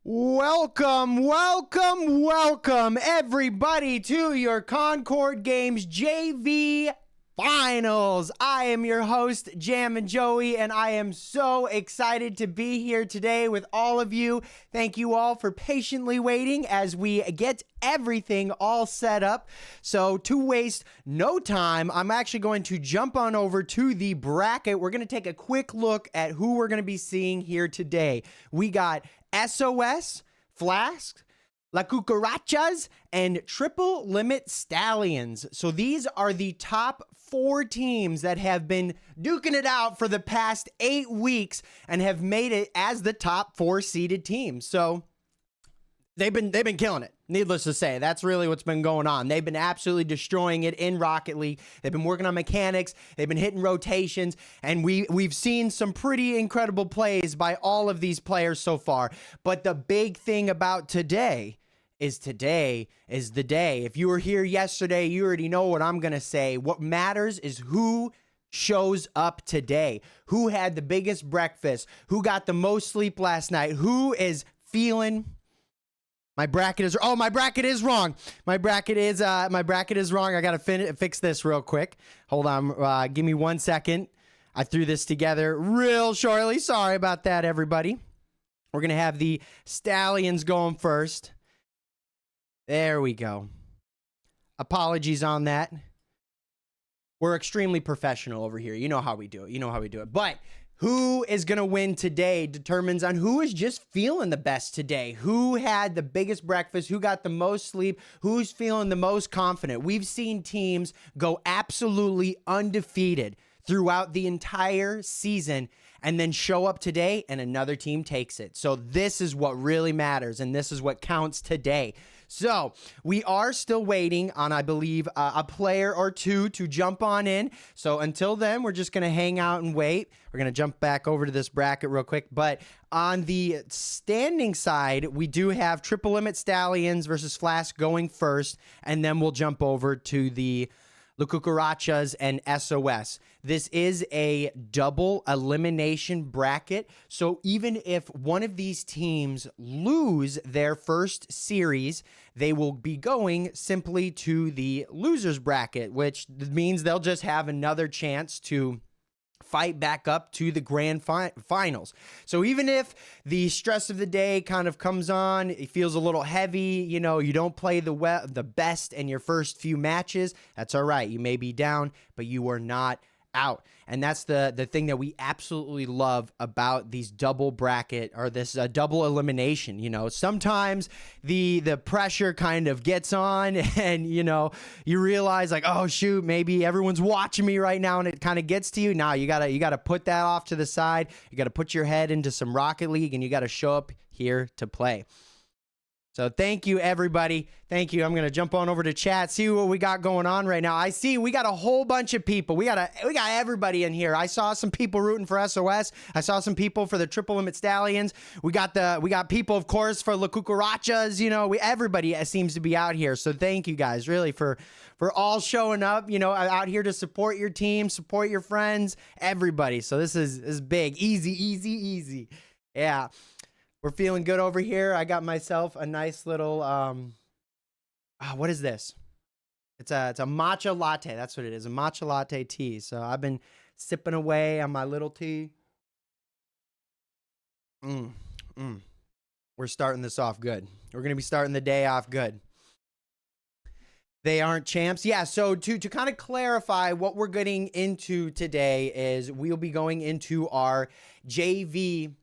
Welcome, everybody, to your Concorde Games JV Finals. I am your host, Jammin' Joey, and I am so excited to be here today with all of you. Thank you all for patiently waiting as we get everything all set up. So to waste no time, I'm actually going to jump on over to the bracket. We're going to take a quick look at who we're going to be seeing here today. We got SOS, Flask, La Cucarachas, and Triple Limit Stallions. So these are the top 4 teams that have been duking it out for the past 8 weeks and have made it as the top 4 seeded teams. So they've been killing it. Needless to say, that's really what's been going on. They've been absolutely destroying it in Rocket League. They've been working on mechanics. They've been hitting rotations, and we've seen some pretty incredible plays by all of these players so far. But the big thing about today is the day. If you were here yesterday, you already know what I'm going to say. What matters is who shows up today. Who had the biggest breakfast? Who got the most sleep last night? Who is feeling... My bracket is wrong. My bracket is wrong. I gotta fix this real quick. Hold on. Give me 1 second. I threw this together real shortly. Sorry about that, everybody. We're gonna have the Stallions going first. There we go. Apologies on that. We're extremely professional over here. You know how we do it. But who is going to win today determines on who is just feeling the best today. Who had the biggest breakfast, who got the most sleep, who's feeling the most confident. We've seen teams go absolutely undefeated throughout the entire season and then show up today and another team takes it. So this is what really matters, and this is what counts today. So we are still waiting on, I believe, a player or two to jump on in. So until then, we're just going to hang out and wait. We're going to jump back over to this bracket real quick. But on the standing side, we do have Triple Limit Stallions versus Flask going first, and then we'll jump over to the La Cucarachas and SOS. This is a double elimination bracket. So even if one of these teams lose their first series, they will be going simply to the losers bracket, which means they'll just have another chance to fight back up to the grand finals. So even if the stress of the day kind of comes on, it feels a little heavy, you know, you don't play the best in your first few matches, that's all right. You may be down, but you are not out. And that's the thing that we absolutely love about these double bracket or this double elimination. You know, sometimes the pressure kind of gets on and, you know, you realize like, oh shoot, maybe everyone's watching me right now, and it kind of gets to you. Now you gotta put that off to the side. You gotta put your head into some Rocket League, and you gotta show up here to play. So thank you, everybody. Thank you. I'm going to jump on over to chat, see what we got going on right now. I see we got a whole bunch of people. We got everybody in here. I saw some people rooting for SOS. I saw some people for the Triple Limit Stallions. We got people, of course, for La Cucarachas. You know, everybody seems to be out here. So thank you guys really for all showing up, you know, out here to support your team, support your friends, everybody. So this is big. Easy. Yeah. We're feeling good over here. I got myself a nice little, what is this? It's a matcha latte. That's what it is, a matcha latte tea. So I've been sipping away on my little tea. We're starting this off good. We're going to be starting the day off good. They aren't champs. Yeah, so to kind of clarify what we're getting into today is we'll be going into our JV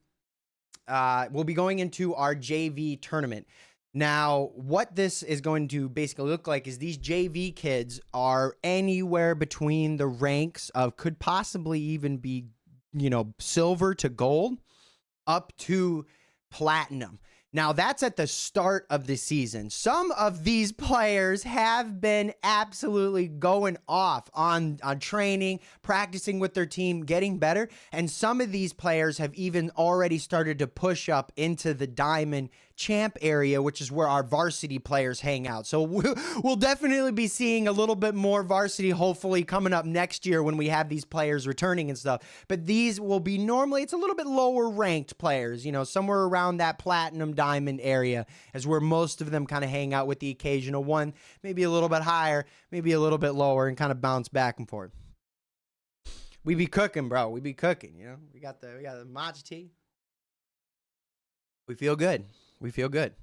tournament. Now, what this is going to basically look like is these JV kids are anywhere between the ranks of could possibly even be, you know, silver to gold up to platinum. Now, that's at the start of the season. Some of these players have been absolutely going off on training, practicing with their team, getting better. And some of these players have even already started to push up into the Diamond champ area, which is where our varsity players hang out. So we'll definitely be seeing a little bit more varsity, hopefully coming up next year when we have these players returning and stuff. But these will be normally, it's a little bit lower ranked players, you know, somewhere around that platinum diamond area is where most of them kind of hang out, with the occasional one, maybe a little bit higher, maybe a little bit lower, and kind of bounce back and forth. We be cooking, bro. We be cooking, you know. We got the matcha tea. We feel good. We feel good.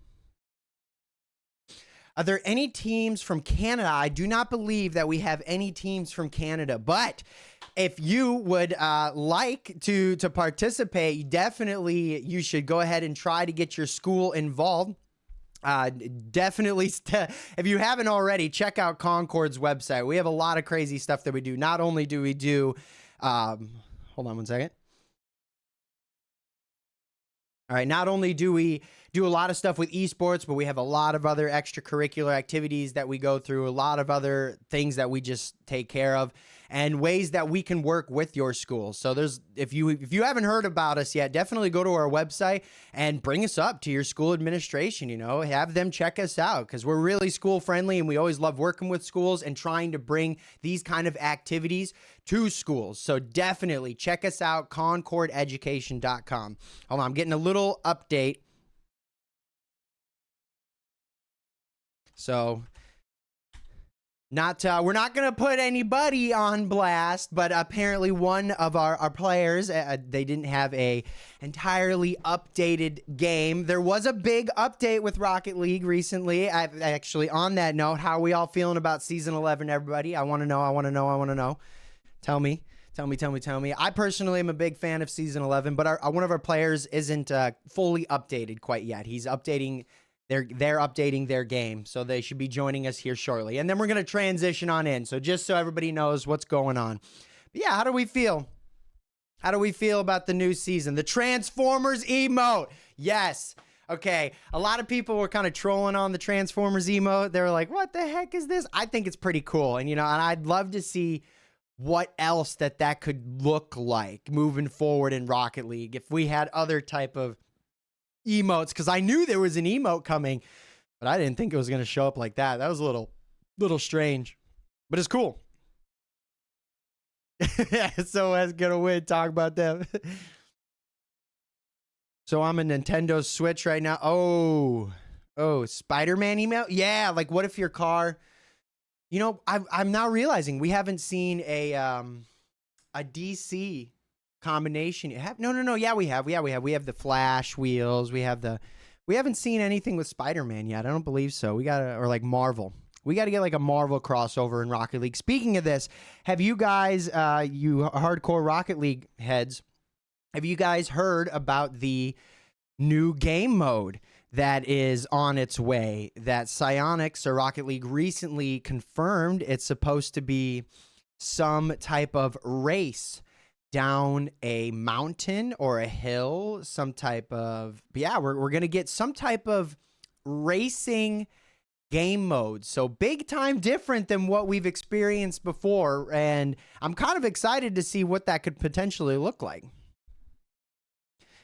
Are there any teams from Canada? I do not believe that we have any teams from Canada, but if you would like to participate, definitely you should go ahead and try to get your school involved. Definitely, if you haven't already, check out Concorde's website. We have a lot of crazy stuff that we do. Not only do we do, hold on one second. All right, not only do we do a lot of stuff with esports, but we have a lot of other extracurricular activities that we go through, a lot of other things that we just take care of, and ways that we can work with your school. So there's, if you haven't heard about us yet, definitely go to our website and bring us up to your school administration, you know, have them check us out, because we're really school friendly and we always love working with schools and trying to bring these kind of activities to schools. So definitely check us out, concordeeducation.com. Hold on, I'm getting a little update. So we're not going to put anybody on blast, but apparently one of our players, they didn't have a entirely updated game. There was a big update with Rocket League recently. Actually, on that note, how are we all feeling about Season 11, everybody? I want to know. Tell me. I personally am a big fan of Season 11, but one of our players isn't fully updated quite yet. He's updating. They're updating their game, so they should be joining us here shortly. And then we're going to transition on in, so just so everybody knows what's going on. But yeah, how do we feel? How do we feel about the new season? The Transformers emote. Yes. Okay, a lot of people were kind of trolling on the Transformers emote. They were like, what the heck is this? I think it's pretty cool. And, you know, and I'd love to see what else that could look like moving forward in Rocket League if we had other type of emotes, because I knew there was an emote coming, but I didn't think it was going to show up like that. That was a little strange, but it's cool. So let's get away and talk about them. So I'm a Nintendo Switch right now. Oh, Spider-Man email. Yeah, like what if your car, you know, I'm now realizing we haven't seen a DC combination. No. Yeah, we have. We have the Flash wheels. We haven't seen anything with Spider-Man yet. I don't believe so. Or like Marvel. We got to get like a Marvel crossover in Rocket League. Speaking of this, have you guys, you hardcore Rocket League heads, have you guys heard about the new game mode that is on its way that Psyonix or Rocket League recently confirmed? It's supposed to be some type of race down a mountain or a hill, some type of, we're going to get some type of racing game mode. So big time different than what we've experienced before. And I'm kind of excited to see what that could potentially look like.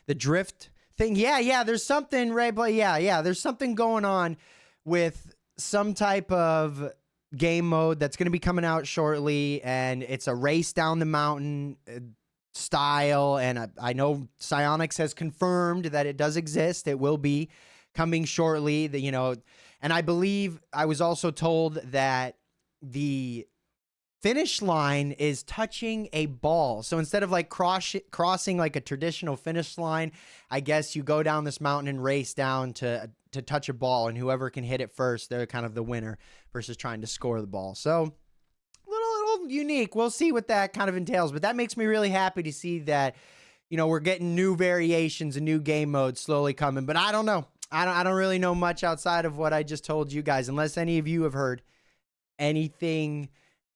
The drift thing. Yeah. There's something, right? But yeah. There's something going on with some type of game mode that's going to be coming out shortly, and it's a race down the mountain style. And I know Psyonix has confirmed that it does exist. It will be coming shortly. That, you know, and I believe I was also told that the finish line is touching a ball. So instead of like crossing like a traditional finish line, I guess you go down this mountain and race down to touch a ball, and whoever can hit it first, they're kind of the winner versus trying to score the ball. So a little unique. We'll see what that kind of entails, but that makes me really happy to see that, you know, we're getting new variations and new game modes slowly coming. But I don't know. I don't really know much outside of what I just told you guys, unless any of you have heard anything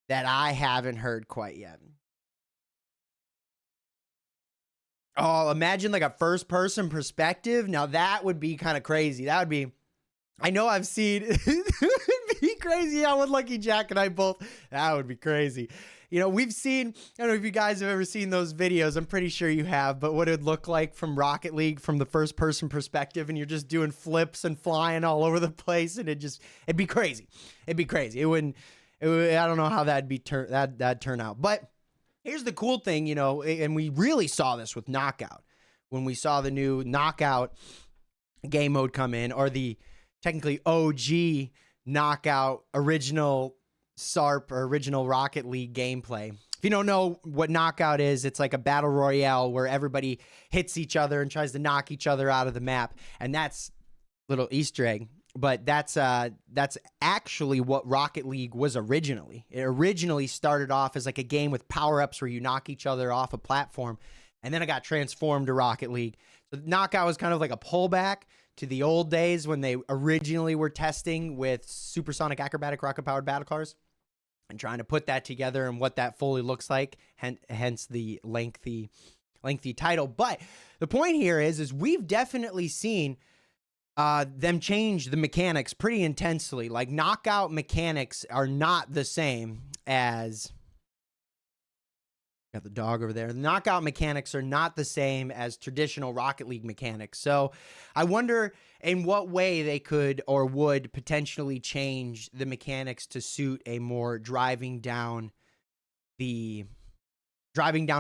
that I haven't heard quite yet. Oh, imagine like a first person perspective. Now that would be kind of crazy. That would be, I know I've seen, it would be crazy how Unlucky Jack and I both, that would be crazy. You know, we've seen, I don't know if you guys have ever seen those videos. I'm pretty sure you have, but what it would look like from Rocket League from the first person perspective, and you're just doing flips and flying all over the place, and it'd be crazy. It'd be crazy. I don't know how that'd turn out. But here's the cool thing, you know, and we really saw this with Knockout. When we saw the new Knockout game mode come in, or the technically OG Knockout original SARP or original Rocket League gameplay. If you don't know what Knockout is, it's like a battle royale where everybody hits each other and tries to knock each other out of the map. And that's a little Easter egg, but that's actually what Rocket League was originally. It originally started off as like a game with power-ups where you knock each other off a platform, and then it got transformed to Rocket League. So Knockout was kind of like a pullback to the old days when they originally were testing with supersonic acrobatic rocket-powered battle cars and trying to put that together and what that fully looks like, hence the lengthy title. But the point here is we've definitely seen them change the mechanics pretty intensely. Like, Knockout mechanics are not the same as... Got the dog over there. The Knockout mechanics are not the same as traditional Rocket League mechanics. So I wonder in what way they could or would potentially change the mechanics to suit a more driving down a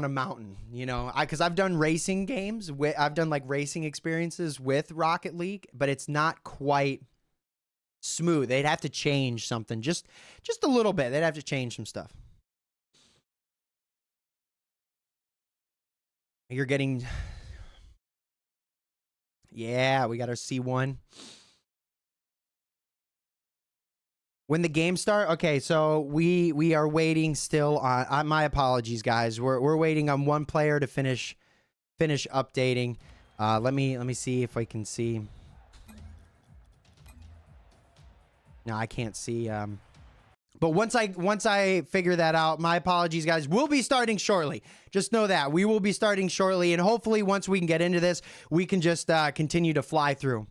mountain, you know, because I've done racing games. I've done like racing experiences with Rocket League, but it's not quite smooth. They'd have to change something just a little bit. They'd have to change some stuff. You're getting, yeah, we got our C1. When the game start, okay, so we are waiting still on, my apologies, guys. We're waiting on one player to finish updating. Let me see if I can see. No, I can't see. But once I figure that out, my apologies, guys. We'll be starting shortly. Just know that we will be starting shortly, and hopefully, once we can get into this, we can just continue to fly through.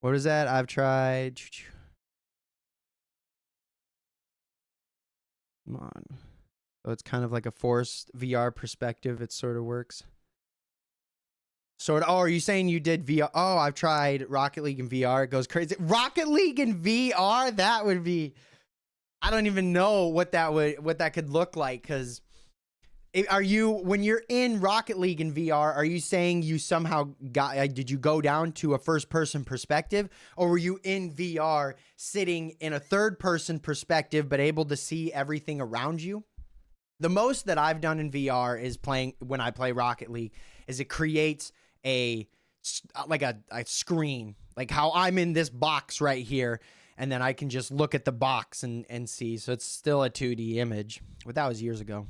What is that? I've tried. Come on. So it's kind of like a forced VR perspective. It sort of works. Oh, are you saying you did VR? Oh, I've tried Rocket League in VR. It goes crazy. Rocket League in VR? That would be... I don't even know what that could look like, because when you're in Rocket League in VR, are you saying you somehow did you go down to a first-person perspective, or were you in VR sitting in a third-person perspective but able to see everything around you? The most that I've done in VR is when I play Rocket League, is it creates a screen, like how I'm in this box right here, and then I can just look at the box and see. So it's still a 2D image, but that was years ago.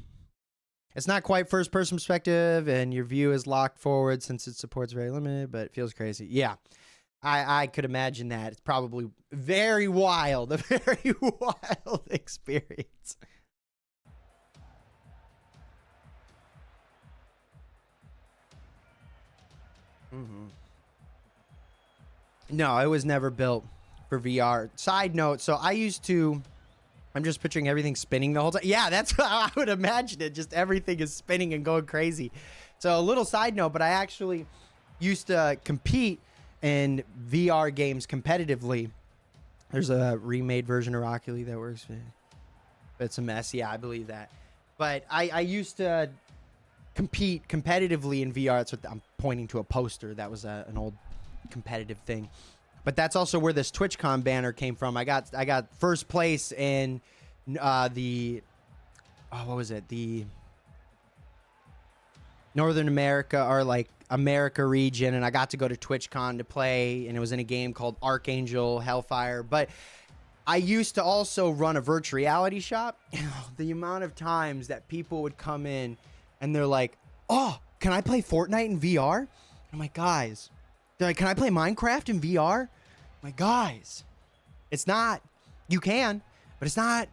It's not quite first person perspective, and your view is locked forward since it supports very limited, but it feels crazy. Yeah, I could imagine that. It's probably very wild, a very wild experience. No, it was never built for VR. Side note, so I'm just picturing everything spinning the whole time. Yeah, that's how I would imagine it. Just everything is spinning and going crazy. So a little side note, but I actually used to compete in VR games competitively. There's a remade version of Rocket League that works. It's a mess. Yeah, I believe that. But I used to compete competitively in VR. That's what I'm pointing to, a poster. That was an old competitive thing. But that's also where this TwitchCon banner came from. I got first place in what was it? The Northern America, or like America region, and I got to go to TwitchCon to play, and it was in a game called Archangel Hellfire. But I used to also run a virtual reality shop. The amount of times that people would come in and they're like, "Oh, can I play Fortnite in VR?" I'm like, "Guys," they're like, "Can I play Minecraft in VR?" I'm like, "Guys, it's not. You can, but it's not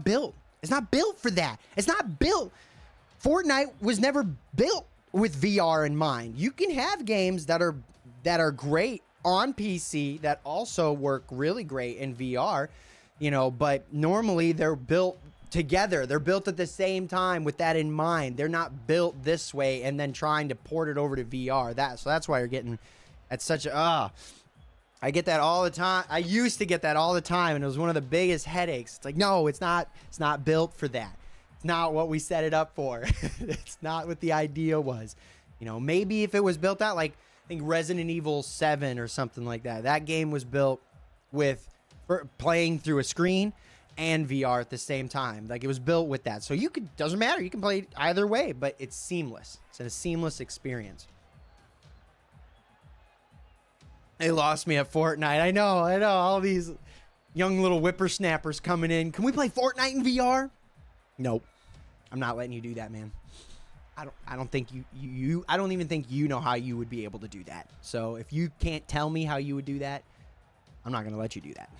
built. It's not built for that. It's not built. Fortnite was never built with VR in mind. You can have games that are great on PC that also work really great in VR, you know, but normally they're built together. They're built at the same time with that in mind. They're not built this way and then trying to port it over to VR. So that's why you're getting at such a, I get that all the time. I used to get that all the time, and it was one of the biggest headaches. It's like, no, it's not built for that. It's not what we set it up for. It's not what the idea was. You know, maybe if it was built out, like I think Resident Evil 7 or something like that. That game was built for playing through a screen and VR at the same time. Like, it was built with that. So you could, doesn't matter. You can play it either way, but it's seamless. It's a seamless experience. They lost me at Fortnite. I know. All these young little whippersnappers coming in. Can we play Fortnite in VR? Nope. I'm not letting you do that, man. I don't think I don't even think you know how you would be able to do that. So if you can't tell me how you would do that, I'm not going to let you do that.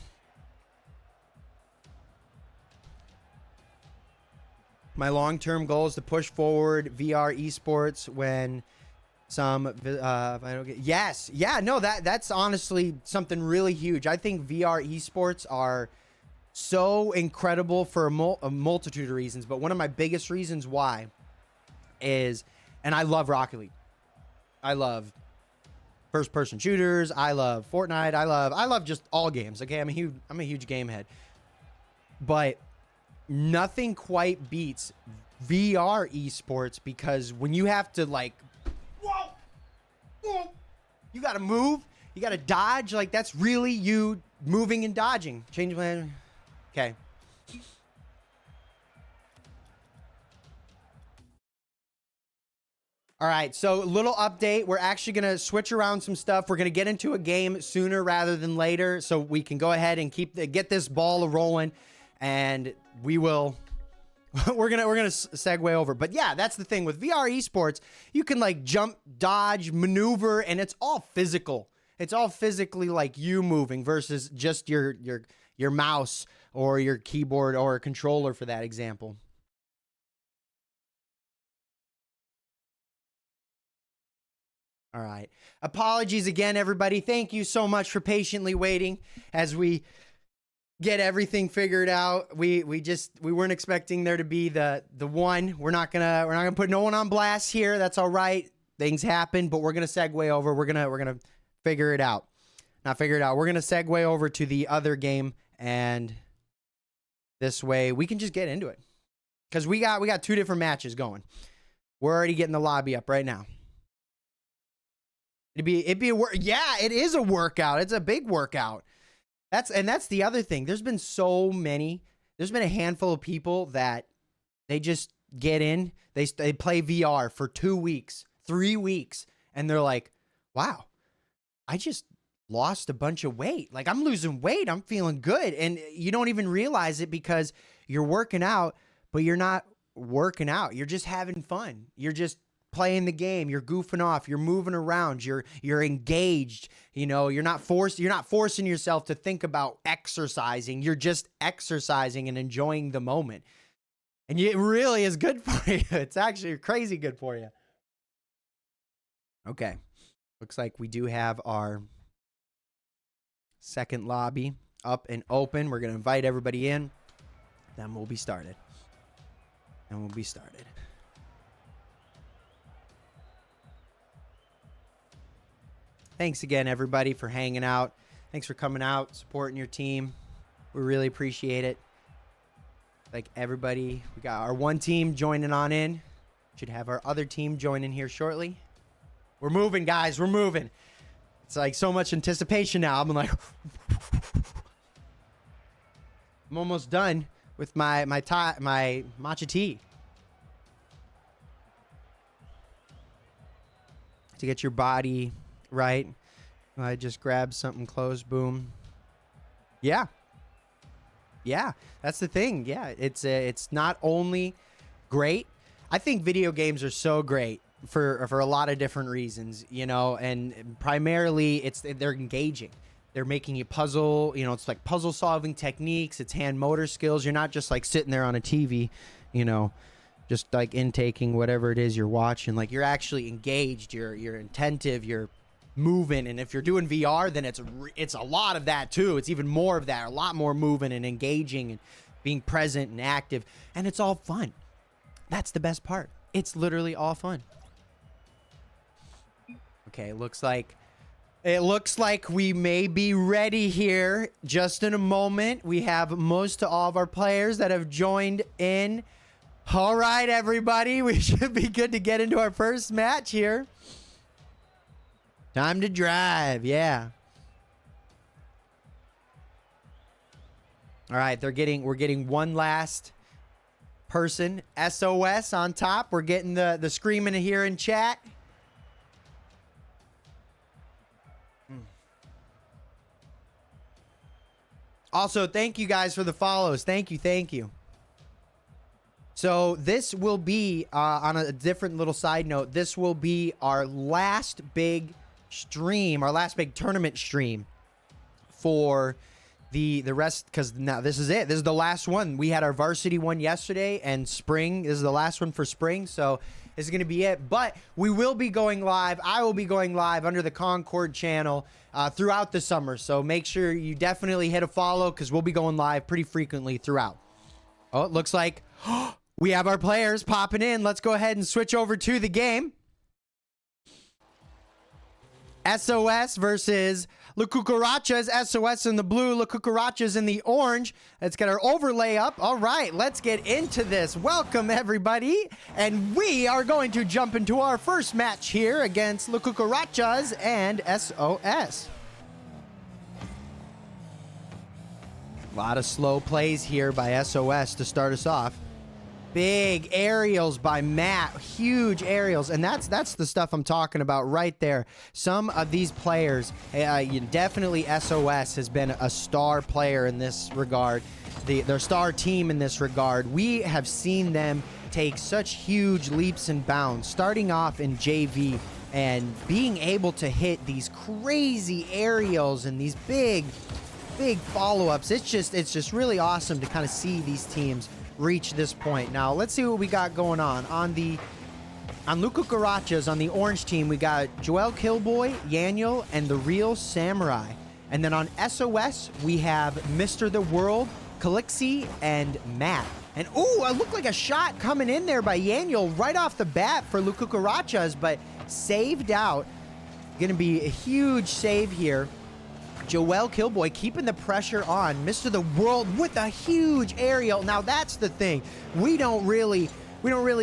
My long-term goal is to push forward VR esports when some if I don't get, yes. Yeah, no, that's honestly something really huge. I think VR esports are so incredible for a multitude of reasons, but one of my biggest reasons why is, and I love Rocket League. I love first-person shooters. I love Fortnite. I love just all games. Okay, I'm a huge game head. But nothing quite beats VR esports, because when you have to, like, whoa, you got to move, you got to dodge. Like, that's really you moving and dodging. Change plan. Okay. All right, so little update. We're actually going to switch around some stuff. We're going to get into a game sooner rather than later, so we can go ahead and get this ball rolling, and we will we're going to segue over. But yeah, that's the thing with VR esports. You can like jump, dodge, maneuver, and it's all physical. It's all physically like you moving versus just your mouse or your keyboard or a controller for that example. All right. Apologies again, everybody. Thank you so much for patiently waiting as we get everything figured out. We weren't expecting there to be the one. We're not gonna put no one on blast here. That's all right. Things happen, but we're gonna segue over. We're gonna figure it out. Not figure it out. We're gonna segue over to the other game, and this way we can just get into it. Because we got two different matches going. We're already getting the lobby up right now. It'd be a work. Yeah, it is a workout. It's a big workout. That's the other thing. There's been a handful of people that they just get in, they play VR for 2 weeks, 3 weeks, and they're like, wow, I just lost a bunch of weight. Like, I'm losing weight. I'm feeling good. And you don't even realize it because you're working out, but you're not working out. You're just having fun. You're just playing the game, you're goofing off, you're moving around, you're engaged, you know, you're not forcing yourself to think about exercising. You're just exercising and enjoying the moment. And it really is good for you. It's actually crazy good for you. Okay. Looks like we do have our second lobby up and open. We're going to invite everybody in. Then we'll be started. Thanks again, everybody, for hanging out. Thanks for coming out, supporting your team. We really appreciate it. Like everybody, we got our one team joining on in. Should have our other team join in here shortly. We're moving, guys. We're moving. It's like so much anticipation now. I'm like, I'm almost done with my matcha tea. To get your body right. I just grabbed something close. Boom. Yeah. That's the thing. Yeah. It's not only great. I think video games are so great for a lot of different reasons, you know, and primarily they're engaging. They're making you puzzle, you know, it's like puzzle solving techniques. It's hand motor skills. You're not just like sitting there on a TV, you know, just like intaking whatever it is you're watching. Like, you're actually engaged, you're attentive, you're moving. And if you're doing VR, then it's a lot of that too. It's even more of that, a lot more moving and engaging and being present and active. And it's all fun. That's the best part. It's literally all fun. Okay, it looks like we may be ready here. Just in a moment, we have most of all of our players that have joined in. All right, everybody, we should be good to get into our first match here. Time to drive, yeah. All right, we're getting one last person, SOS on top. We're getting the screaming here in chat. Also, thank you guys for the follows. Thank you. So this will be, on a different little side note, this will be our last big stream, our last big tournament stream for the rest, because now this is it. This is the last one. We had our varsity one yesterday, and spring, this is the last one for spring, so this is going to be it. But we will be going live. I will be going live under the Concorde channel throughout the summer, so make sure you definitely hit a follow, because we'll be going live pretty frequently throughout. Oh, it looks like we have our players popping in. Let's go ahead and switch over to the game. SOS versus La Cucarachas. SOS in the blue, La Cucarachas in the orange. Let's get our overlay up. All right, let's get into this. Welcome, everybody. And we are going to jump into our first match here against La Cucarachas and SOS. A lot of slow plays here by SOS to start us off. Big aerials by Matt, huge aerials, and that's the stuff I'm talking about right there. Some of these players, definitely SOS has been a star player in this regard, their star team in this regard. We have seen them take such huge leaps and bounds, starting off in JV and being able to hit these crazy aerials and these big follow-ups. It's just really awesome to kind of see these teams reach this point. Now let's see what we got going on La Cucarachas. On the orange team, we got Joel Killboy, Yaniel, and the Real Samurai. And then on SOS, we have Mr. The World, Calixi, and Matt. And ooh, it looked like a shot coming in there by Yaniel right off the bat for La Cucarachas, but saved out. Gonna be a huge save here. Joel Killboy keeping the pressure on. Mr. The World with a huge aerial. Now that's the thing. We don't really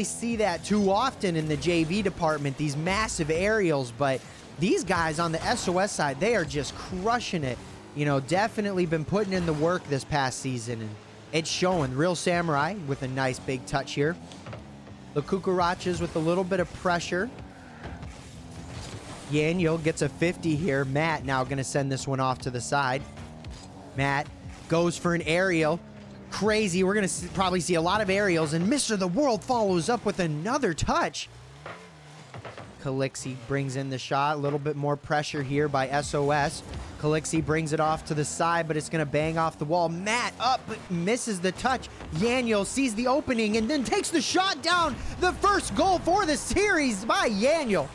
see that too often in the JV department, these massive aerials, but these guys on the SOS side, they are just crushing it. You know, definitely been putting in the work this past season, and it's showing. Real Samurai with a nice big touch here. La Cucarachas with a little bit of pressure. Yaniel gets a 50 here. Matt now going to send this one off to the side. Matt goes for an aerial. Crazy. We're going to probably see a lot of aerials, and Mr. The World follows up with another touch. Calixi brings in the shot. A little bit more pressure here by SOS. Calixi brings it off to the side, but it's going to bang off the wall. Matt up, but misses the touch. Yaniel sees the opening and then takes the shot down. The first goal for the series by Yaniel.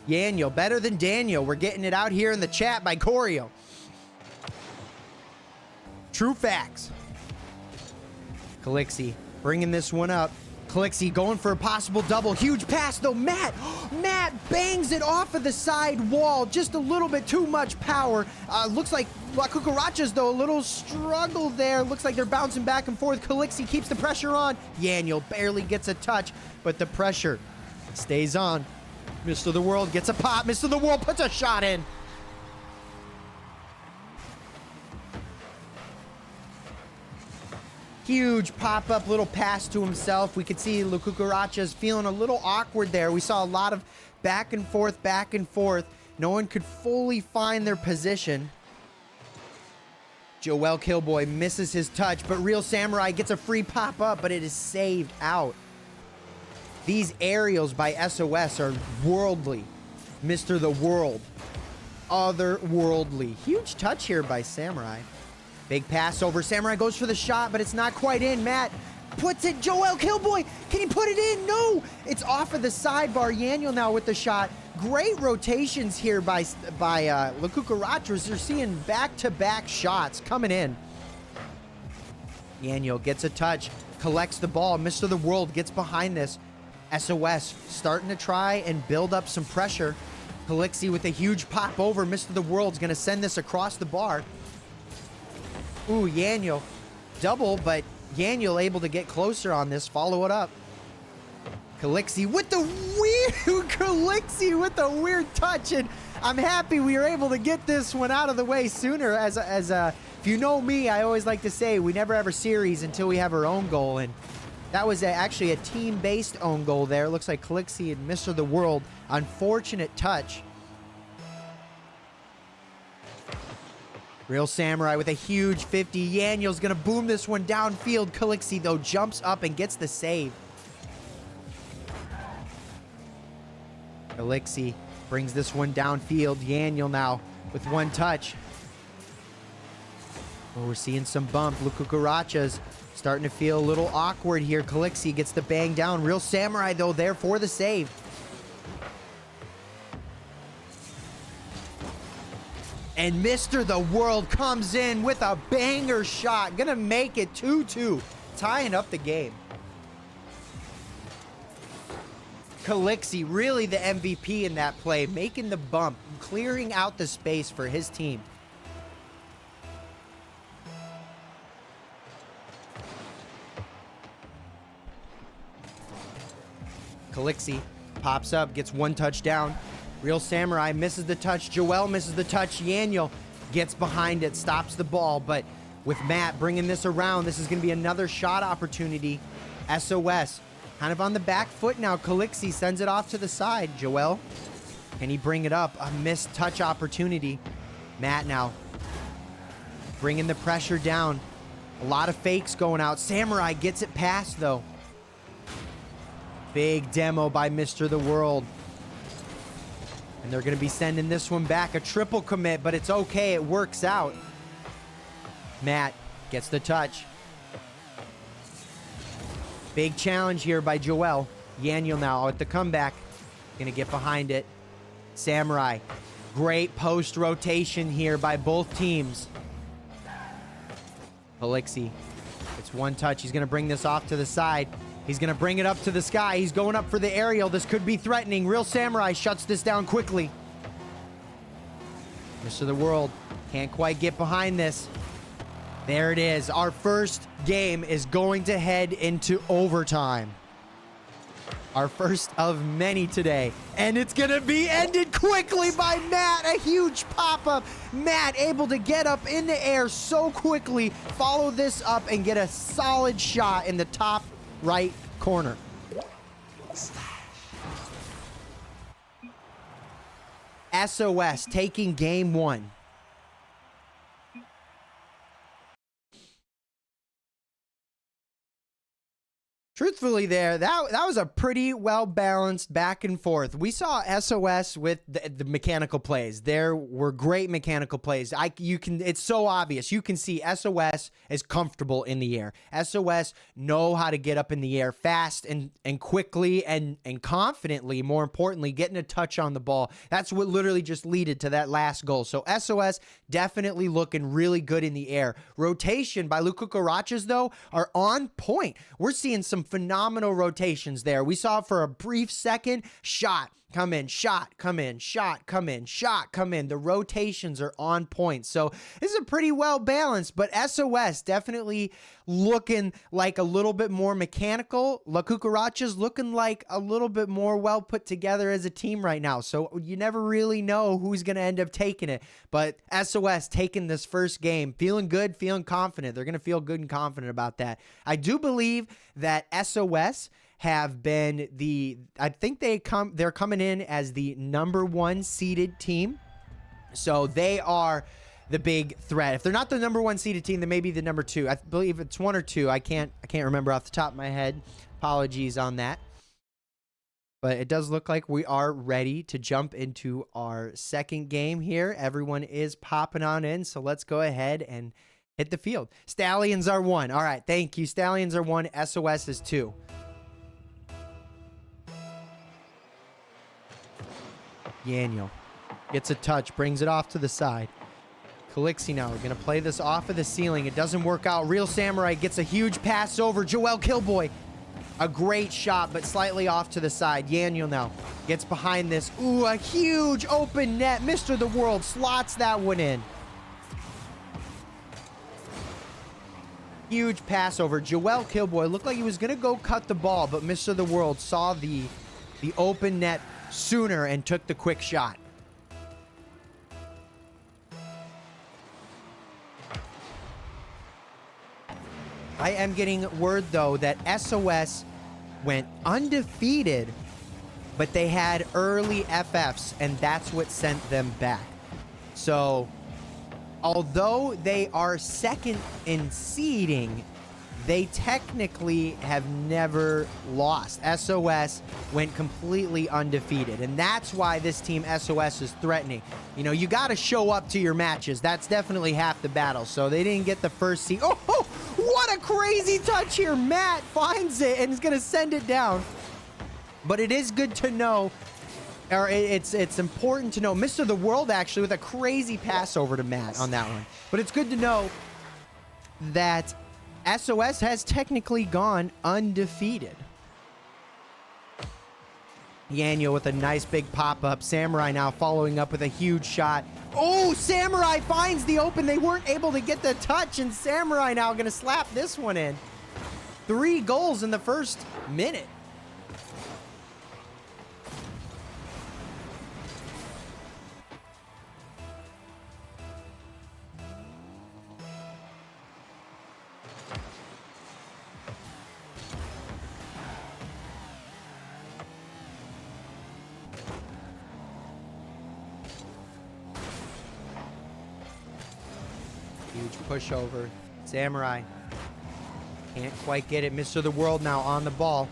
Yaniel, better than Daniel. We're getting it out here in the chat by Corio. True facts. Calixi bringing this one up. Calixi going for a possible double. Huge pass, though. Matt bangs it off of the side wall. Just a little bit too much power. Looks like La Cucarachas, though, a little struggle there. Looks like they're bouncing back and forth. Calixi keeps the pressure on. Yaniel barely gets a touch, but the pressure stays on. Mr. The World gets a pop. Mr. The World puts a shot in. Huge pop-up little pass to himself. We could see La Cucarachas feeling a little awkward there. We saw a lot of back and forth. No one could fully find their position. Joel Killboy misses his touch, but Real Samurai gets a free pop-up, but it is saved out. These aerials by SOS are worldly. Mr. The World, otherworldly. Huge touch here by Samurai. Big pass over. Samurai goes for the shot, but it's not quite in. Matt puts it. Joel Killboy, can he put it in? No, it's off of the sidebar. Yaniel now with the shot. Great rotations here by La Cucarachas. They're seeing back-to-back shots coming in. Yaniel gets a touch, collects the ball. Mr. The World gets behind this. SOS starting to try and build up some pressure. Calixi with a huge pop over. Mr. The World's going to send this across the bar. Ooh, Yaniel. Double, but Yaniel able to get closer on this. Follow it up. Calixi with the weird touch, and I'm happy we were able to get this one out of the way sooner. If you know me, I always like to say we never have a series until we have our own goal, and that was actually a team-based own goal there. It looks like Calixi and Mr. The World. Unfortunate touch. Real Samurai with a huge 50. Yaniel's going to boom this one downfield. Calixi, though, jumps up and gets the save. Calixi brings this one downfield. Yaniel now with one touch. Oh, we're seeing some bump. La Cucarachas starting to feel a little awkward here. Calixi gets the bang down. Real Samurai, though, there for the save. And Mr. The World comes in with a banger shot. Gonna make it 2-2. Tying up the game. Calixi, really the MVP in that play. Making the bump. Clearing out the space for his team. Calixi pops up, gets one touchdown. Real Samurai misses the touch. Joel misses the touch. Yaniel gets behind it, stops the ball. But with Matt bringing this around, this is going to be another shot opportunity. SOS kind of on the back foot now. Calixi sends it off to the side. Joel, can he bring it up? A missed touch opportunity. Matt now bringing the pressure down. A lot of fakes going out. Samurai gets it past, though. Big demo by Mr. The World. And they're going to be sending this one back. A triple commit, but it's okay. It works out. Matt gets the touch. Big challenge here by Joel. Yaniel now at the comeback. Going to get behind it. Samurai. Great post rotation here by both teams. Calixi. It's one touch. He's going to bring this off to the side. He's going to bring it up to the sky. He's going up for the aerial. This could be threatening. Real Samurai shuts this down quickly. Mr. The World can't quite get behind this. There it is. Our first game is going to head into overtime. Our first of many today. And it's going to be ended quickly by Matt. A huge pop-up. Matt able to get up in the air so quickly. Follow this up and get a solid shot in the top right corner. SOS taking game one. Truthfully there, that was a pretty well-balanced back and forth. We saw SOS with the mechanical plays. There were great mechanical plays. It's so obvious. You can see SOS is comfortable in the air. SOS know how to get up in the air fast and quickly and confidently, more importantly, getting a touch on the ball. That's what literally just led to that last goal. So SOS definitely looking really good in the air. Rotation by La Cucarachas, though, are on point. We're seeing some phenomenal rotations there. We saw for a brief second, shot, come in, shot, come in, shot, come in, shot, come in. The rotations are on point. So this is a pretty well balanced, but SOS definitely looking like a little bit more mechanical. La Cucarachas looking like a little bit more well put together as a team right now. So you never really know who's going to end up taking it. But SOS taking this first game, feeling good, feeling confident. They're going to feel good and confident about that. I do believe that SOS have been I think they're coming in as the #1 seeded team. So they are the big threat. If they're not the #1 seeded team, then maybe the #2. I believe it's 1 or 2. I can't remember off the top of my head. Apologies on that. But it does look like we are ready to jump into our second game here. Everyone is popping on in, so let's go ahead and Hit the field. Stallions are 1. All right, thank you. Stallions are 1. SOS is 2. Yaniel gets a touch, brings it off to the side. Calixi now, we're going to play this off of the ceiling. It doesn't work out. Real Samurai gets a huge pass over. Joel Killboy. A great shot, but slightly off to the side. Yaniel now gets behind this. Ooh, a huge open net. Mr. The World slots that one in. Huge pass over. Joel Killboy looked like he was going to go cut the ball, but Mr. The World saw the open net sooner and took the quick shot. I am getting word, though, that SOS went undefeated, but they had early FFs, and that's what sent them back. So, although they are second in seeding, they technically have never lost. SOS went completely undefeated, and that's why this team SOS is threatening. You know, you got to show up to your matches. That's definitely half the battle. So they didn't get the first seed. Oh, what a crazy touch here. Matt finds it and is going to send it down. But it is good to know, or it's important to know, Mr. The World actually with a crazy pass over to Matt on that one. But it's good to know that SOS has technically gone undefeated. Yaniel with a nice big pop-up. Samurai now following up with a huge shot. Oh, Samurai finds the open. They weren't able to get the touch, and Samurai now going to slap this one in. 3 goals in the first minute. Huge pushover. Samurai can't quite get it. Mr. The World now on the ball.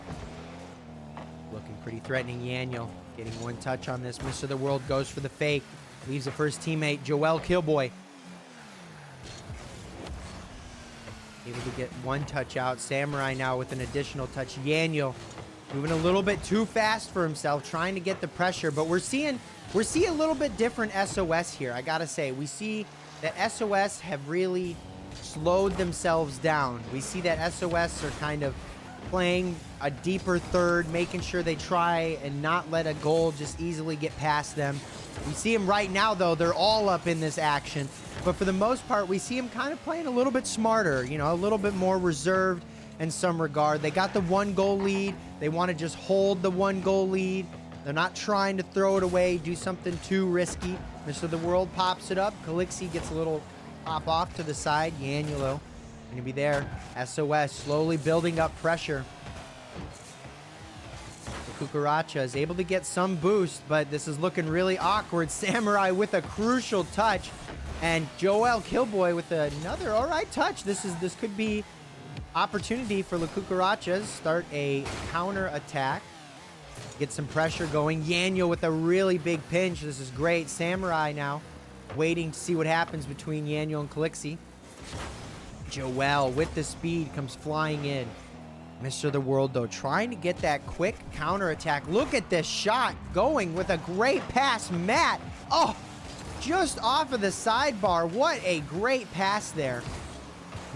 Looking pretty threatening. Yaniel getting 1 touch on this. Mr. The World goes for the fake. Leaves the first teammate, Joel Killboy. Able to get 1 touch out. Samurai now with an additional touch. Yaniel moving a little bit too fast for himself, trying to get the pressure. But we're seeing a little bit different SOS here. I gotta say, we see that SOS have really slowed themselves down. We see that SOS are kind of playing a deeper third, making sure they try and not let a goal just easily get past them. We see them right now, though. They're all up in this action. But for the most part, we see them kind of playing a little bit smarter, you know, a little bit more reserved in some regard. They got the 1-goal lead. They want to just hold the 1-goal lead. They're not trying to throw it away, do something too risky. Mr. The World pops it up. Calixi gets a little pop off to the side. Yaniel going to be there. SOS slowly building up pressure. The Cucaracha is able to get some boost, but this is looking really awkward. Samurai with a crucial touch. And Joel Killboy with another all right touch. This could be opportunity for the Cucarachas. Start a counter attack. Get some pressure going. Yaniel with a really big pinch. This is great. Samurai now waiting to see what happens between Yaniel and Calixi. Joel with the speed comes flying in. Mr. The World, though, trying to get that quick counterattack. Look at this shot going with a great pass. Matt, oh, just off of the sidebar. What a great pass there.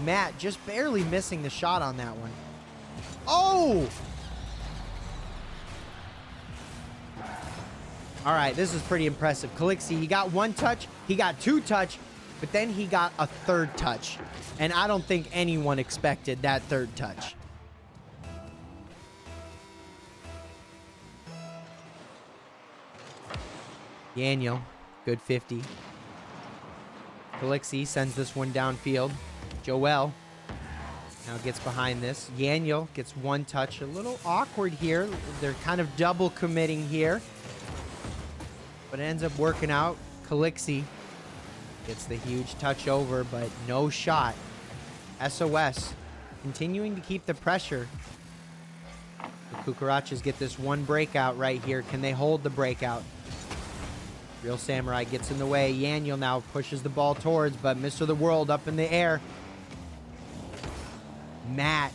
Matt just barely missing the shot on that one. Oh! All right, this is pretty impressive. Calixi, he got 1 touch, he got 2 touch, but then he got a 3rd touch. And I don't think anyone expected that 3rd touch. Yaniel, good 50. Calixi sends this one downfield. Joel now gets behind this. Yaniel gets 1 touch. A little awkward here. They're kind of double committing here. But it ends up working out. Calixi gets the huge touch over, but no shot. SOS continuing to keep the pressure. The Cucarachas get this 1 breakout right here. Can they hold the breakout? Real Samurai gets in the way. Yaniel now pushes the ball towards, but Mr. The World up in the air. Matt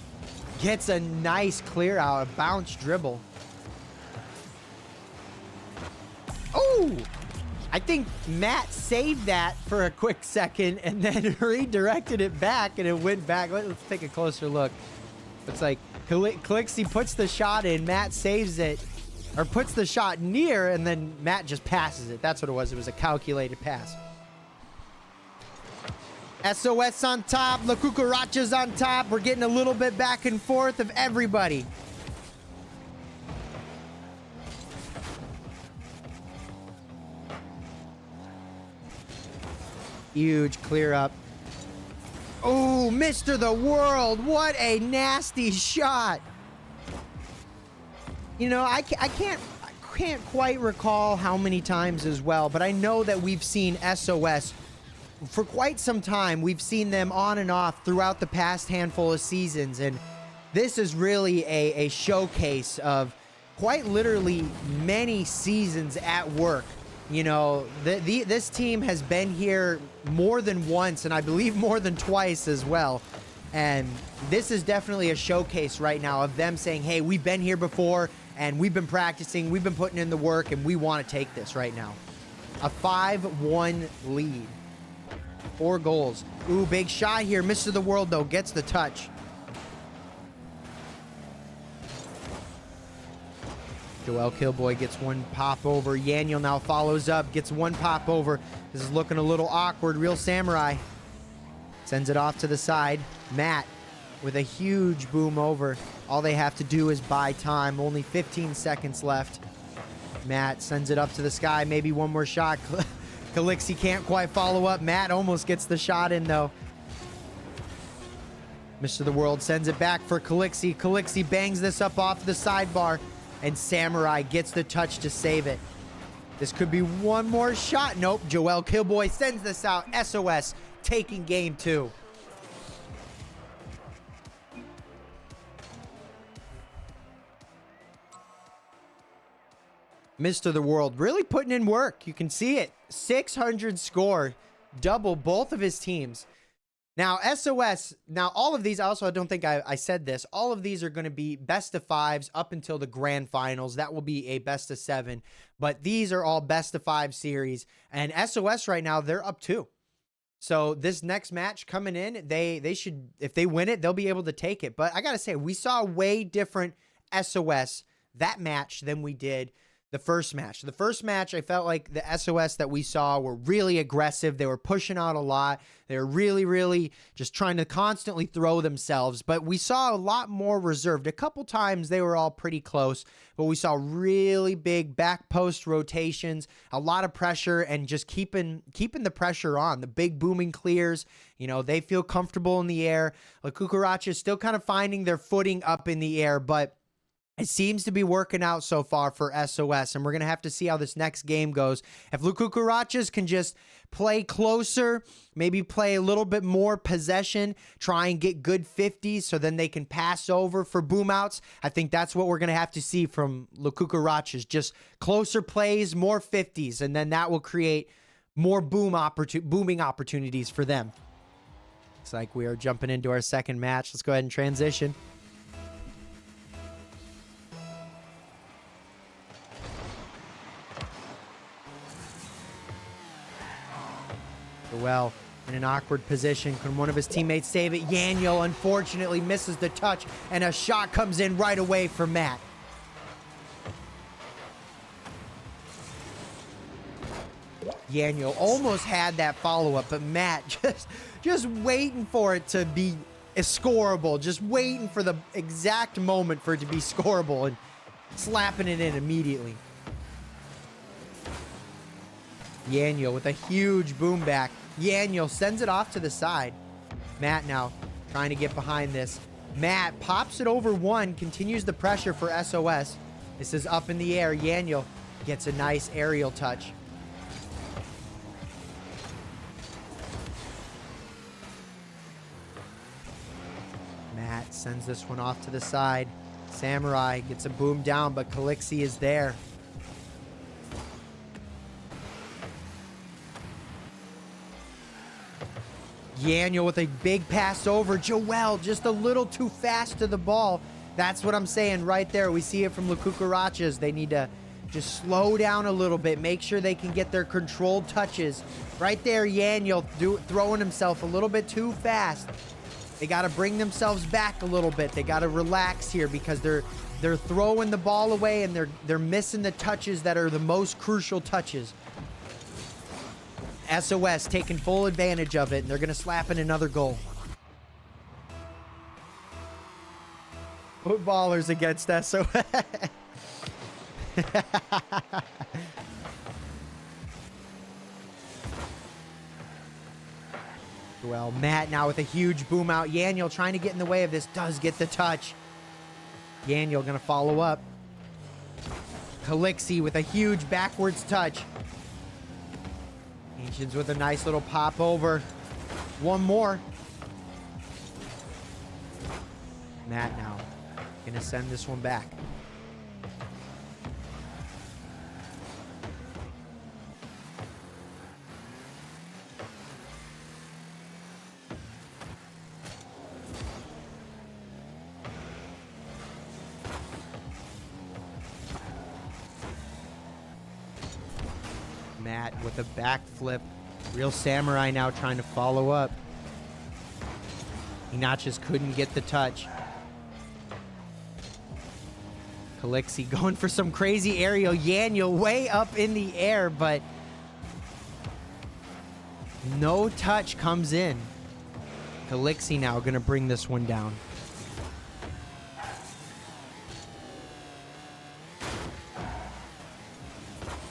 gets a nice clear out, a bounce dribble. Oh! I think Matt saved that for a quick second and then redirected it back, and it went back. Let's take a closer look. It's like Calixi puts the shot in, Matt saves it, or puts the shot near, and then Matt just passes it. That's what it was. It was a calculated pass. SOS on top. La Cucaracha's on top. We're getting a little bit back and forth of everybody. Huge clear up. Oh, Mr. The World. What a nasty shot. You know, I can't quite recall how many times as well, but I know that we've seen SOS for quite some time. We've seen them on and off throughout the past handful of seasons, and this is really a showcase of quite literally many seasons at work. You know, this team has been here more than once, and I believe more than twice as well. And this is definitely a showcase right now of them saying, hey, we've been here before, and we've been practicing, we've been putting in the work, and we want to take this right now. A 5-1 lead. 4 goals. Ooh, big shot here. Mr. The World, though, gets the touch. Joel Killboy gets one pop over. Yaniel now follows up, gets one pop over. This is looking a little awkward. Real Samurai sends it off to the side. Matt with a huge boom over. All they have to do is buy time. Only 15 seconds left. Matt sends it up to the sky. Maybe one more shot. Calixi can't quite follow up. Matt almost gets the shot in, though. Mr. The World sends it back for Calixi. Calixi bangs this up off the sidebar, and Samurai gets the touch to save it. This could be one more shot. Nope. Joel Killboy sends this out. SOS taking game 2. Mr. The World really putting in work. You can see it. 600 score. Double both of his teams. Now, SOS, now all of these, also, I don't think I said this, all of these are going to be best of 5s up until the grand finals. That will be a best of 7, but these are all best of 5 series, and SOS right now, they're up 2. So this next match coming in, they should, if they win it, they'll be able to take it. But I got to say, we saw way different SOS that match than we did the first match. The first match, I felt like the SOS that we saw were really aggressive. They were pushing out a lot. They were really, really just trying to constantly throw themselves. But we saw a lot more reserved. A couple times they were all pretty close, but we saw really big back post rotations, a lot of pressure, and just keeping the pressure on. The big booming clears, you know, they feel comfortable in the air. La Cucaracha is still kind of finding their footing up in the air, but it seems to be working out so far for SOS, and we're going to have to see how this next game goes. If La Cucarachas can just play closer, maybe play a little bit more possession, try and get good 50s so then they can pass over for boom outs, I think that's what we're going to have to see from La Cucarachas. Just closer plays, more 50s, and then that will create more booming opportunities for them. Looks like we are jumping into our second match. Let's go ahead and transition. Well, in an awkward position. Can one of his teammates save it? Yaniel unfortunately misses the touch, and a shot comes in right away for Matt. Yaniel almost had that follow-up, but Matt just waiting for it to be scoreable, just waiting for the exact moment for it to be scoreable and slapping it in immediately. Yaniel with a huge boom back. Yaniel sends it off to the side. Matt now trying to get behind this. Matt pops it over one, continues the pressure for SOS. This is up in the air. Yaniel gets a nice aerial touch. Matt sends this one off to the side. Samurai gets a boom down, but Calixi is there. Yaniel with a big pass over. Joel just a little too fast to the ball. That's what I'm saying right there. We see it from the Cucarachas. They need to just slow down a little bit. Make sure they can get their controlled touches. Right there, Yaniel throwing himself a little bit too fast. They got to bring themselves back a little bit. They got to relax here because they're throwing the ball away and they're missing the touches that are the most crucial touches. SOS taking full advantage of it, and they're going to slap in another goal. Footballers against SOS. Well, Matt now with a huge boom out. Yaniel trying to get in the way of this. Does get the touch. Yaniel going to follow up. Calixi with a huge backwards touch. Ancients with a nice little pop over. One more. Matt now going to send this one back. Matt with a backflip. Real Samurai now trying to follow up. Ignatius couldn't get the touch. Calixi going for some crazy aerial. Yaniel way up in the air, but no touch comes in. Calixi now going to bring this one down.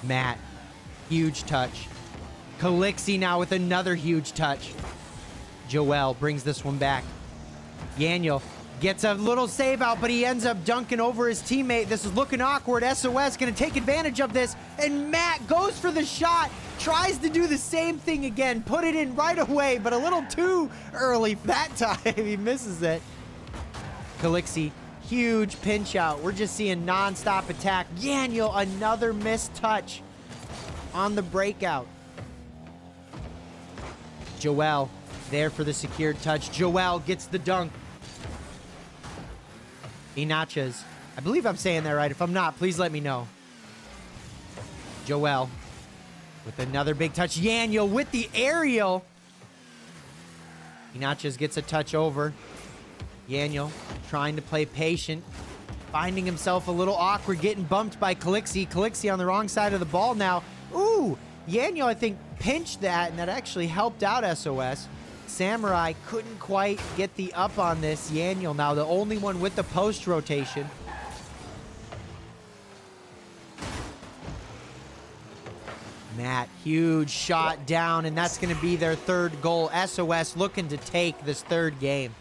Matt. Huge touch. Calixi now with another huge touch. Joel brings this one back. Yaniel gets a little save out, but he ends up dunking over his teammate. This is looking awkward. SOS going to take advantage of this, and Matt goes for the shot. Tries to do the same thing again. Put it in right away, but a little too early that time. He misses it. Calixi, huge pinch out. We're just seeing non-stop attack. Yaniel, another missed touch on the breakout. Joel there for the secured touch. Joel gets the dunk. Ignatius. I believe I'm saying that right. If I'm not, please let me know. Joel with another big touch. Yaniel with the aerial. Ignatius gets a touch over. Yaniel trying to play patient. Finding himself a little awkward. Getting bumped by Calixi. Calixi on the wrong side of the ball now. Ooh, Yaniel, I think, pinched that, and that actually helped out SOS. Samurai couldn't quite get the up on this. Yaniel now the only one with the post rotation. Matt, huge shot down, and that's going to be their third goal. SOS looking to take this third game.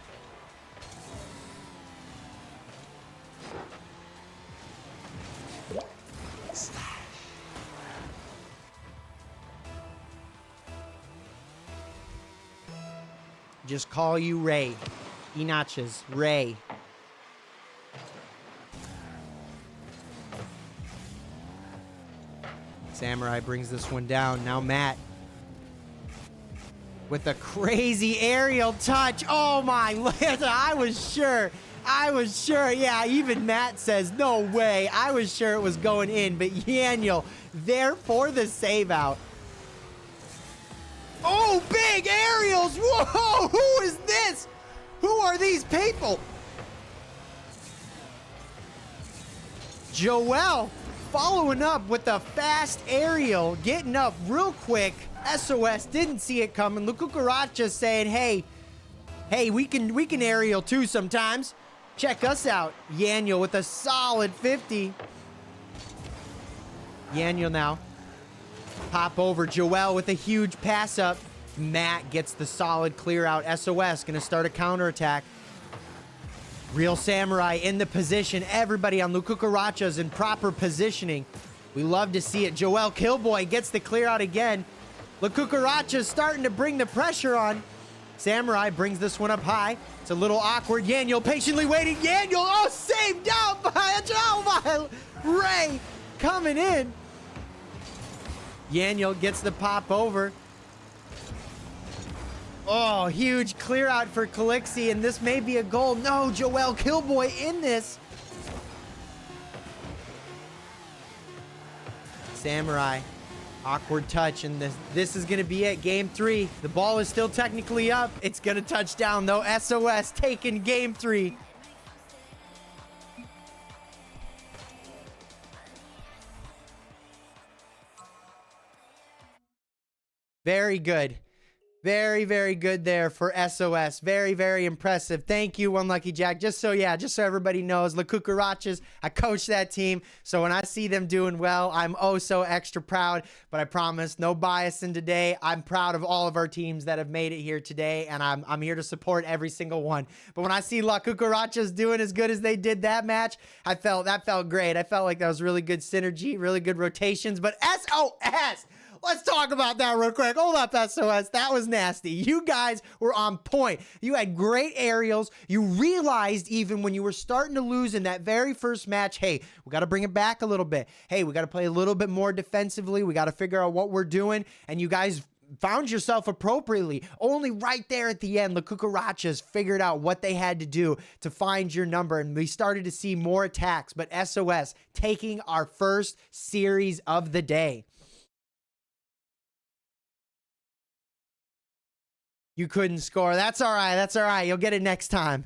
Just call you Ray. Ignatius, Ray. Samurai brings this one down. Now Matt with a crazy aerial touch. Oh my, I was sure. Yeah, even Matt says, no way. I was sure it was going in, but Yaniel there for the save out. Oh, big aerials! Whoa! Who is this? Who are these people? Joel following up with a fast aerial, getting up real quick. SOS didn't see it coming. The Cucaracha saying, hey, we can aerial too sometimes. Check us out. Yaniel with a solid 50. Yaniel now. Pop over. Joel with a huge pass up. Matt gets the solid clear out. SOS going to start a counterattack. Real Samurai in the position. Everybody on the Cucarachas in proper positioning. We love to see it. Joel Killboy gets the clear out again. The Cucarachas starting to bring the pressure on. Samurai brings this one up high. It's a little awkward. Yaniel patiently waiting. Yaniel, oh, saved out by Ray coming in. Yaniel gets the pop over. Oh, huge clear out for Calixi, and this may be a goal. No, Joel Killboy in this. Samurai, awkward touch, and this is going to be it. Game 3. The ball is still technically up. It's going to touch down, though. SOS taking game 3. Very good. Very, very good there for SOS. Very, very impressive. Thank you, One Lucky Jack. Just so everybody knows, La Cucarachas, I coach that team. So when I see them doing well, I'm oh so extra proud. But I promise, no bias in today. I'm proud of all of our teams that have made it here today, and I'm here to support every single one. But when I see La Cucarachas doing as good as they did that match, that felt great. I felt like that was really good synergy, really good rotations. But SOS! Let's talk about that real quick. Hold up, SOS. That was nasty. You guys were on point. You had great aerials. You realized even when you were starting to lose in that very first match, hey, we got to bring it back a little bit. Hey, we got to play a little bit more defensively. We got to figure out what we're doing. And you guys found yourself appropriately. Only right there at the end, the Cucarachas figured out what they had to do to find your number, and we started to see more attacks. But SOS taking our first series of the day. You couldn't score. That's all right. That's all right. You'll get it next time.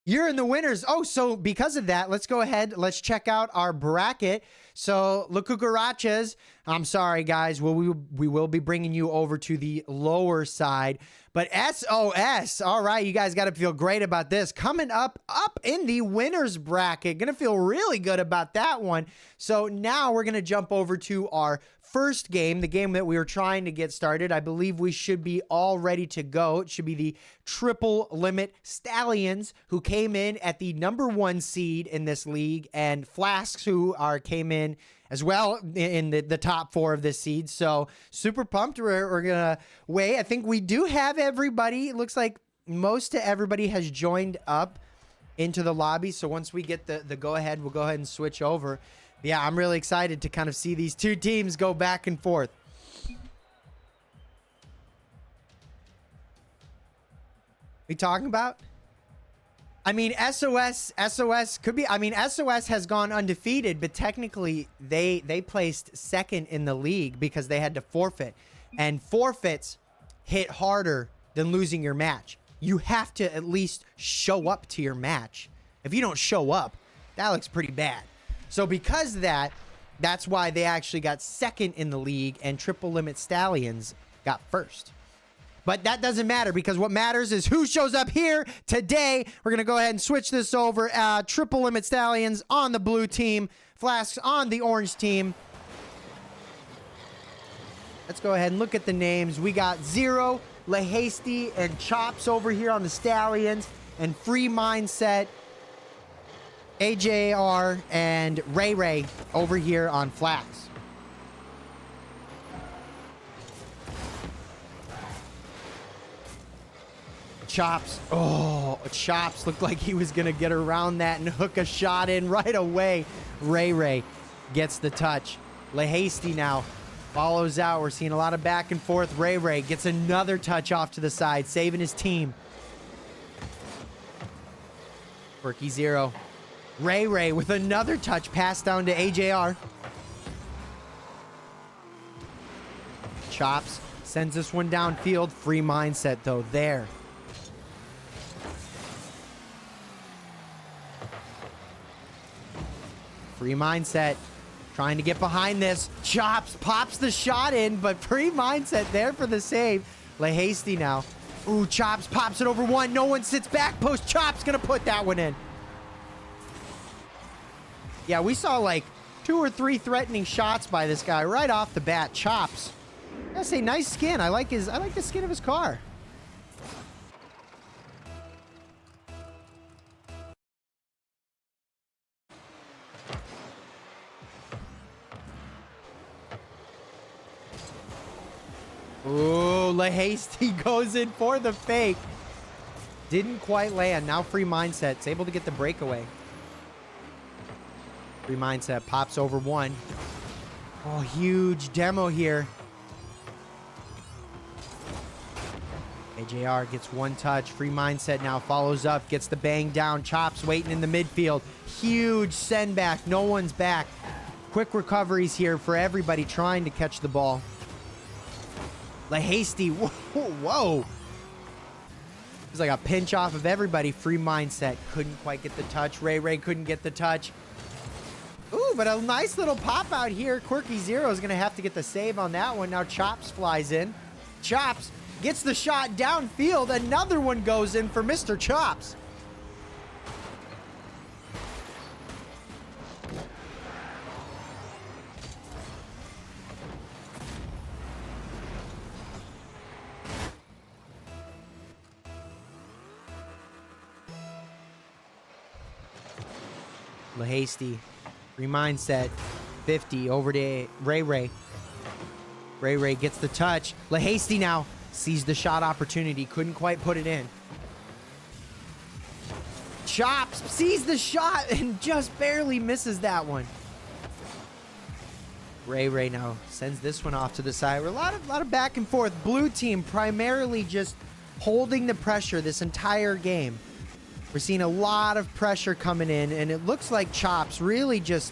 You're in the winners. Oh, so because of that, let's go ahead. Let's check out our bracket. So, La Cucarachas, I'm sorry, guys. Well, we will be bringing you over to the lower side. But SOS, all right, you guys got to feel great about this. Coming up in the winners bracket. Going to feel really good about that one. So now we're going to jump over to our first game, the game that we were trying to get started. I believe we should be all ready to go. It should be the Triple Limit Stallions, who came in at the #1 seed in this league, and Flasks, who came in as well in the top 4 of this seed. So super pumped. We're gonna wait. I think we do have everybody. It looks like most of everybody has joined up into the lobby. So once we get the go ahead, we'll go ahead and switch over. Yeah, I'm really excited to kind of see these two teams go back and forth. We talking about? I mean, SOS could be, I mean, SOS has gone undefeated, but technically they placed second in the league because they had to forfeit. And forfeits hit harder than losing your match. You have to at least show up to your match. If you don't show up, that looks pretty bad. So because of that, that's why they actually got second in the league, and Triple Limit Stallions got first. But that doesn't matter, because what matters is who shows up here today. We're going to go ahead and switch this over. Triple Limit Stallions on the blue team, Flasks on the orange team. Let's go ahead and look at the names. We got Zero, LaHasty, and Chops over here on the Stallions, and Free Mindset, AJR, and Ray over here on Flax. Chops. Oh, Chops looked like he was going to get around that and hook a shot in right away. Ray gets the touch. LaHasty now follows out. We're seeing a lot of back and forth. Ray gets another touch off to the side, saving his team. Quirky Zero. Ray with another touch passed down to AJR. Chops sends this one downfield. Free Mindset, though, there. Free Mindset trying to get behind this. Chops pops the shot in, but Free Mindset there for the save. LaHasty now. Ooh, Chops pops it over one. No one sits back post. Chops gonna put that one in. Yeah, we saw like 2 or 3 threatening shots by this guy right off the bat. Chops. I gotta say, nice skin. I like the skin of his car. Ooh, LaHasty goes in for the fake. Didn't quite land. Now Free Mindset's able to get the breakaway. Free Mindset pops over one. Oh, huge demo here. AJR gets one touch. Free mindset now follows up. Gets the bang down. Chops waiting in the midfield. Huge send back. No one's back. Quick recoveries here for everybody trying to catch the ball. Hasty. Whoa. It's like a pinch off of everybody. Free mindset. Couldn't quite get the touch. Ray couldn't get the touch. Ooh, but a nice little pop out here. Quirky Zero is going to have to get the save on that one. Now Chops flies in. Chops gets the shot downfield. Another one goes in for Mr. Chops. Hasty. Free mindset. 50 over to Ray. Ray gets the touch. Hasty now sees the shot opportunity. Couldn't quite put it in. Chops sees the shot and just barely misses that one. Ray now sends this one off to the side. A lot of back and forth. Blue team primarily just holding the pressure this entire game. We're seeing a lot of pressure coming in, and it looks like Chops really just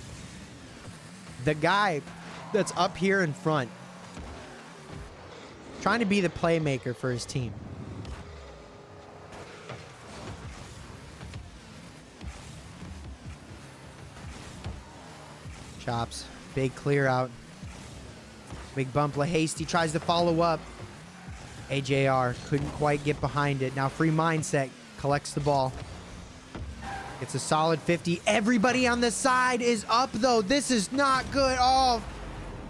the guy that's up here in front, trying to be the playmaker for his team. Chops, big clear out. Big bump. Hasty tries to follow up. AJR couldn't quite get behind it. Now free mindset collects the ball. It's a solid 50. Everybody on the side is up, though. This is not good. Oh,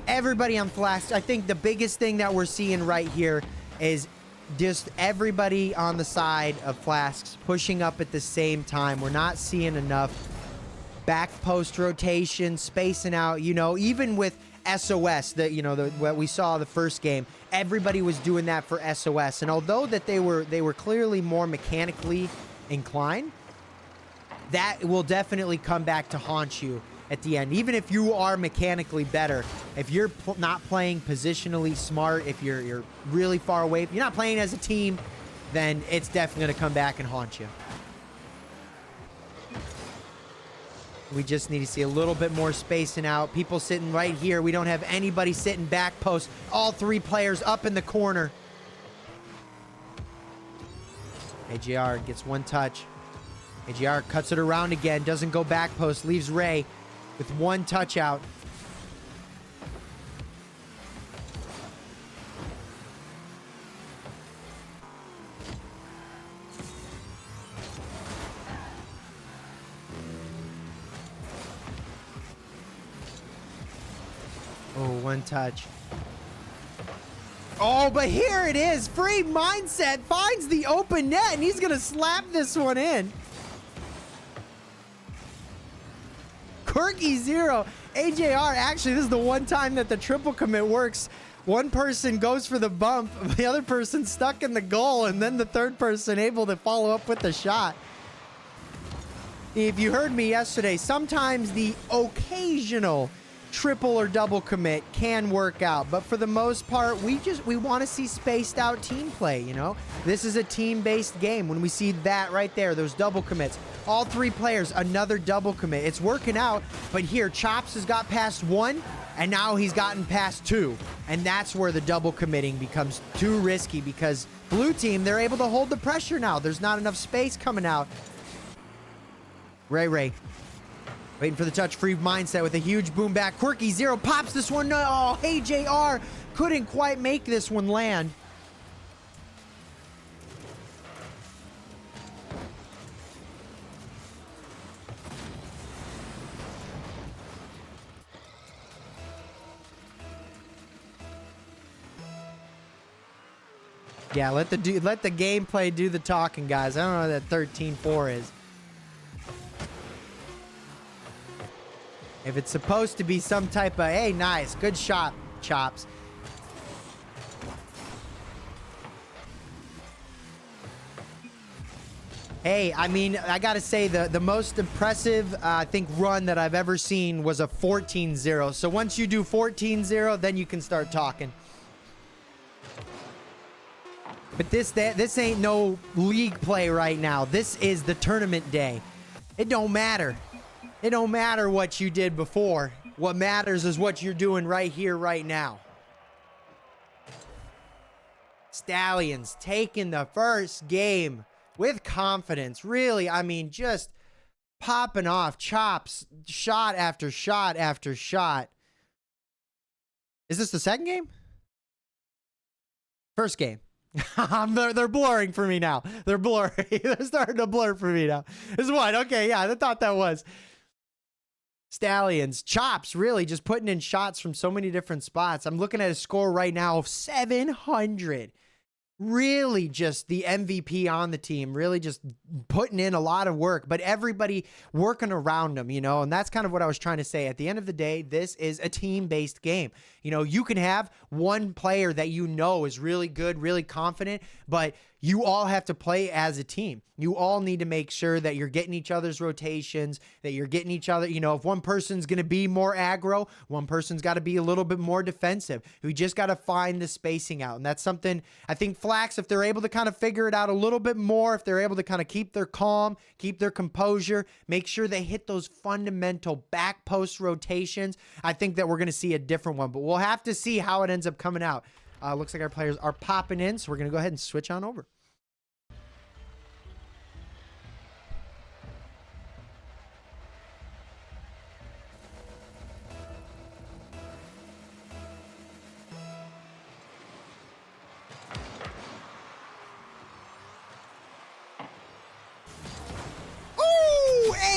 everybody on Flask. I think the biggest thing that we're seeing right here is just everybody on the side of Flasks pushing up at the same time. We're not seeing enough back post rotation, spacing out. You know, even with SOS, what we saw the first game, everybody was doing that for SOS. And although that they were clearly more mechanically inclined, that will definitely come back to haunt you at the end. Even if you are mechanically better, if you're not playing positionally smart, if you're really far away, if you're not playing as a team, then it's definitely going to come back and haunt you. We just need to see a little bit more spacing out. People sitting right here. We don't have anybody sitting back post. All three players up in the corner. AJR gets one touch. AJR cuts it around again. Doesn't go back post. Leaves Ray with one touch out. Oh, one touch. Oh, but here it is. Free mindset finds the open net, and he's going to slap this one in. Quirky Zero. AJR, actually, this is the one time that the triple commit works. One person goes for the bump, the other person stuck in the goal, and then the third person able to follow up with the shot. If you heard me yesterday, sometimes the occasional triple or double commit can work out, but for the most part, we want to see spaced out team play. You know, this is a team-based game. When we see that right there, those double commits, all three players, another double commit, it's working out. But here, Chops has got past one, and now he's gotten past two, and that's where the double committing becomes too risky, because blue team, they're able to hold the pressure now. There's not enough space coming out. Ray waiting for the touch. Free mindset with a huge boom back. Quirky Zero pops this one. Oh, AJR couldn't quite make this one land. Yeah, let the gameplay do the talking, guys. I don't know what that 13-4 is. If it's supposed to be some type of, hey, nice, good shot, Chops. Hey, I mean, I got to say, the most impressive, I think, run that I've ever seen was a 14-0. So once you do 14-0, then you can start talking. But this ain't no league play right now. This is the tournament day. It don't matter. It don't matter what you did before. What matters is what you're doing right here, right now. Stallions taking the first game with confidence. Really, I mean, just popping off chops, shot after shot after shot. Is this the second game? First game. They're blurring for me now. They're blurring. They're starting to blur for me now. This is what? Okay, yeah, I thought that was. Stallions, chops, really just putting in shots from so many different spots. I'm looking at a score right now of 700. Really just the MVP on the team, really just putting in a lot of work, but everybody working around them, you know, and that's kind of what I was trying to say. At the end of the day, this is a team-based game. You know, you can have one player that you know is really good, really confident, but you all have to play as a team. You all need to make sure that you're getting each other's rotations, that you're getting each other, you know, if one person's going to be more aggro, one person's got to be a little bit more defensive. We just got to find the spacing out. And that's something I think Flax, if they're able to kind of figure it out a little bit more, if they're able to kind of keep their calm, keep their composure, make sure they hit those fundamental back post rotations, I think that we're going to see a different one. But we'll have to see how it ends up coming out. Looks like our players are popping in, so we're going to go ahead and switch on over.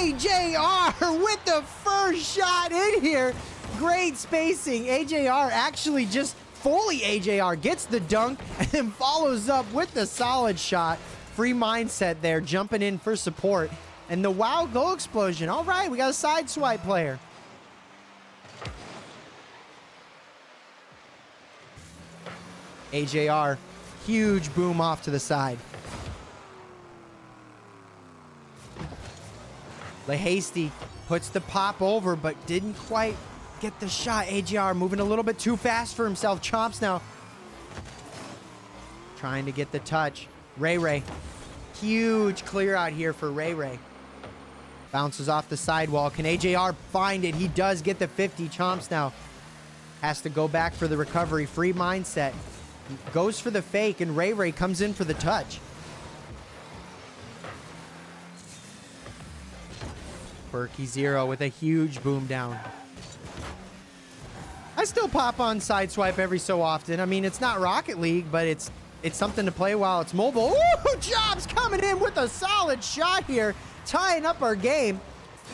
AJR with the first shot in here. Great spacing. AJR actually just fully AJR gets the dunk and then follows up with the solid shot. Free mindset there, jumping in for support. And the wow goal explosion. All right, we got a side swipe player. AJR, huge boom off to the side. LeHasty puts the pop over, but didn't quite get the shot. AJR moving a little bit too fast for himself. Chomps now trying to get the touch. Ray. Huge clear out here for Ray. Bounces off the sidewall. Can AJR find it? He does get the 50. Chomps now has to go back for the recovery. Free mindset. Goes for the fake, and Ray comes in for the touch. Berkey Zero with a huge boom down. I still pop on Sideswipe every so often. I mean, it's not Rocket League, but it's something to play while it's mobile. Ooh, Jobs coming in with a solid shot here, tying up our game.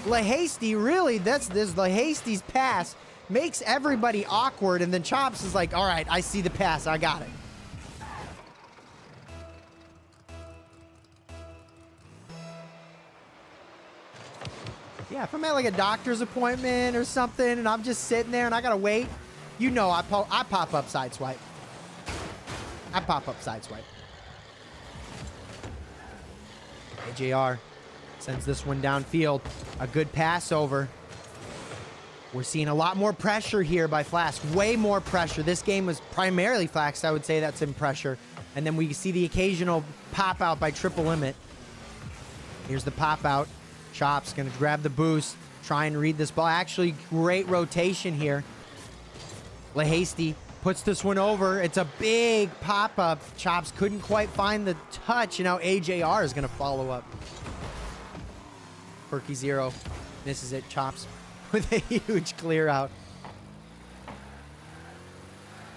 LeHasty, really, this LeHasty's pass makes everybody awkward, and then Chops is like, all right, I see the pass, I got it. Yeah, if I'm at like a doctor's appointment or something and I'm just sitting there and I gotta wait, you know I pop up Sideswipe. I pop up Sideswipe. AJR sends this one downfield. A good pass over. We're seeing a lot more pressure here by Flask. Way more pressure. This game was primarily Flask, I would say that's in pressure. And then we see the occasional pop out by Triple Limit. Here's the pop out. Chops gonna grab the boost, try and read this ball. Actually, great rotation here. LeHasty puts this one over. It's a big pop-up. Chops couldn't quite find the touch, and now AJR is gonna follow up. Berkey Zero misses it. Chops with a huge clear out.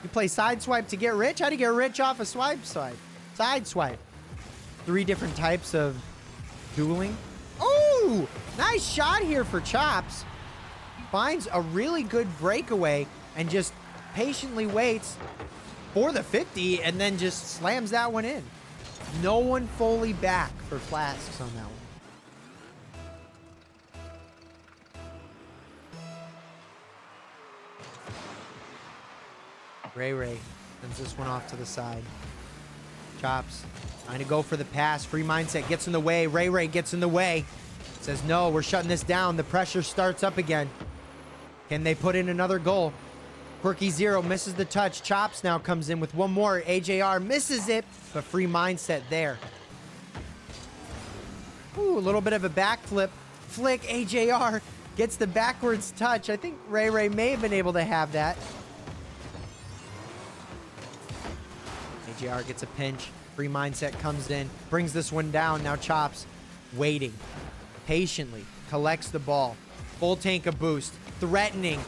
You play Sideswipe to get rich? How do you get rich off a swipe? Sideswipe. 3 different types of dueling. Oh, nice shot here for Chops. Finds a really good breakaway and just patiently waits for the 50 and then just slams that one in. No one fully back for Flasks on that one. Ray sends this one off to the side. Chops trying to go for the pass. Free mindset gets in the way. Ray gets in the way. Says, no, we're shutting this down. The pressure starts up again. Can they put in another goal? Quirky Zero misses the touch. Chops now comes in with one more. AJR misses it, but free mindset there. Ooh, a little bit of a backflip. Flick, AJR gets the backwards touch. I think Ray may have been able to have that. AJR gets a pinch. Free mindset comes in, brings this one down. Now Chops waiting patiently, collects the ball. Full tank of boost, threatening.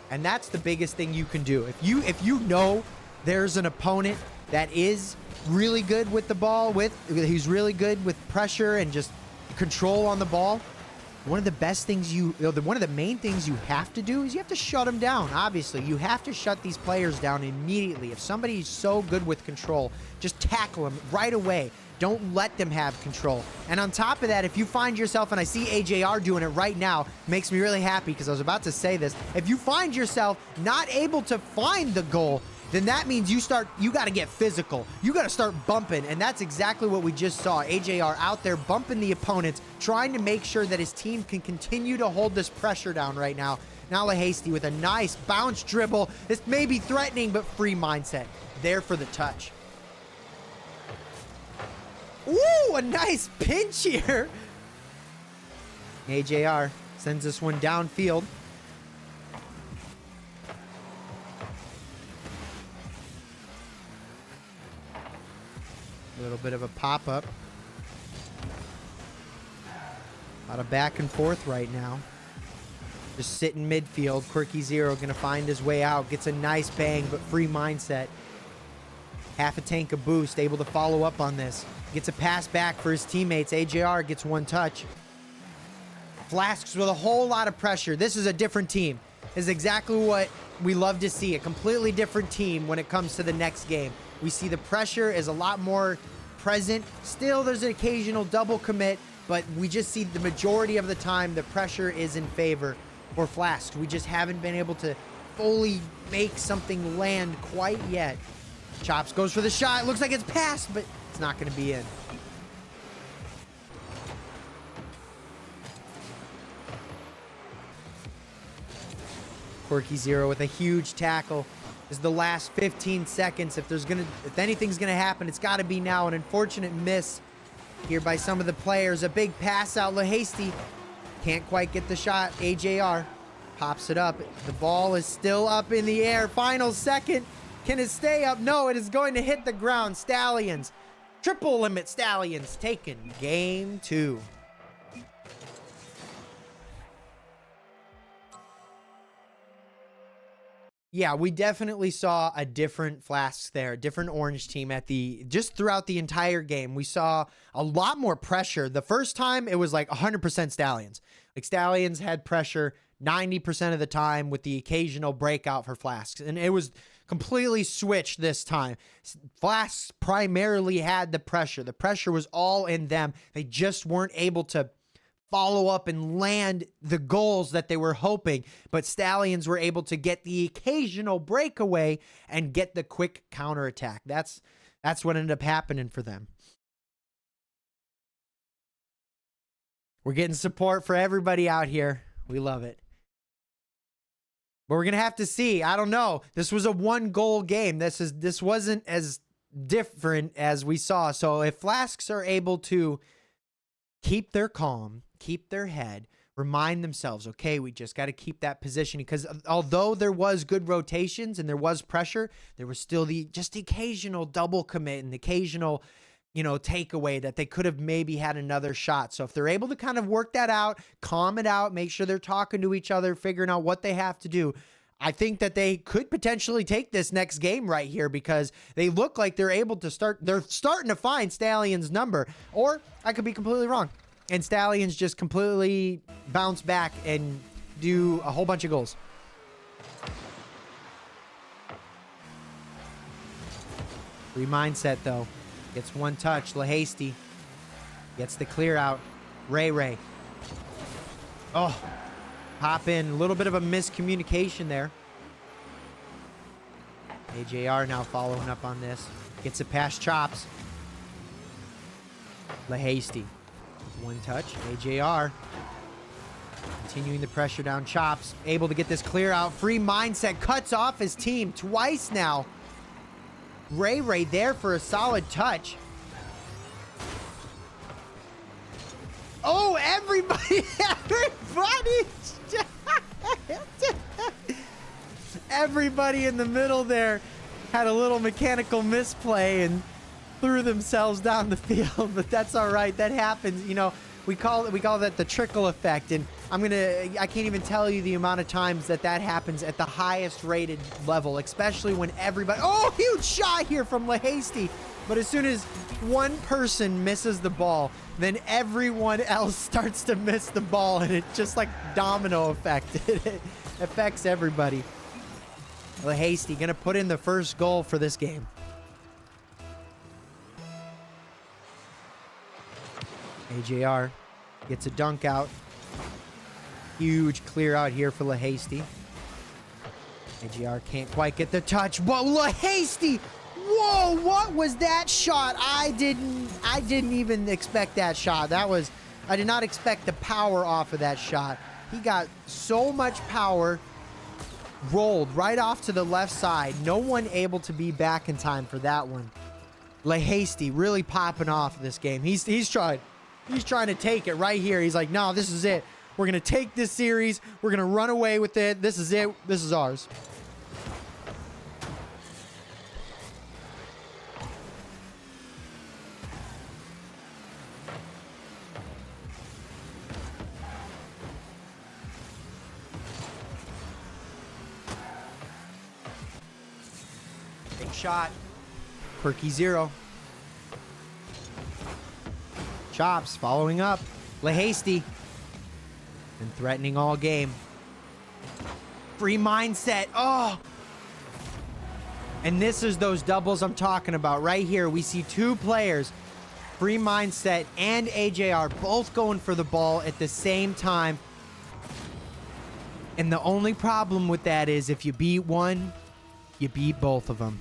And that's the biggest thing you can do. If you know there's an opponent that is really good with the ball, he's really good with pressure and just control on the ball, one of the main things you have to do is you have to shut them down. Obviously, you have to shut these players down immediately. If somebody's so good with control, just tackle them right away. Don't let them have control. And on top of that, if you find yourself, and I see AJR doing it right now, makes me really happy because I was about to say this. If you find yourself not able to find the goal, then that means you got to get physical. You got to start bumping, and that's exactly what we just saw. AJR out there bumping the opponents, trying to make sure that his team can continue to hold this pressure down right now. Now LaHasty with a nice bounce dribble. This may be threatening, but free mindset. There for the touch. Ooh, a nice pinch here. AJR sends this one downfield. A little bit of a pop-up. A lot of back and forth right now. Just sitting midfield. Quirky Zero going to find his way out. Gets a nice bang, but free mindset. Half a tank of boost, able to follow up on this. Gets a pass back for his teammates. AJR gets one touch. Flasks with a whole lot of pressure. This is a different team. This is exactly what we love to see. A completely different team when it comes to the next game. We see the pressure is a lot more present. Still, there's an occasional double commit, but we just see the majority of the time the pressure is in favor for Flasks. We just haven't been able to fully make something land quite yet. Chops goes for the shot. It looks like it's passed, but it's not going to be in. Quirky Zero with a huge tackle. This is the last 15 seconds. If anything's gonna happen, it's got to be now. An unfortunate miss here by some of the players. A big pass out. LaHasty can't quite get the shot. AJR pops it up. The ball is still up in the air. Final second. Can it stay up? No, it is going to hit the ground. Stallions. Triple limit Stallions taken game 2. Yeah, we definitely saw a different Flasks there, a different orange team just throughout the entire game. We saw a lot more pressure. The first time it was like 100% Stallions. Like Stallions had pressure 90% of the time with the occasional breakout for Flasks. And it was completely switched this time. Flasks primarily had the pressure. The pressure was all in them. They just weren't able to follow up and land the goals that they were hoping, but Stallions were able to get the occasional breakaway and get the quick counterattack. That's what ended up happening for them. We're getting support for everybody out here. We love it. But we're going to have to see. I don't know. This was a 1-goal game. This wasn't as different as we saw. So if Flasks are able to keep their calm, keep their head, remind themselves, okay, we just got to keep that positioning, because although there was good rotations and there was pressure, there was still the occasional double commit and the occasional, takeaway that they could have maybe had another shot. So if they're able to kind of work that out, calm it out, make sure they're talking to each other, figuring out what they have to do, I think that they could potentially take this next game right here, because they look like they're able to they're starting to find Stallions' number. Or I could be completely wrong, and Stallions just completely bounce back and do a whole bunch of goals. Free mindset, though. Gets one touch. LaHasty gets the clear out. Ray. Oh, pop in. A little bit of a miscommunication there. AJR now following up on this. Gets it past Chops. LaHasty. One touch. AJR Continuing the pressure down. Chops able to get this clear out. Free mindset cuts off his team twice now. Ray there for a solid touch. Oh, everybody. Everybody in the middle there had a little mechanical misplay and threw themselves down the field, but that's all right. That happens. You know, we call that the trickle effect, and I can't even tell you the amount of times that happens at the highest rated level, especially when everybody, oh, huge shot here from LaHasty. But as soon as one person misses the ball, then everyone else starts to miss the ball, and it's just like domino effect. It affects everybody. LaHasty gonna put in the first goal for this game. AJR gets a dunk out. Huge clear out here for LaHasty. AJR can't quite get the touch. Whoa, LaHasty! Whoa, what was that shot? I didn't even expect that shot. I did not expect the power off of that shot. He got so much power, rolled right off to the left side. No one able to be back in time for that one. LaHasty really popping off this game. He's trying to take it right here. He's like, no, this is it. We're going to take this series. We're going to run away with it. This is it. This is ours. Big shot. Quirky 0. Chops following up. LaHasty. Been threatening all game. Free mindset. Oh! And this is those doubles I'm talking about. Right here, we see two players, Free mindset and AJR, both going for the ball at the same time. And the only problem with that is if you beat one, you beat both of them.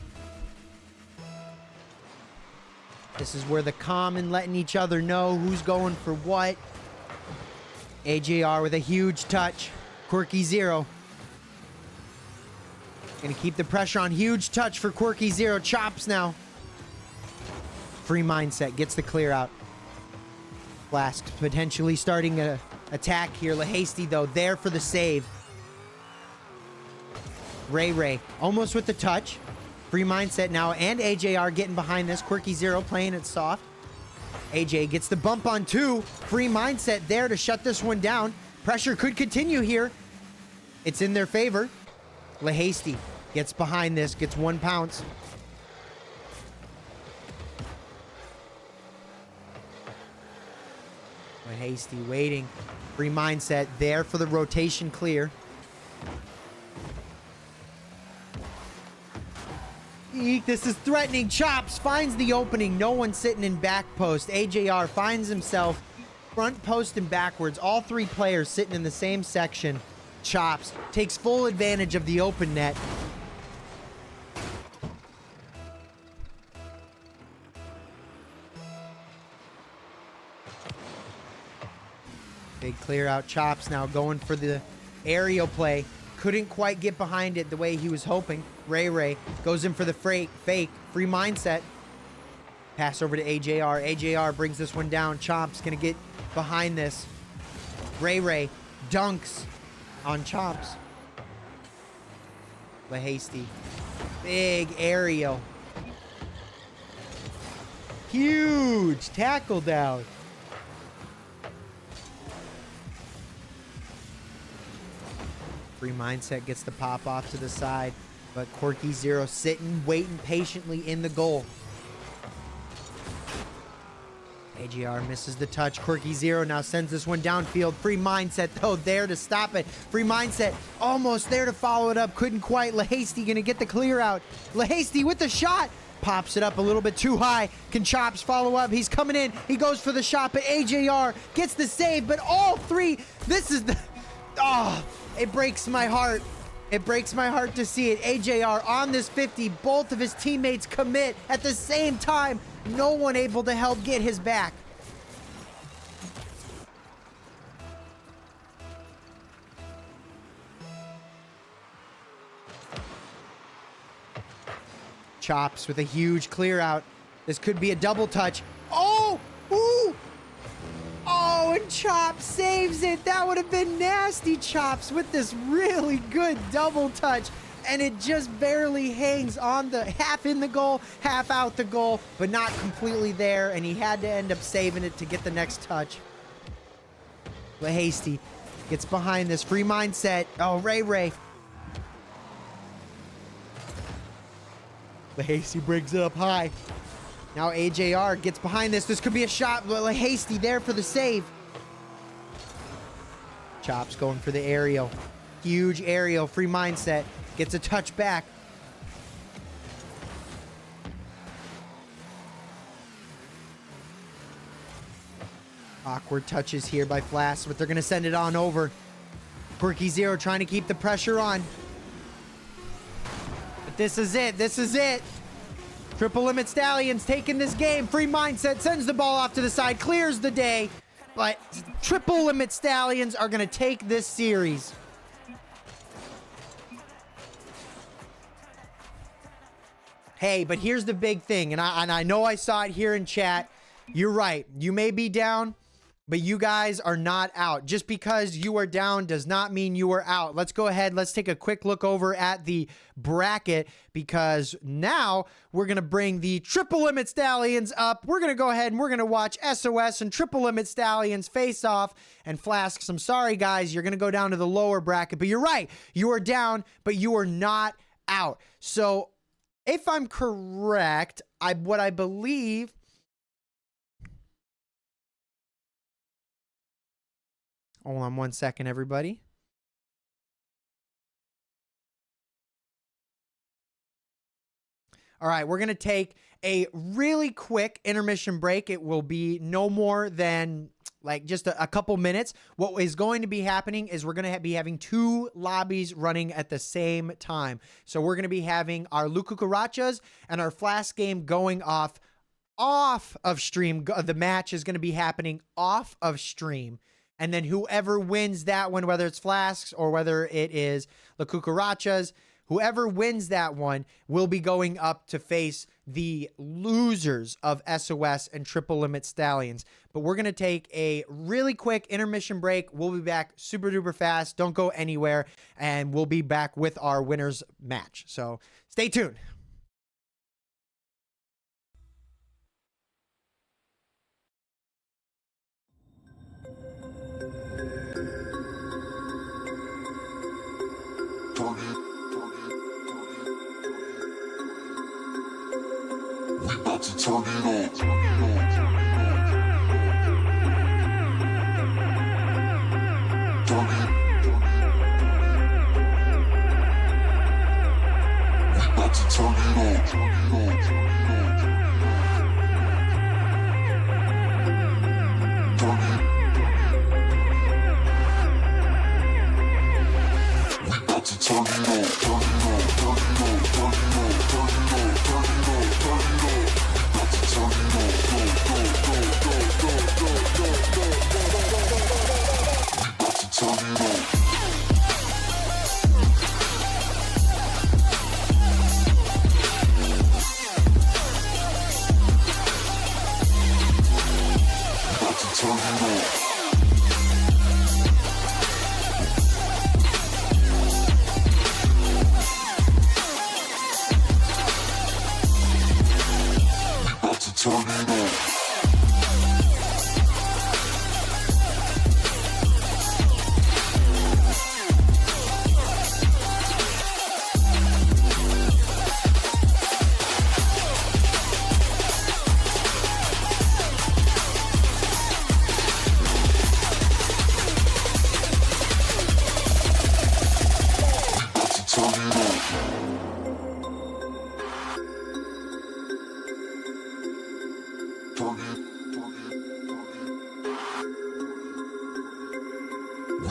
This is where the common letting each other know who's going for what. AJR with a huge touch. Quirky 0. Gonna keep the pressure on. Huge touch for Quirky 0. Chops now. Free mindset gets the clear out. Flask potentially starting a attack here. LaHasty though there for the save. Ray almost with the touch. Free mindset now and AJR getting behind this. Quirky 0 playing it soft. AJ gets the bump on 2. Free mindset there to shut this one down. Pressure could continue here. It's in their favor. LaHasty gets behind this, gets 1 pounce. LaHasty waiting. Free mindset there for the rotation clear. Eek, this is threatening. Chops finds the opening. No one sitting in back post. AJR finds himself front post and backwards. All 3 players sitting in the same section. Chops takes full advantage of the open net. Big clear out. Chops now going for the aerial play. Couldn't quite get behind it the way he was hoping. Ray goes in for the fake. Free mindset. Pass over to AJR. AJR brings this one down. Chops gonna get behind this. Ray dunks on Chops. LaHasty. Big aerial. Huge tackle down. Free mindset gets the pop off to the side, but Quirky 0 sitting, waiting patiently in the goal. AJR misses the touch. Quirky 0 now sends this one downfield. Free mindset though there to stop it. Free mindset almost there to follow it up. Couldn't quite. LaHasty gonna get the clear out. LaHasty with the shot. Pops it up a little bit too high. Can Chops follow up? He's coming in. He goes for the shot, but AJR gets the save. But all 3, this is the... Oh, it breaks my heart. It breaks my heart to see it. AJR on this 50. Both of his teammates commit at the same time. No one able to help get his back. Chops with a huge clear out. This could be a double touch. Oh! Ooh! Oh, and Chops saves it. That would have been nasty, Chops, with this really good double touch. And it just barely hangs on the half in the goal, half out the goal, but not completely there. And he had to end up saving it to get the next touch. But Hasty gets behind this free mindset. Oh, Ray. But Hasty brings it up high. Now AJR gets behind this. This could be a shot. Hasty there for the save. Chops going for the aerial. Huge aerial. Free mindset. Gets a touch back. Awkward touches here by Flask, but they're going to send it on over. Quirky Zero trying to keep the pressure on. But this is it. This is it. Triple Limit Stallions taking this game. Free mindset sends the ball off to the side, clears the day. But Triple Limit Stallions are going to take this series. Hey, but here's the big thing, and I know I saw it here in chat. You're right. You may be down, but you guys are not out. Just because you are down does not mean you are out. Let's go ahead. Let's take a quick look over at the bracket, because now we're going to bring the Triple Limit Stallions up. We're going to go ahead and we're going to watch SOS and Triple Limit Stallions face off. And Flasks, I'm sorry, guys. You're going to go down to the lower bracket, but you're right. You are down, but you are not out. So if I'm correct, what I believe... Hold on one second, everybody. All right, we're going to take a really quick intermission break. It will be no more than like just a couple minutes. What is going to be happening is we're going to be having two lobbies running at the same time. So we're going to be having our Lucucarachas and our Flask game going off of stream. The match is going to be happening off of stream. And then whoever wins that one, whether it's Flasks or whether it is the Cucarachas, whoever wins that one will be going up to face the losers of SOS and Triple Limit Stallions. But we're going to take a really quick intermission break. We'll be back super duper fast. Don't go anywhere. And we'll be back with our winners match. So stay tuned. We about to turn it on.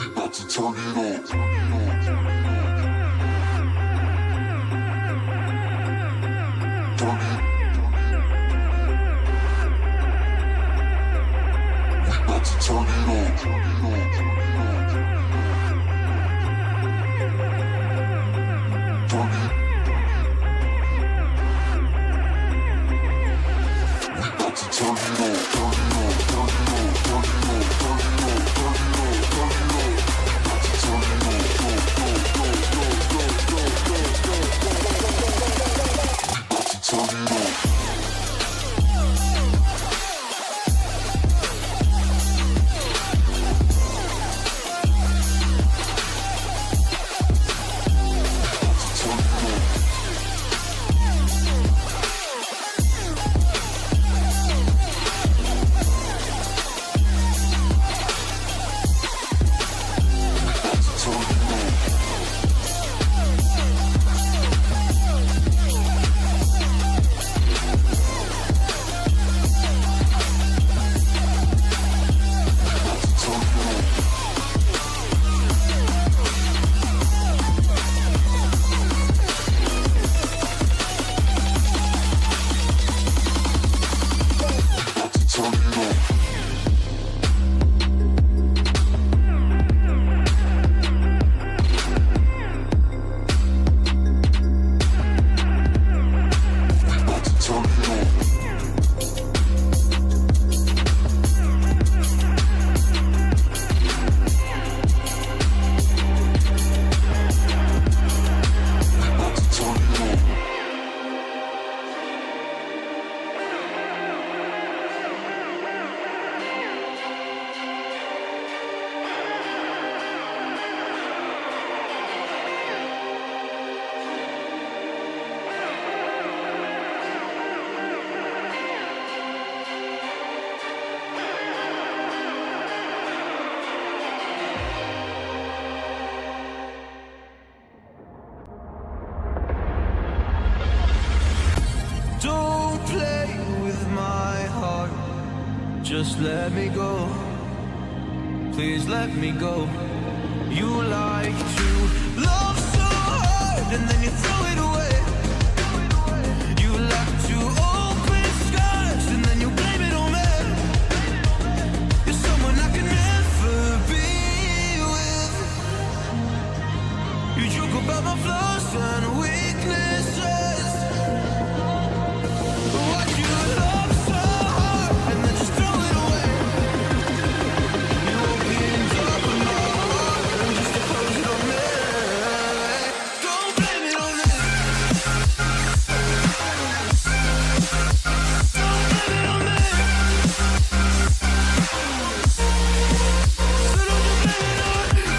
We about to turn it just let me go. Please let me go. You like to love so hard and then you throw it away. You like to open skies and then you blame it on me. You're someone I can never be with. You joke about my flaws and weaknesses. Why'd you love so hard and then just throw it away? You opened up my heart and just to close it on me. Don't blame it on me. Don't blame it on me. So don't you blame it on me.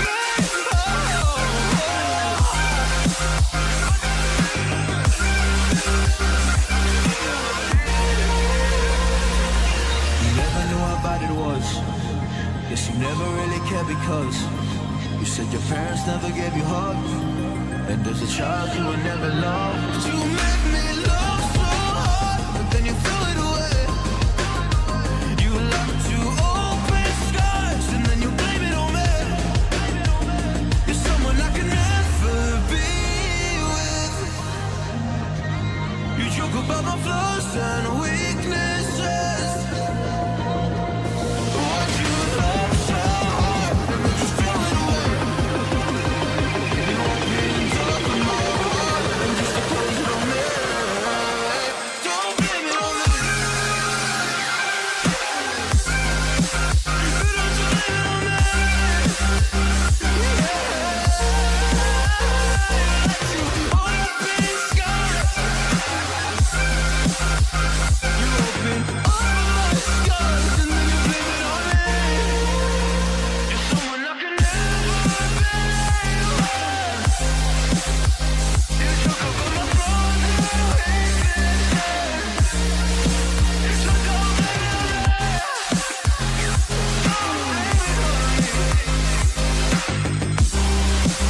You never knew how bad it was. Guess you never really cared because you said your parents never gave you hugs. And as a child you were never loved. You made me love so hard, but then you threw it away. You like to open skies and then you blame it on me. You're someone I can never be with. You joke about my flaws and weaknesses. Why'd you love so hard and then just throw it away? You opened up my heart and just to close it on me. Don't blame it on me. Don't you blame it on me. You open skies. You open all my scars and then you blame it on me. You're someone I can never be with. You took over my flaws and weaknesses. So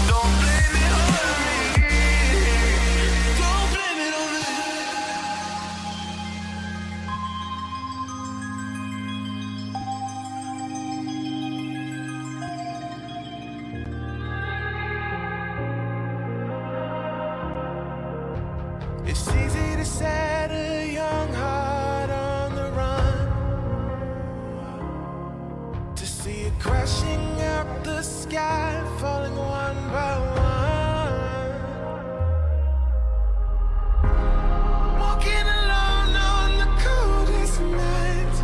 don't blame it on me. Don't blame it on me. Don't blame it on me. It's easy to set a young heart on the run, to see it crashing out the sky, falling one by one. Walking alone on the coldest night.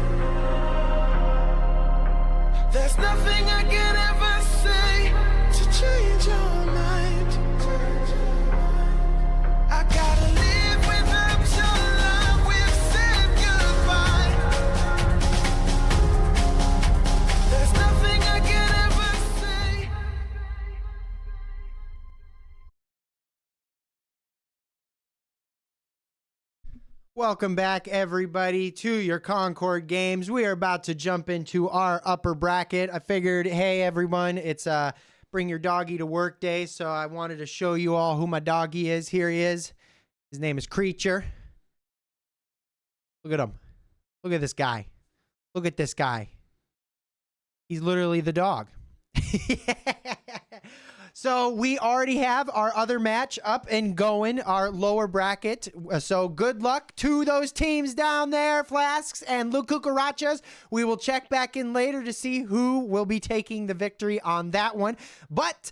There's nothing I can ever say to change your mind. I gotta live without your love. We've said goodbye. There's nothing I can ever say. Welcome back, everybody, to your Concorde games. We are about to jump into our upper bracket. I figured, hey, everyone, it's bring your doggy to work day, so I wanted to show you all who my doggy is. Here he is. His name is Creature. Look at him. Look at this guy. Look at this guy. He's literally the dog. So we already have our other match up and going, our lower bracket. So good luck to those teams down there, Flasks and Luke Cucarachas. We will check back in later to see who will be taking the victory on that one. But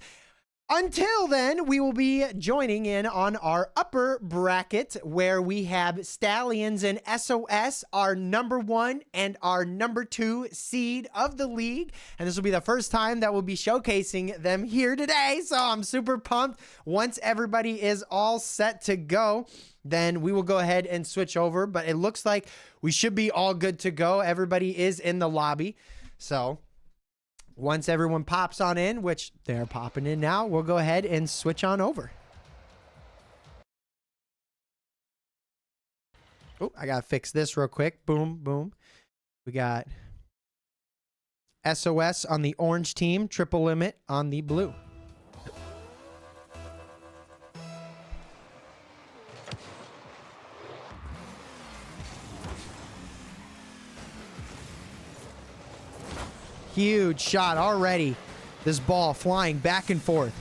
until then, we will be joining in on our upper bracket where we have Stallions and SOS, our #1 and our #2 seed of the league. And this will be the first time that we'll be showcasing them here today. So I'm super pumped. Once everybody is all set to go, then we will go ahead and switch over. But it looks like we should be all good to go. Everybody is in the lobby. So once everyone pops on in, which they're popping in now, we'll go ahead and switch on over. Oh, I got to fix this real quick. Boom, boom. We got SOS on the orange team, Triple Limit on the blue. Huge shot already. This ball flying back and forth.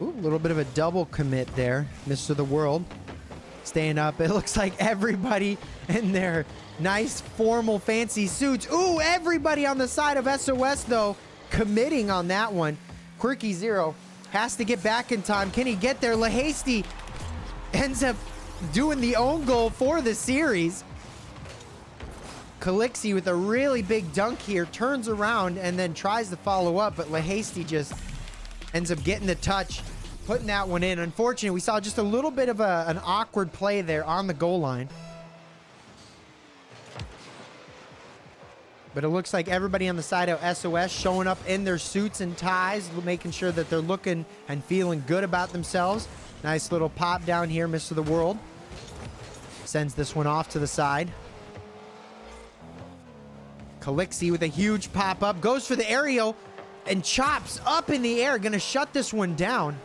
Ooh, a little bit of a double commit there. Mr. The World staying up. It looks like everybody in their nice formal fancy suits. Ooh, everybody on the side of SOS though committing on that one. Quirky Zero has to get back in time. Can he get there? LaHasty ends up doing the own goal for the series. Calixi with a really big dunk here, turns around and then tries to follow up, but LaHasty just ends up getting the touch, putting that one in. Unfortunately, we saw just a little bit of an awkward play there on the goal line. But it looks like everybody on the side of SOS showing up in their suits and ties, making sure that they're looking and feeling good about themselves. Nice little pop down here, Mr. The World. Sends this one off to the side. Calixi with a huge pop-up. Goes for the aerial and chops up in the air. Gonna shut this one down.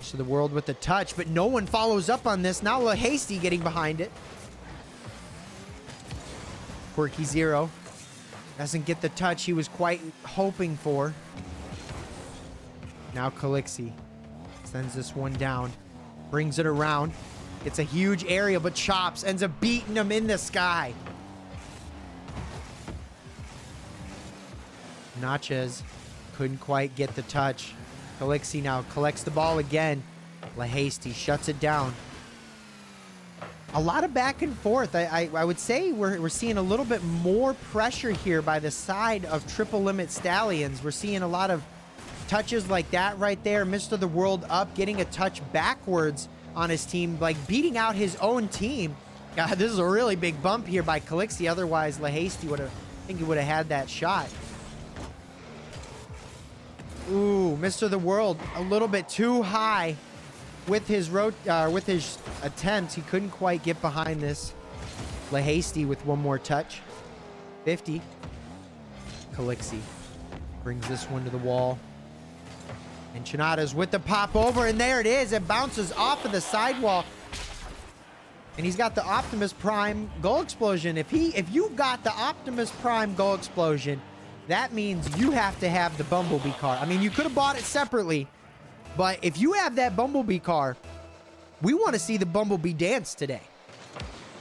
Mr. The World with the touch, but no one follows up on this. Now LaHasty getting behind it. Quirky Zero doesn't get the touch he was quite hoping for. Now Calixi sends this one down, brings it around. It's a huge area, but chops, ends up beating him in the sky. Natchez couldn't quite get the touch. Calixi now collects the ball again. LaHasty shuts it down. A lot of back and forth. I would say we're seeing a little bit more pressure here by the side of Triple Limit Stallions. We're seeing a lot of touches like that right there. Mr. The World up, getting a touch backwards on his team, like beating out his own team. God, this is a really big bump here by Calixi. Otherwise, LaHasty would have, I think he would have had that shot. Ooh, Mr. The World a little bit too high with his attempts. He couldn't quite get behind this. LaHasty with one more touch. 50. Calixi brings this one to the wall. And Chinada's with the pop over, and there it is. It bounces off of the sidewall. And he's got the Optimus Prime goal explosion. If you've got the Optimus Prime goal explosion, that means you have to have the Bumblebee car. I mean, you could have bought it separately, but if you have that Bumblebee car, we want to see the Bumblebee dance today.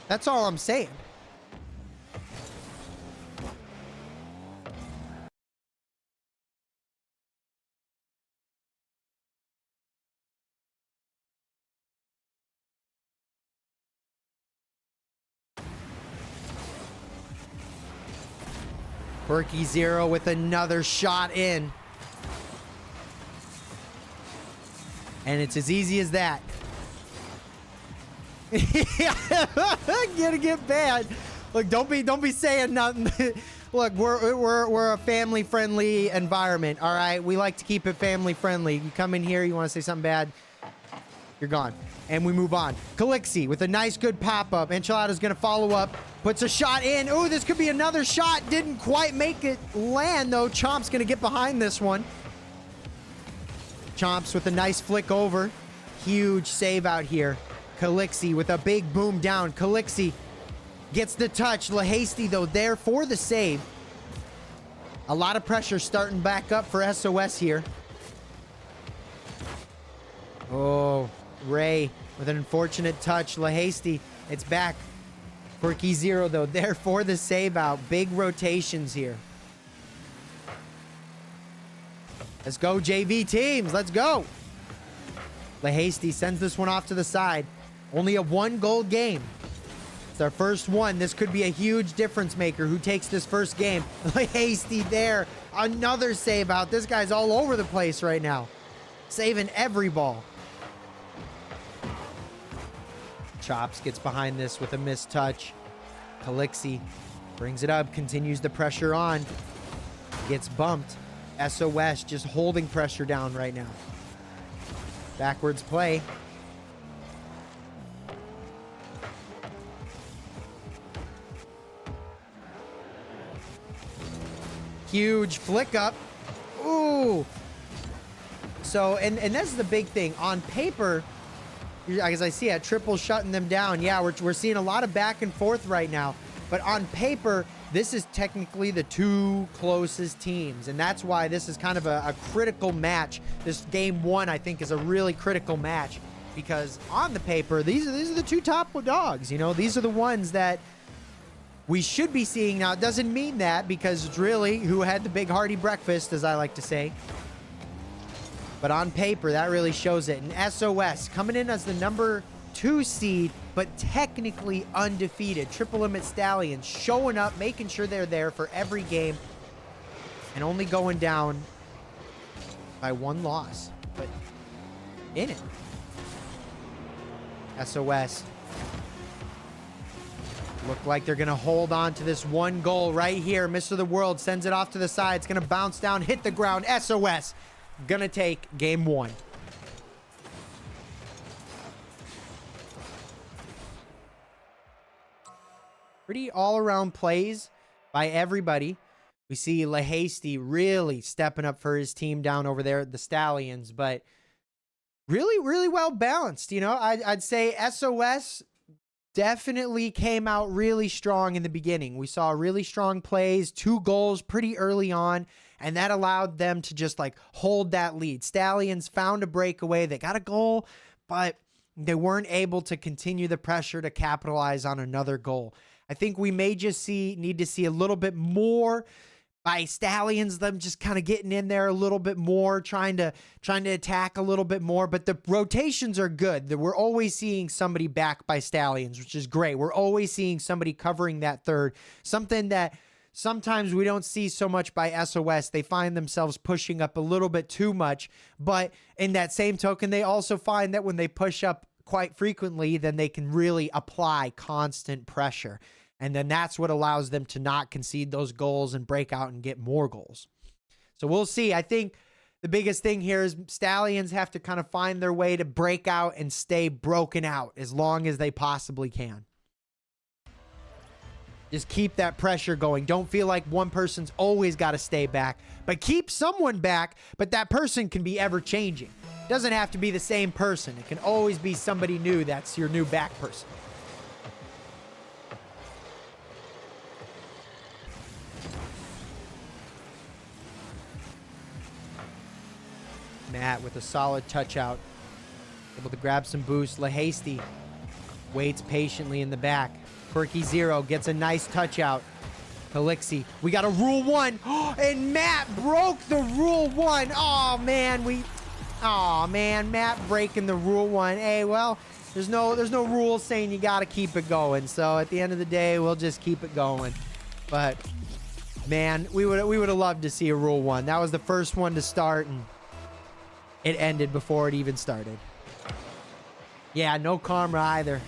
That's all I'm saying. Quirky Zero with another shot in. And it's as easy as that. Gonna get bad. Look, don't be saying nothing. Look, we're a family-friendly environment, all right? We like to keep it family-friendly. You come in here, you want to say something bad, you're gone. And we move on. Calixi with a nice, good pop-up. Enchilada's going to follow up. Puts a shot in. Ooh, this could be another shot. Didn't quite make it land, though. Chomp's going to get behind this one. Chomps with a nice flick over. Huge save out here. Calixi with a big boom down. Calixi gets the touch. LaHasty, though, there for the save. A lot of pressure starting back up for SOS here. Oh, Ray with an unfortunate touch. LaHasty, it's back. Quirky Zero, though, there for the save out. Big rotations here. Let's go, JV teams. Let's go. LaHasty sends this one off to the side. Only a 1-goal game. It's our first one. This could be a huge difference maker. Who takes this first game? LaHasty there. Another save out. This guy's all over the place right now. Saving every ball. Chops gets behind this with a missed touch. Calixi brings it up, continues the pressure on. Gets bumped. SOS just holding pressure down right now. Backwards play. Huge flick up. Ooh. So, and that's the big thing. On paper, as I see it, Triple shutting them down. Yeah, we're seeing a lot of back and forth right now. But on paper, this is technically the two closest teams. And that's why this is kind of a critical match. This game one, I think, is a really critical match. Because on the paper, these are the two top dogs. You know, these are the ones that we should be seeing. Now, it doesn't mean that, because it's really who had the big hearty breakfast, as I like to say. But on paper, that really shows it. And SOS coming in as the number 2 seed, but technically undefeated. Triple Limit Stallions showing up, making sure they're there for every game, and only going down by 1 loss. But in it. SOS look like they're going to hold on to this 1 goal right here. Mr. the World sends it off to the side. It's going to bounce down, hit the ground. SOS going to take game 1. Pretty all-around plays by everybody. We see LaHasty really stepping up for his team down over there at the Stallions, but really, really well balanced. You know, I'd say SOS definitely came out really strong in the beginning. We saw really strong plays, 2 goals pretty early on, and that allowed them to just like hold that lead. Stallions found a breakaway. They got a goal, but they weren't able to continue the pressure to capitalize on another goal. I think we may just need to see a little bit more by Stallions, them just kind of getting in there a little bit more, trying to attack a little bit more. But the rotations are good. We're always seeing somebody back by Stallions, which is great. We're always seeing somebody covering that third, something that sometimes we don't see so much by SOS. They find themselves pushing up a little bit too much, but in that same token, they also find that when they push up quite frequently, then they can really apply constant pressure. And then that's what allows them to not concede those goals and break out and get more goals. So we'll see. I think the biggest thing here is Stallions have to kind of find their way to break out and stay broken out as long as they possibly can. Just keep that pressure going. Don't feel like one person's always got to stay back, but keep someone back, but that person can be ever changing. It doesn't have to be the same person. It can always be somebody new that's your new back person. Matt with a solid touch out. Able to grab some boost. LaHasty waits patiently in the back. Quirky Zero gets a nice touch out. Kalixi, we got a Rule 1. And Matt broke the Rule 1. Oh, man. Matt breaking the Rule 1. Hey, well, there's no rules saying you got to keep it going. So at the end of the day, we'll just keep it going. But, man, we would have loved to see a Rule 1. That was the first one to start, and it ended before it even started. Yeah, no karma either.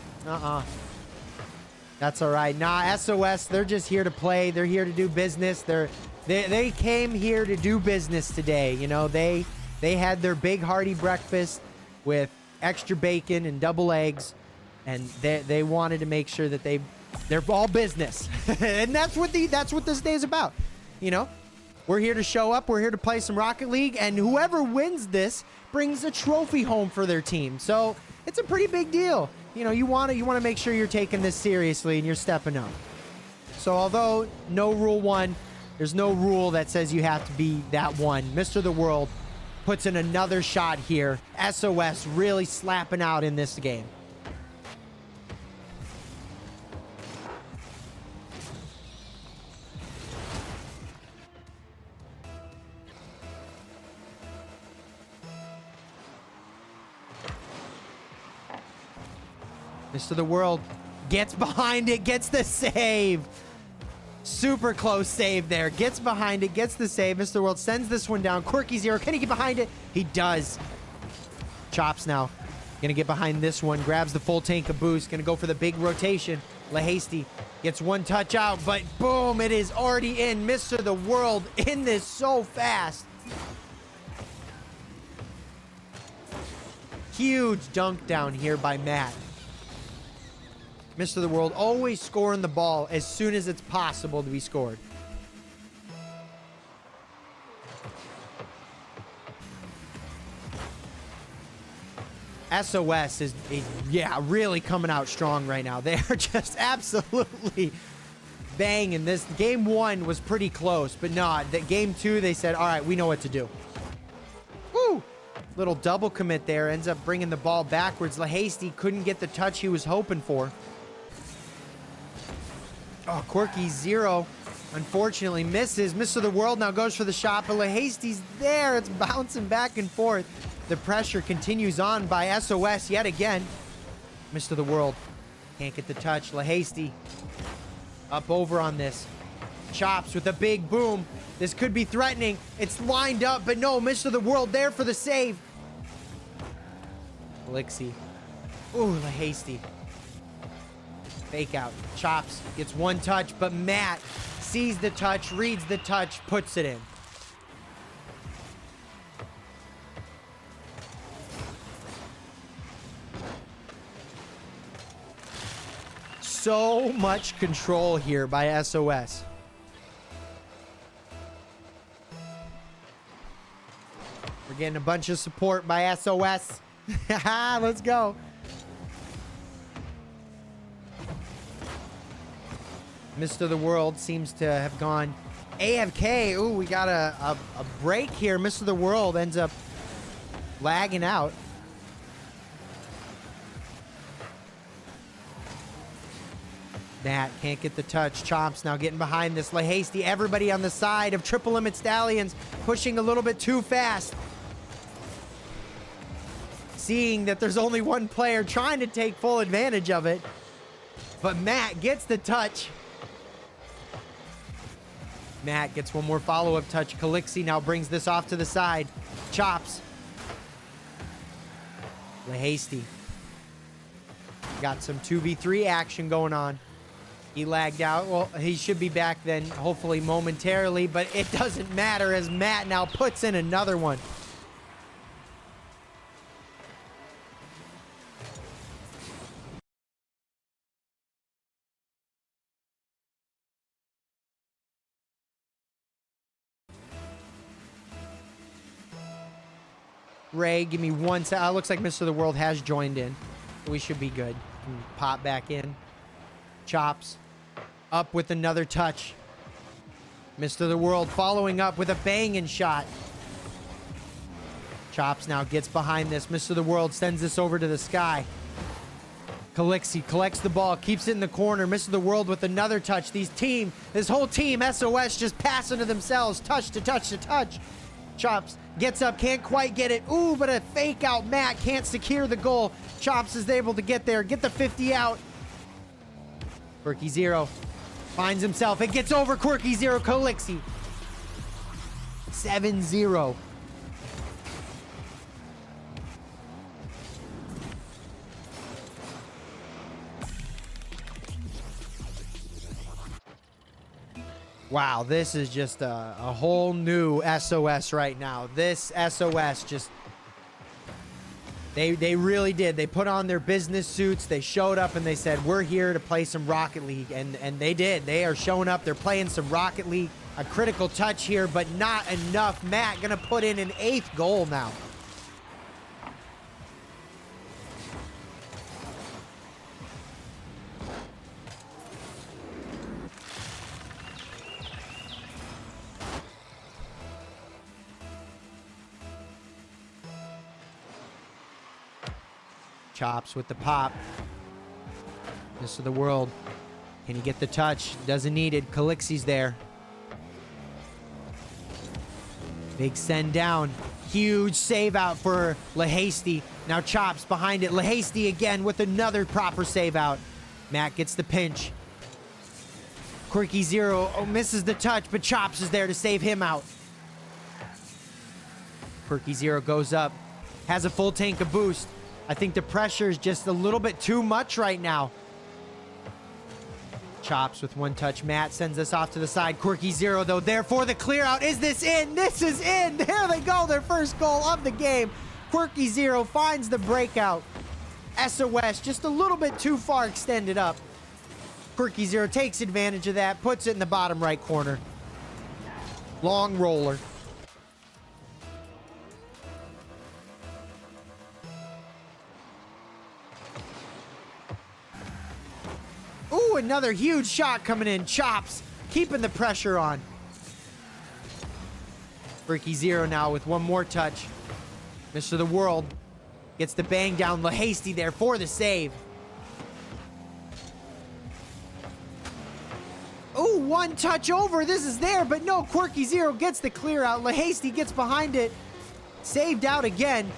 That's all right. Nah, SOS, they're just here to play. They're here to do business. They came here to do business today. You know, they had their big hearty breakfast with extra bacon and double eggs, and they wanted to make sure that they're all business. And that's what this day is about. You know, we're here to show up. We're here to play some Rocket League, and whoever wins this brings a trophy home for their team. So it's a pretty big deal. You know, you want to make sure you're taking this seriously and you're stepping up. So although no Rule 1, there's no rule that says you have to be that one. Mr. the World puts in another shot here. SOS really slapping out in this game. Mr. the World gets behind it, gets the save. Super close save there. Gets behind it, gets the save. Mr. the World sends this one down. Quirky Zero, can he get behind it? He does. Chops now. Gonna get behind this one. Grabs the full tank of boost. Gonna go for the big rotation. LaHasty gets one touch out, but boom, it is already in. Mr. the World in this so fast. Huge dunk down here by Matt. Mr. the World always scoring the ball as soon as it's possible to be scored. SOS is, yeah, really coming out strong right now. They are just absolutely banging this. Game 1 was pretty close, but no, game 2, they said, all right, we know what to do. Woo! Little double commit there. Ends up bringing the ball backwards. LaHasty couldn't get the touch he was hoping for. Oh, Quirky 0. Unfortunately misses. Mr. The World now goes for the shot, but LaHasty's there. It's bouncing back and forth. The pressure continues on by SOS yet again. Mr. The World can't get the touch. LaHasty up over on this. Chops with a big boom. This could be threatening. It's lined up, but no, Mr. The World there for the save. Elixir. Ooh, LaHasty. Fake out. Chops gets one touch, but Matt sees the touch, reads the touch, puts it in. So much control here by SOS. We're getting a bunch of support by SOS. Let's go. Mr. The World seems to have gone AFK. Ooh, we got a break here. Mr. The World ends up lagging out. Matt can't get the touch. Chops now getting behind this. LaHasty, everybody on the side of Triple Limit Stallions, pushing a little bit too fast. Seeing that there's only one player trying to take full advantage of it. But Matt gets the touch. Matt gets one more follow-up touch. Calixi now brings this off to the side. Chops. LaHasty. Got some 2v3 action going on. He lagged out. Well, he should be back then, hopefully momentarily, but it doesn't matter as Matt now puts in another one. Ray, give me one sec. Looks like Mr. The World has joined in. We should be good. Can pop back in. Chops. Up with another touch. Mr. The World following up with a banging shot. Chops now gets behind this. Mr. The World sends this over to the sky. Calixi collects the ball, keeps it in the corner. Mr. The World with another touch. This whole team, SOS, just passing to themselves. Touch to touch to touch. Chops gets up, can't quite get it. Ooh, but a fake out. Matt can't secure the goal. Chops is able to get there, get the 50 out. Quirky 0 finds himself. It gets over Quirky 0. Calixi. 7-0. Wow, this is just a whole new SOS right now. This SOS just... They really did. They put on their business suits. They showed up and they said, we're here to play some Rocket League. And they did. They are showing up. They're playing some Rocket League. A critical touch here, but not enough. Matt going to put in an 8th goal now. Chops with the pop. Mr. The World. Can he get the touch? Doesn't need it. Calixi's there. Big send down. Huge save out for LaHasty. Now Chops behind it. LaHasty again with another proper save out. Matt gets the pinch. Quirky 0 misses the touch, but Chops is there to save him out. Quirky 0 goes up. Has a full tank of boost. I think the pressure is just a little bit too much right now. Chops with one touch. Matt sends this off to the side. Quirky 0 though, there for the clear out. Is this in? This is in. There they go. Their first goal of the game. Quirky 0 finds the breakout. SOS just a little bit too far extended up. Quirky 0 takes advantage of that. Puts it in the bottom right corner. Long roller. another huge shot coming in. Chops keeping the pressure on. Freaky Zero now with one more touch. Mr. The World gets the bang down. Lahasty there for the save. Oh, one touch over. This is there, but no. Quirky Zero gets the clear out. Lahasty gets behind it. Saved out again.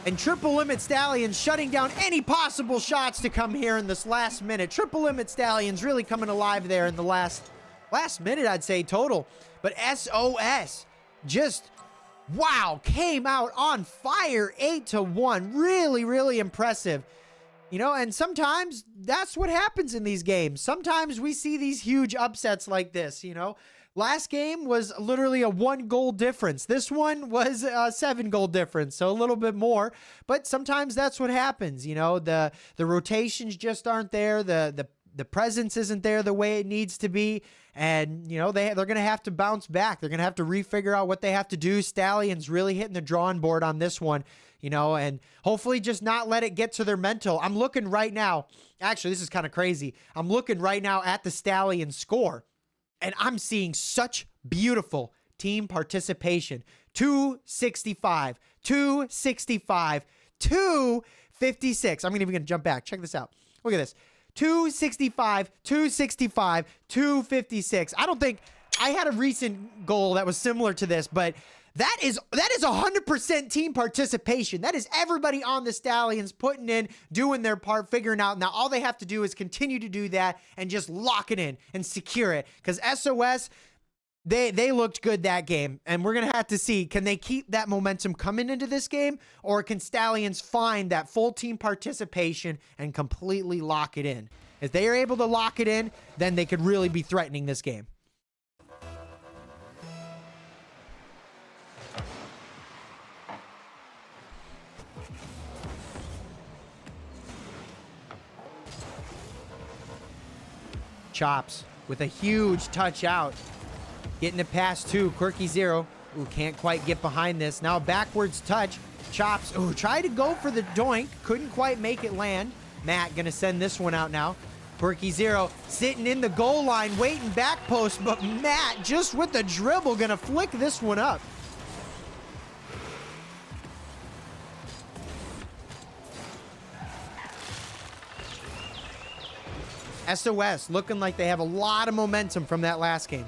And Triple Limit Stallions shutting down any possible shots to come here in this last minute. Triple Limit Stallions really coming alive there in the last minute, I'd say, total. But SOS just, wow, came out on fire, 8-1. Really, really impressive. You know, and sometimes that's what happens in these games. Sometimes we see these huge upsets like this, you know. Last game was literally a 1-goal difference. This one was a 7-goal difference, so a little bit more. But sometimes that's what happens, you know. The rotations just aren't there. The presence isn't there the way it needs to be. And, you know, they're going to have to bounce back. They're going to have to refigure out what they have to do. Stallions really hitting the drawing board on this one, you know, and hopefully just not let it get to their mental. I'm looking right now. Actually, this is kind of crazy. I'm looking right now at the Stallions score. And I'm seeing such beautiful team participation. 265, 265, 256. I'm even going to jump back. Check this out. Look at this. 265, 265, 256. I don't think I had a recent goal that was similar to this, but that is 100% team participation. That is everybody on the Stallions putting in, doing their part, figuring out. Now, all they have to do is continue to do that and just lock it in and secure it. Because SOS, they looked good that game. And we're going to have to see, can they keep that momentum coming into this game? Or can Stallions find that full team participation and completely lock it in? If they are able to lock it in, then they could really be threatening this game. Chops with a huge touch out. Getting it past two. Quirky Zero. Ooh, can't quite get behind this. Now a backwards touch. Chops. Ooh, tried to go for the doink. Couldn't quite make it land. Matt gonna send this one out now. Quirky Zero sitting in the goal line, waiting back post, but Matt just with the dribble gonna flick this one up. SOS looking like they have a lot of momentum from that last game.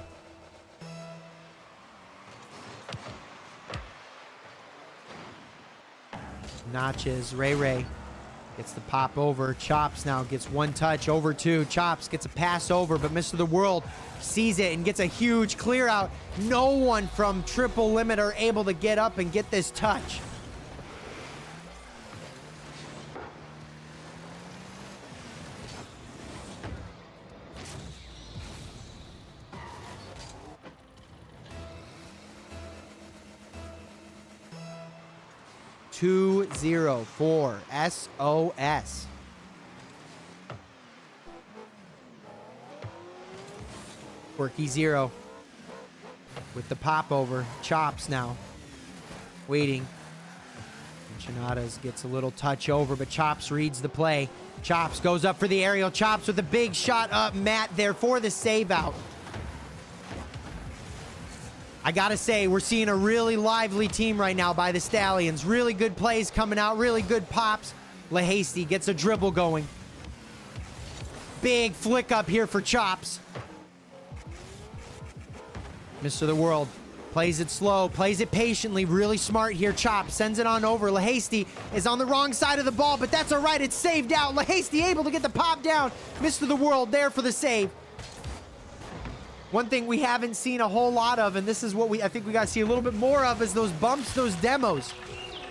Notches, Ray gets the pop over. Chops now gets one touch over two. Chops gets a pass over, but Mr. The World sees it and gets a huge clear out. No one from Triple Limit are able to get up and get this touch. Two, 0, 4, SOS. Quirky Zero with the pop over. Chops now. Waiting. Enchiladas gets a little touch over, but Chops reads the play. Chops goes up for the aerial. Chops with a big shot up. Matt there for the save out. I gotta say, we're seeing a really lively team right now by the Stallions. Really good plays coming out, really good pops. Lahasty gets a dribble going. Big flick up here for Chops. Mr. The World plays it slow, plays it patiently, really smart here. Chops sends it on over. Lahasty is on the wrong side of the ball, but that's all right, it's saved out. Lahasty able to get the pop down. Mr. The World there for the save. One thing we haven't seen a whole lot of, and this is what I think we got to see a little bit more of, is those bumps, those demos.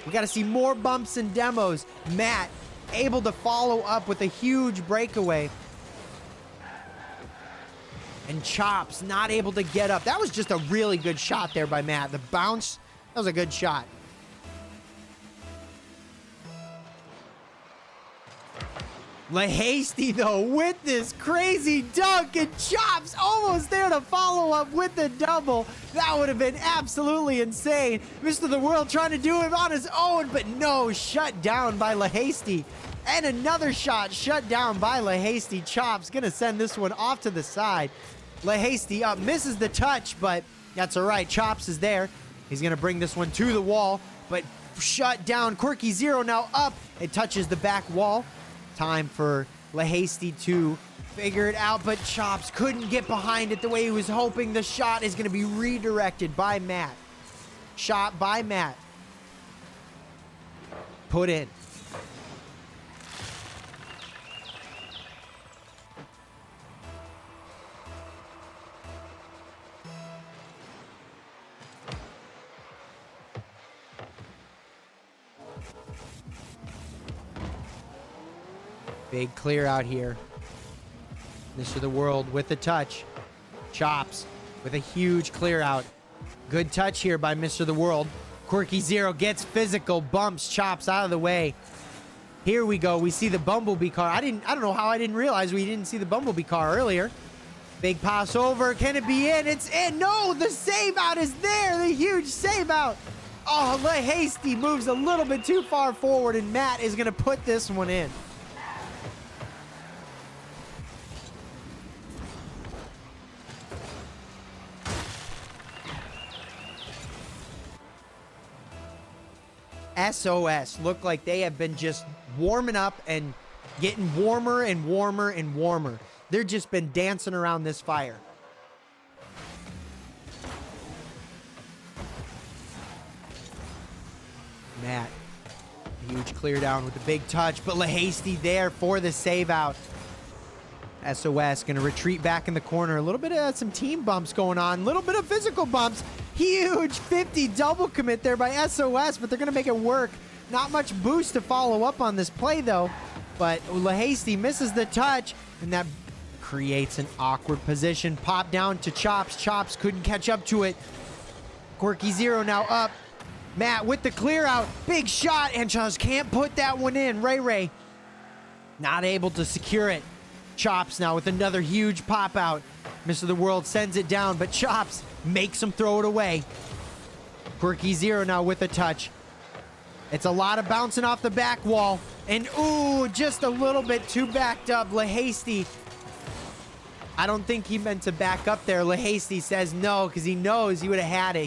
We got to see more bumps and demos. Matt able to follow up with a huge breakaway. And Chops not able to get up. That was just a really good shot there by Matt. The bounce, that was a good shot. Lahasty, though, with this crazy dunk, and Chops almost there to follow up with the double. That would have been absolutely insane. Mr. The World trying to do it on his own, but no, shut down by Lahasty. And another shot shut down by LaHasty. Chops gonna send this one off to the side. LaHasty up, misses the touch, but that's all right. Chops is there. He's gonna bring this one to the wall, but shut down. Quirky Zero now up. It touches the back wall. Time for LaHasty to figure it out, but Chops couldn't get behind it the way he was hoping. The shot is gonna be redirected by Matt. Shot by Matt. Put in. Big clear out here. Mr. The World with the touch. Chops with a huge clear out. Good touch here by Mr. The World. Quirky Zero gets physical, bumps Chops out of the way. Here we go. We see the Bumblebee car. I don't know how I didn't realize we didn't see the Bumblebee car earlier. Big pass over. Can it be in? It's in. No, the save out is there. The huge save out. Oh, LaHasty moves a little bit too far forward, and Matt is going to put this one in. SOS look like they have been just warming up and getting warmer and warmer and warmer. They've just been dancing around this fire. Matt, huge clear down with the big touch, but LaHasty there for the save out. SOS gonna retreat back in the corner. A little bit of some team bumps going on. A little bit of physical bumps. Huge 50 double commit there by SOS, but they're gonna make it work. Not much boost to follow up on this play though, but LaHasty misses the touch, and that creates an awkward position. Pop down to Chops. Chops couldn't catch up to it. Quirky Zero now up. Matt with the clear out. Big shot, and just can't put that one in. Ray not able to secure it. Chops now with another huge pop out. Mr. The World sends it down, but Chops makes him throw it away. Quirky Zero now with a touch. It's a lot of bouncing off the back wall. And ooh, just a little bit too backed up. LaHasty, I don't think he meant to back up there. LaHasty says no, because he knows he would have had it.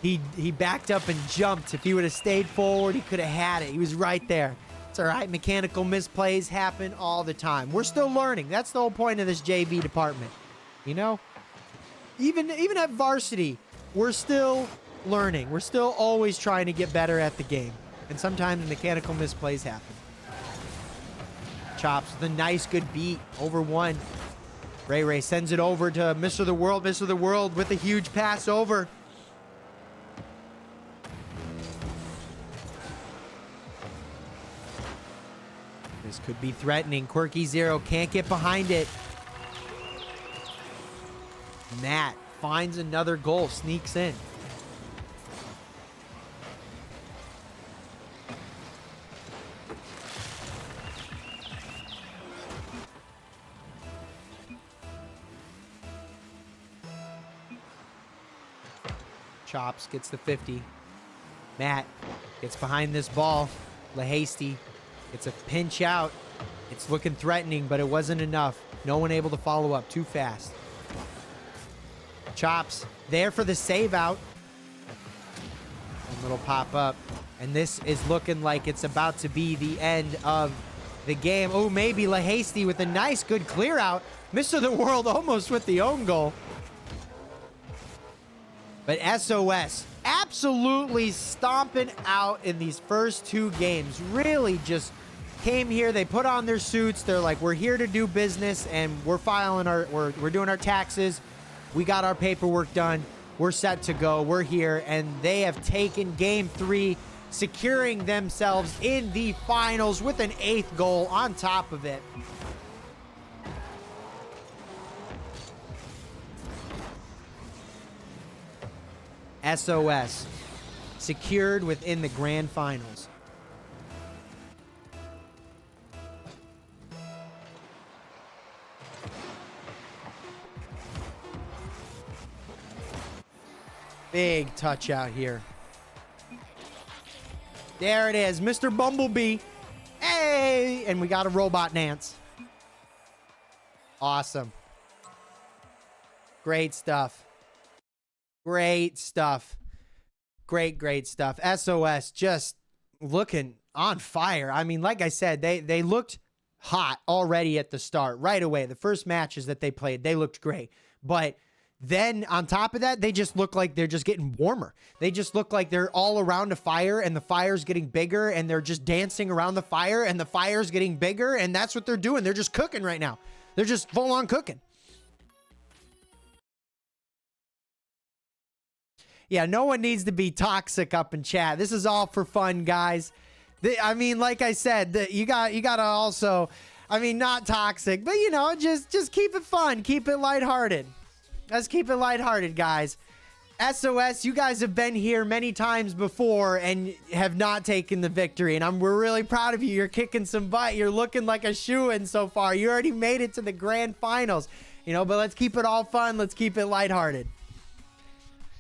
He backed up and jumped. If he would have stayed forward, he could have had it. He was right there. It's all right. Mechanical misplays happen all the time. We're still learning. That's the whole point of this JV department. You know? Even at varsity, we're still learning. We're still always trying to get better at the game. And sometimes mechanical misplays happen. Chops with a nice good beat over one. Ray sends it over to Mr. The World. Mr. The World with a huge pass over. This could be threatening. Quirky Zero can't get behind it. Matt finds another goal, sneaks in. Chops gets the 50. Matt gets behind this ball. LaHasty gets a pinch out. It's looking threatening, but it wasn't enough. No one able to follow up. Too fast. Chops there for the save out. A little pop up. And this is looking like it's about to be the end of the game. Oh, maybe LaHasty with a nice, good clear out. Mr. The World almost with the own goal. But SOS absolutely stomping out in these first two games. Really just came here. They put on their suits. They're like, we're here to do business, and we're doing our taxes. We got our paperwork done. We're set to go. We're here, and they have taken game 3, securing themselves in the finals with an 8th goal on top of it. SOS secured within the grand finals. Big touch out here. There it is, Mr. Bumblebee. Hey, and we got a robot dance. Awesome. Great stuff. Great stuff. Great stuff. SOS just looking on fire. I mean, like I said, they looked hot already at the start, right away. The first matches that they played, they looked great. But then on top of that, they just look like they're just getting warmer. They just look like they're all around a fire, and the fire's getting bigger, and they're just dancing around the fire, and the fire's getting bigger, and that's what they're doing. They're just cooking right now. They're just full on cooking. Yeah, no one needs to be toxic up in chat. This is all for fun, guys. I mean, like I said, you gotta also, I mean, not toxic, but you know, just keep it fun, keep it lighthearted. Let's keep it lighthearted, guys. SOS, you guys have been here many times before and have not taken the victory, and we're really proud of you. You're kicking some butt. You're looking like a shoo-in so far. You already made it to the grand finals, you know. But let's keep it all fun. Let's keep it lighthearted.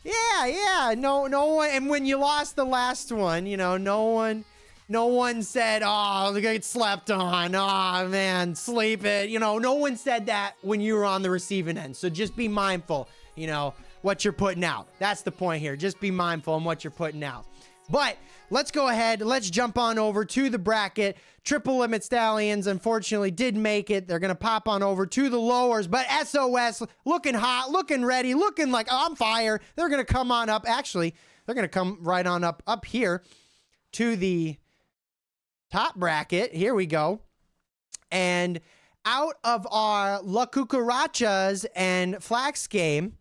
Yeah. No one. And when you lost the last one, you know, no one said, "Oh, they get slept on. Oh man, sleep it." You know, no one said that when you were on the receiving end. So just be mindful, you know, what you're putting out. That's the point here. Just be mindful on what you're putting out. But let's go ahead. Let's jump on over to the bracket. Triple Limit Stallions, unfortunately, didn't make it. They're going to pop on over to the lowers. But SOS, looking hot, looking ready, looking like on fire. They're going to come on up. Actually, they're going to come right on up here to the top bracket. Here we go. And out of our La Cucarachas and Flax game,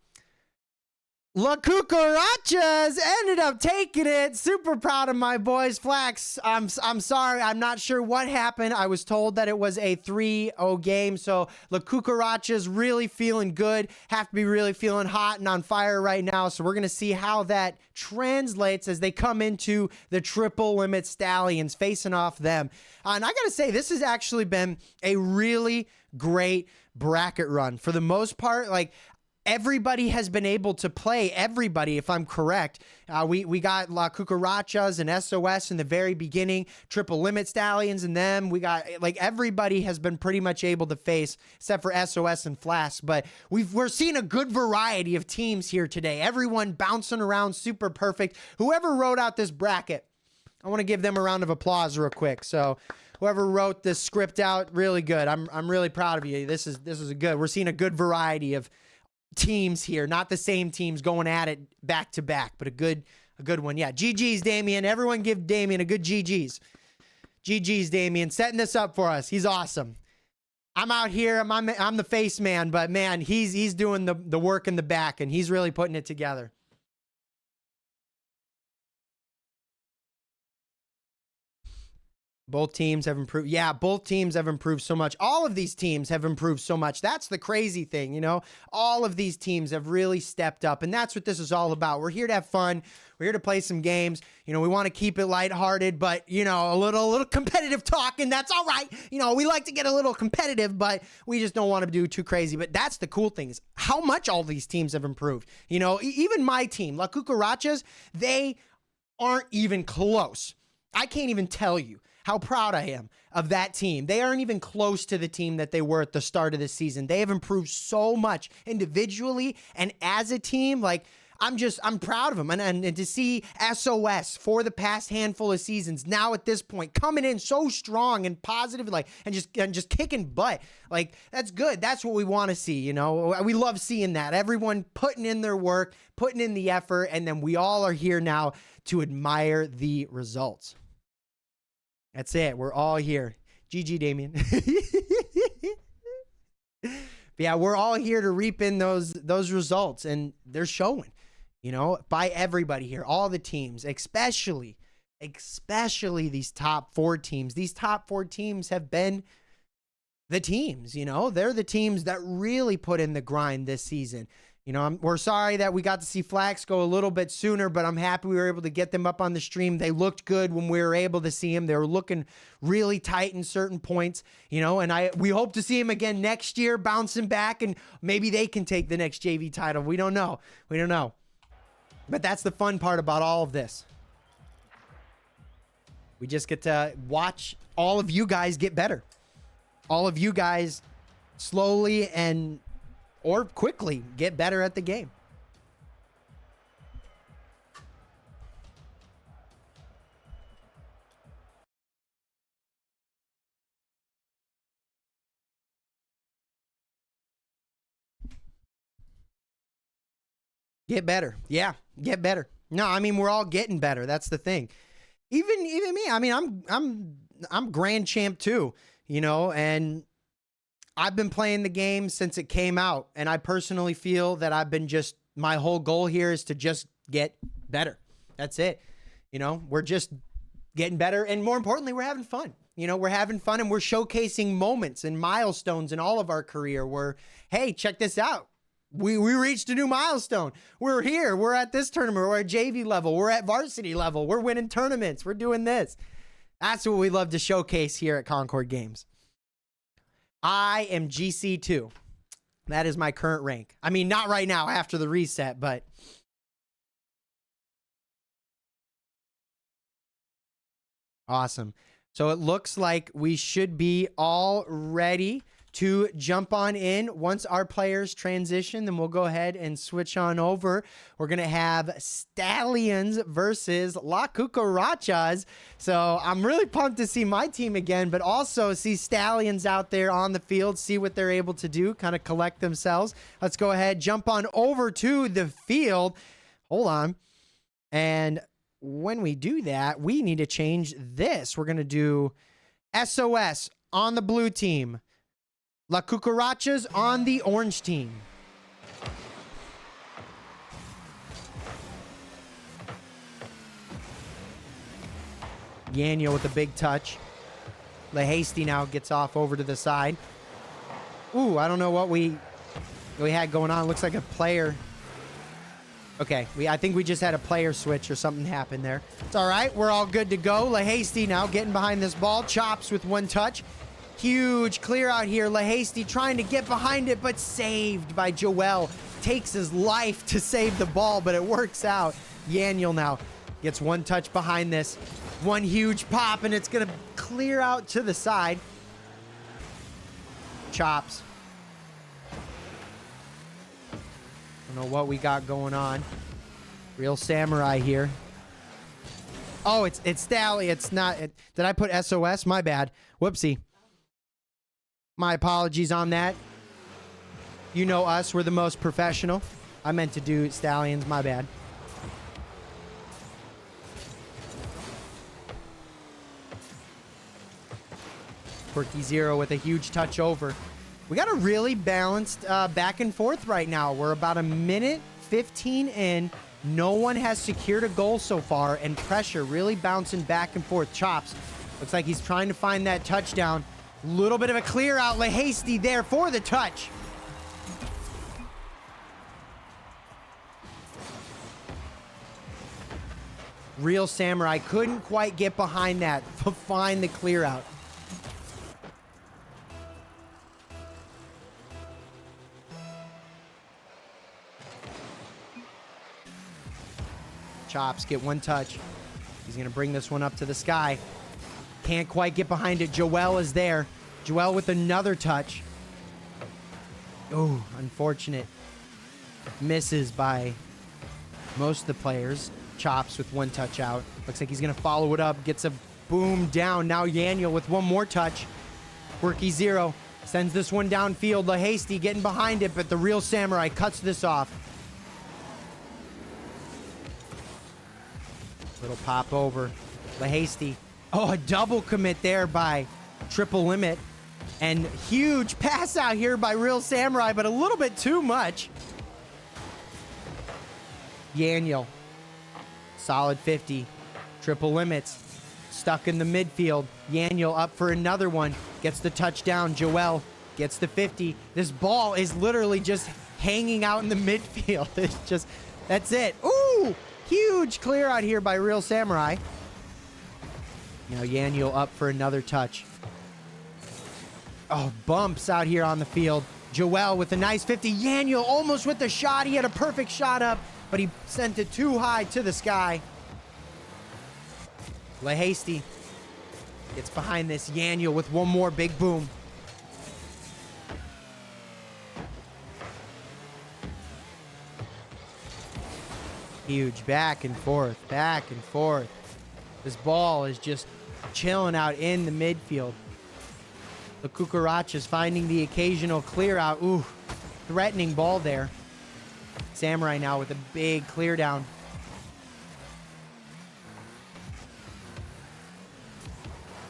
La Cucarachas ended up taking it. Super proud of my boys. Flax, I'm sorry. I'm not sure what happened. I was told that it was a 3-0 game. So La Cucarachas really feeling good. Have to be really feeling hot and on fire right now. So we're going to see how that translates as they come into the Triple Limit Stallions, facing off them. And I got to say, this has actually been a really great bracket run. For the most part, like, everybody has been able to play everybody, if I'm correct. We got La Cucarachas and SOS in the very beginning, Triple Limit Stallions and them. We got, like, everybody has been pretty much able to face, except for SOS and Flask. But we're seeing a good variety of teams here today. Everyone bouncing around, super perfect. Whoever wrote out this bracket, I want to give them a round of applause real quick. So whoever wrote this script out, really good. I'm really proud of you. This is a good. We're seeing a good variety of teams here, not the same teams going at it back to back, but a good one. Yeah, GG's Damien. Everyone give Damien a good GG's. GG's Damien, setting this up for us. He's awesome. I'm out here. I'm the face man, but man, he's doing the work in the back, and he's really putting it together. Both teams have improved. Yeah, both teams have improved so much. All of these teams have improved so much. That's the crazy thing, you know? All of these teams have really stepped up, and that's what this is all about. We're here to have fun. We're here to play some games. You know, we want to keep it lighthearted, but, you know, a little competitive talk, and that's all right. You know, we like to get a little competitive, but we just don't want to do too crazy. But that's the cool thing, is how much all these teams have improved. You know, even my team, La Cucarachas, they aren't even close. I can't even tell you how proud I am of that team. They aren't even close to the team that they were at the start of the season. They have improved so much individually and as a team. Like, I'm proud of them. And to see SOS for the past handful of seasons now at this point coming in so strong and positive, like, and just kicking butt, like, that's good. That's what we want to see. You know, we love seeing that. Everyone putting in their work, putting in the effort, and then we all are here now to admire the results. That's it. We're all here. GG, Damien. Yeah, we're all here to reap in those results, and they're showing, you know, by everybody here, all the teams, especially these top 4 teams. These top 4 teams have been the teams, you know, they're the teams that really put in the grind this season. You know, we're sorry that we got to see Flax go a little bit sooner, but I'm happy we were able to get them up on the stream. They looked good when we were able to see them. They were looking really tight in certain points, you know, and we hope to see them again next year, bouncing back, and maybe they can take the next JV title. We don't know. We don't know. But that's the fun part about all of this. We just get to watch all of you guys get better. All of you guys slowly or quickly get better at the game. Get better. Yeah, get better. No, I mean, we're all getting better. That's the thing. Even me. I mean, I'm grand champ too, you know, and I've been playing the game since it came out, and I personally feel that my whole goal here is to just get better. That's it. You know, we're just getting better, and more importantly, we're having fun. You know, we're having fun, and we're showcasing moments and milestones in all of our career where, hey, check this out. We reached a new milestone. We're here. We're at this tournament. We're at JV level. We're at varsity level. We're winning tournaments. We're doing this. That's what we love to showcase here at Concorde Games. I am GC2. That is my current rank. I mean, not right now after the reset, but awesome. So it looks like we should be all ready to jump on in. Once our players transition, then we'll go ahead and switch on over. We're going to have Stallions versus La Cucarachas. So I'm really pumped to see my team again, but also see Stallions out there on the field, see what they're able to do, kind of collect themselves. Let's go ahead, jump on over to the field. Hold on. And when we do that, we need to change this. We're going to do SOS on the blue team. La Cucarachas on the orange team. Yanyo with a big touch. LeHasty now gets off over to the side. Ooh, I don't know what we had going on. Looks like a player. Okay, I think we just had a player switch or something happened there. It's all right. We're all good to go. LeHasty now getting behind this ball. Chops with one touch. Huge clear out here. LeHasty trying to get behind it, but saved by Joel. Takes his life to save the ball, but it works out. Yaniel now gets one touch behind this. One huge pop, and it's going to clear out to the side. Chops. Don't know what we got going on. Real samurai here. Oh, it's Stally. It's not. Did I put SOS? My bad. Whoopsie. My apologies on that. You know us. We're the most professional. I meant to do Stallions. My bad. Quirky Zero with a huge touch over. We got a really balanced back and forth right now. We're about a minute 15 in. No one has secured a goal so far, and pressure really bouncing back and forth. Chops. Looks like he's trying to find that touchdown. Little bit of a clear out. LeHasty there for the touch. Real Samurai couldn't quite get behind that to find the clear out. Chops get one touch. He's going to bring this one up to the sky. Can't quite get behind it. Joel is there. Joel with another touch. Oh, unfortunate. Misses by most of the players. Chops with one touch out. Looks like he's going to follow it up. Gets a boom down. Now Yaniel with one more touch. Quirky Zero sends this one downfield. LeHasty getting behind it, but the Real Samurai cuts this off. Little pop over. LeHasty. Oh, a double commit there by Triple Limit. And huge pass out here by Real Samurai, but a little bit too much. Yaniel. Solid 50. Triple Limits. Stuck in the midfield. Yaniel up for another one. Gets the touchdown. Joel gets the 50. This ball is literally just hanging out in the midfield. It's just, that's it. Ooh! Huge clear out here by Real Samurai. Now Yaniel up for another touch. Oh, bumps out here on the field. Joel with a nice 50. Yaniel almost with the shot. He had a perfect shot up, but he sent it too high to the sky. LeHasty Gets behind this. Yaniel with one more big boom. Huge. Back and forth. Back and forth. This ball is just chilling out in the midfield. The Cucarachas finding the occasional clear out. Ooh, threatening ball there. Samurai now with a big clear down.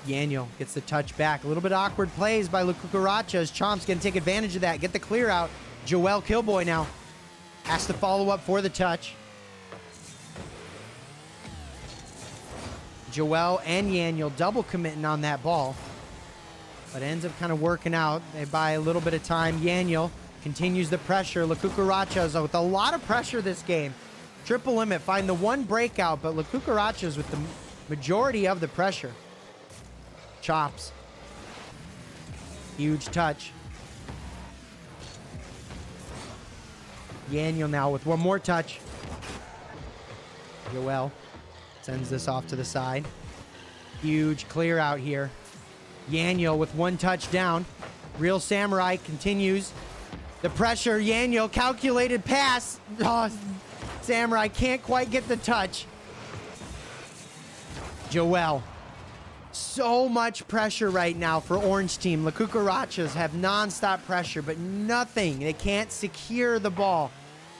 Yaniel gets the touch back. A little bit awkward plays by La Cucarachas. Chomp's going to take advantage of that. Get the clear out. Joel Killboy now has to follow up for the touch. Joel and Yaniel double committing on that ball. But ends up kind of working out. They buy a little bit of time. Yaniel continues the pressure. La Cucarachas with a lot of pressure this game. Triple limit. Find the one breakout, but La Cucarachas with the majority of the pressure. Chops. Huge touch. Yaniel now with one more touch. Joel sends this off to the side. Huge clear out here. Yaniel with one touch down. Real Samurai continues. The pressure. Yaniel calculated pass. Oh, Samurai can't quite get the touch. Joel. So much pressure right now for Orange Team. La Cucarachas have non-stop pressure, but nothing. They can't secure the ball.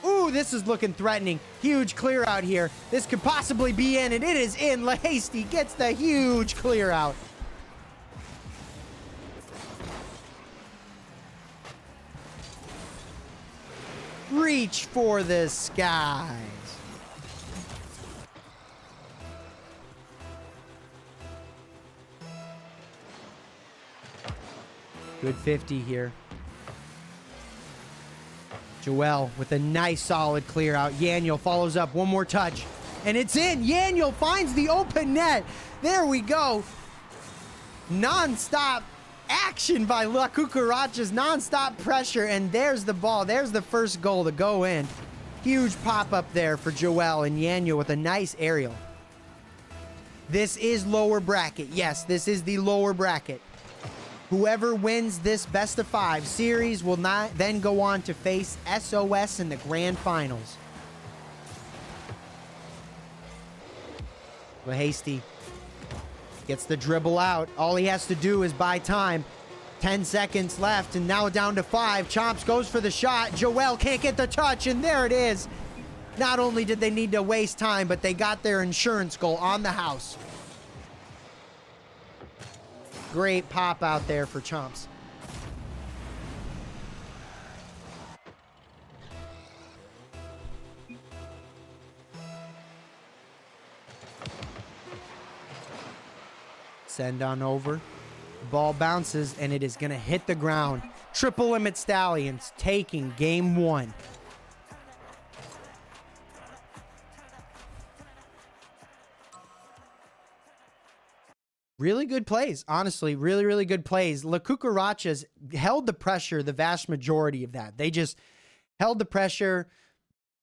Ooh, this is looking threatening. Huge clear out here. This could possibly be in, and it is in. Lahasty gets the huge clear out. Reach for the skies. Good 50 here. Joel with a nice solid clear out. Yaniel follows up. One more touch. And it's in. Yaniel finds the open net. There we go. Non-stop action by La Cucarachas. Non-stop pressure. And there's the ball. There's the first goal to go in. Huge pop-up there for Joel and Yaniel with a nice aerial. This is lower bracket. Yes, this is the lower bracket. Whoever wins this best of 5 series will not then go on to face SOS in the grand finals. Lahasty gets the dribble out. All he has to do is buy time. 10 seconds left, and now down to 5. Chomps goes for the shot. Joel can't get the touch, and there it is. Not only did they need to waste time, but they got their insurance goal on the house. Great pop out there for Chomps. Send on over. Ball bounces, and it is going to hit the ground. Triple limit Stallions taking game 1. Really good plays, honestly. Really, really good plays. La Cucarachas held the pressure the vast majority of that. They just held the pressure.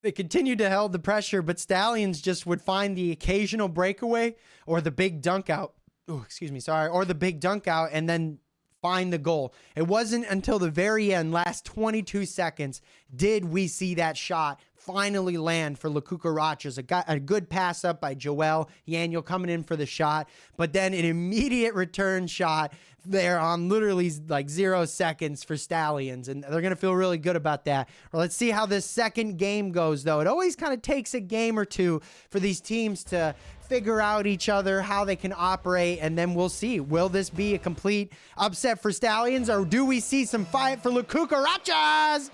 They continued to hold the pressure, but Stallions just would find the occasional breakaway or the big dunk out. Oh, excuse me, sorry. Or the big dunk out and then find the goal. It wasn't until the very end, last 22 seconds, did we see that shot finally land for La Cucarachas. A good pass up by Joel. Yaniel coming in for the shot, but then an immediate return shot there on literally like 0 seconds for Stallions, and they're going to feel really good about that. Well, let's see how this second game goes, though. It always kind of takes a game or two for these teams to figure out each other, how they can operate, and then we'll see. Will this be a complete upset for Stallions, or do we see some fight for La Cucarachas?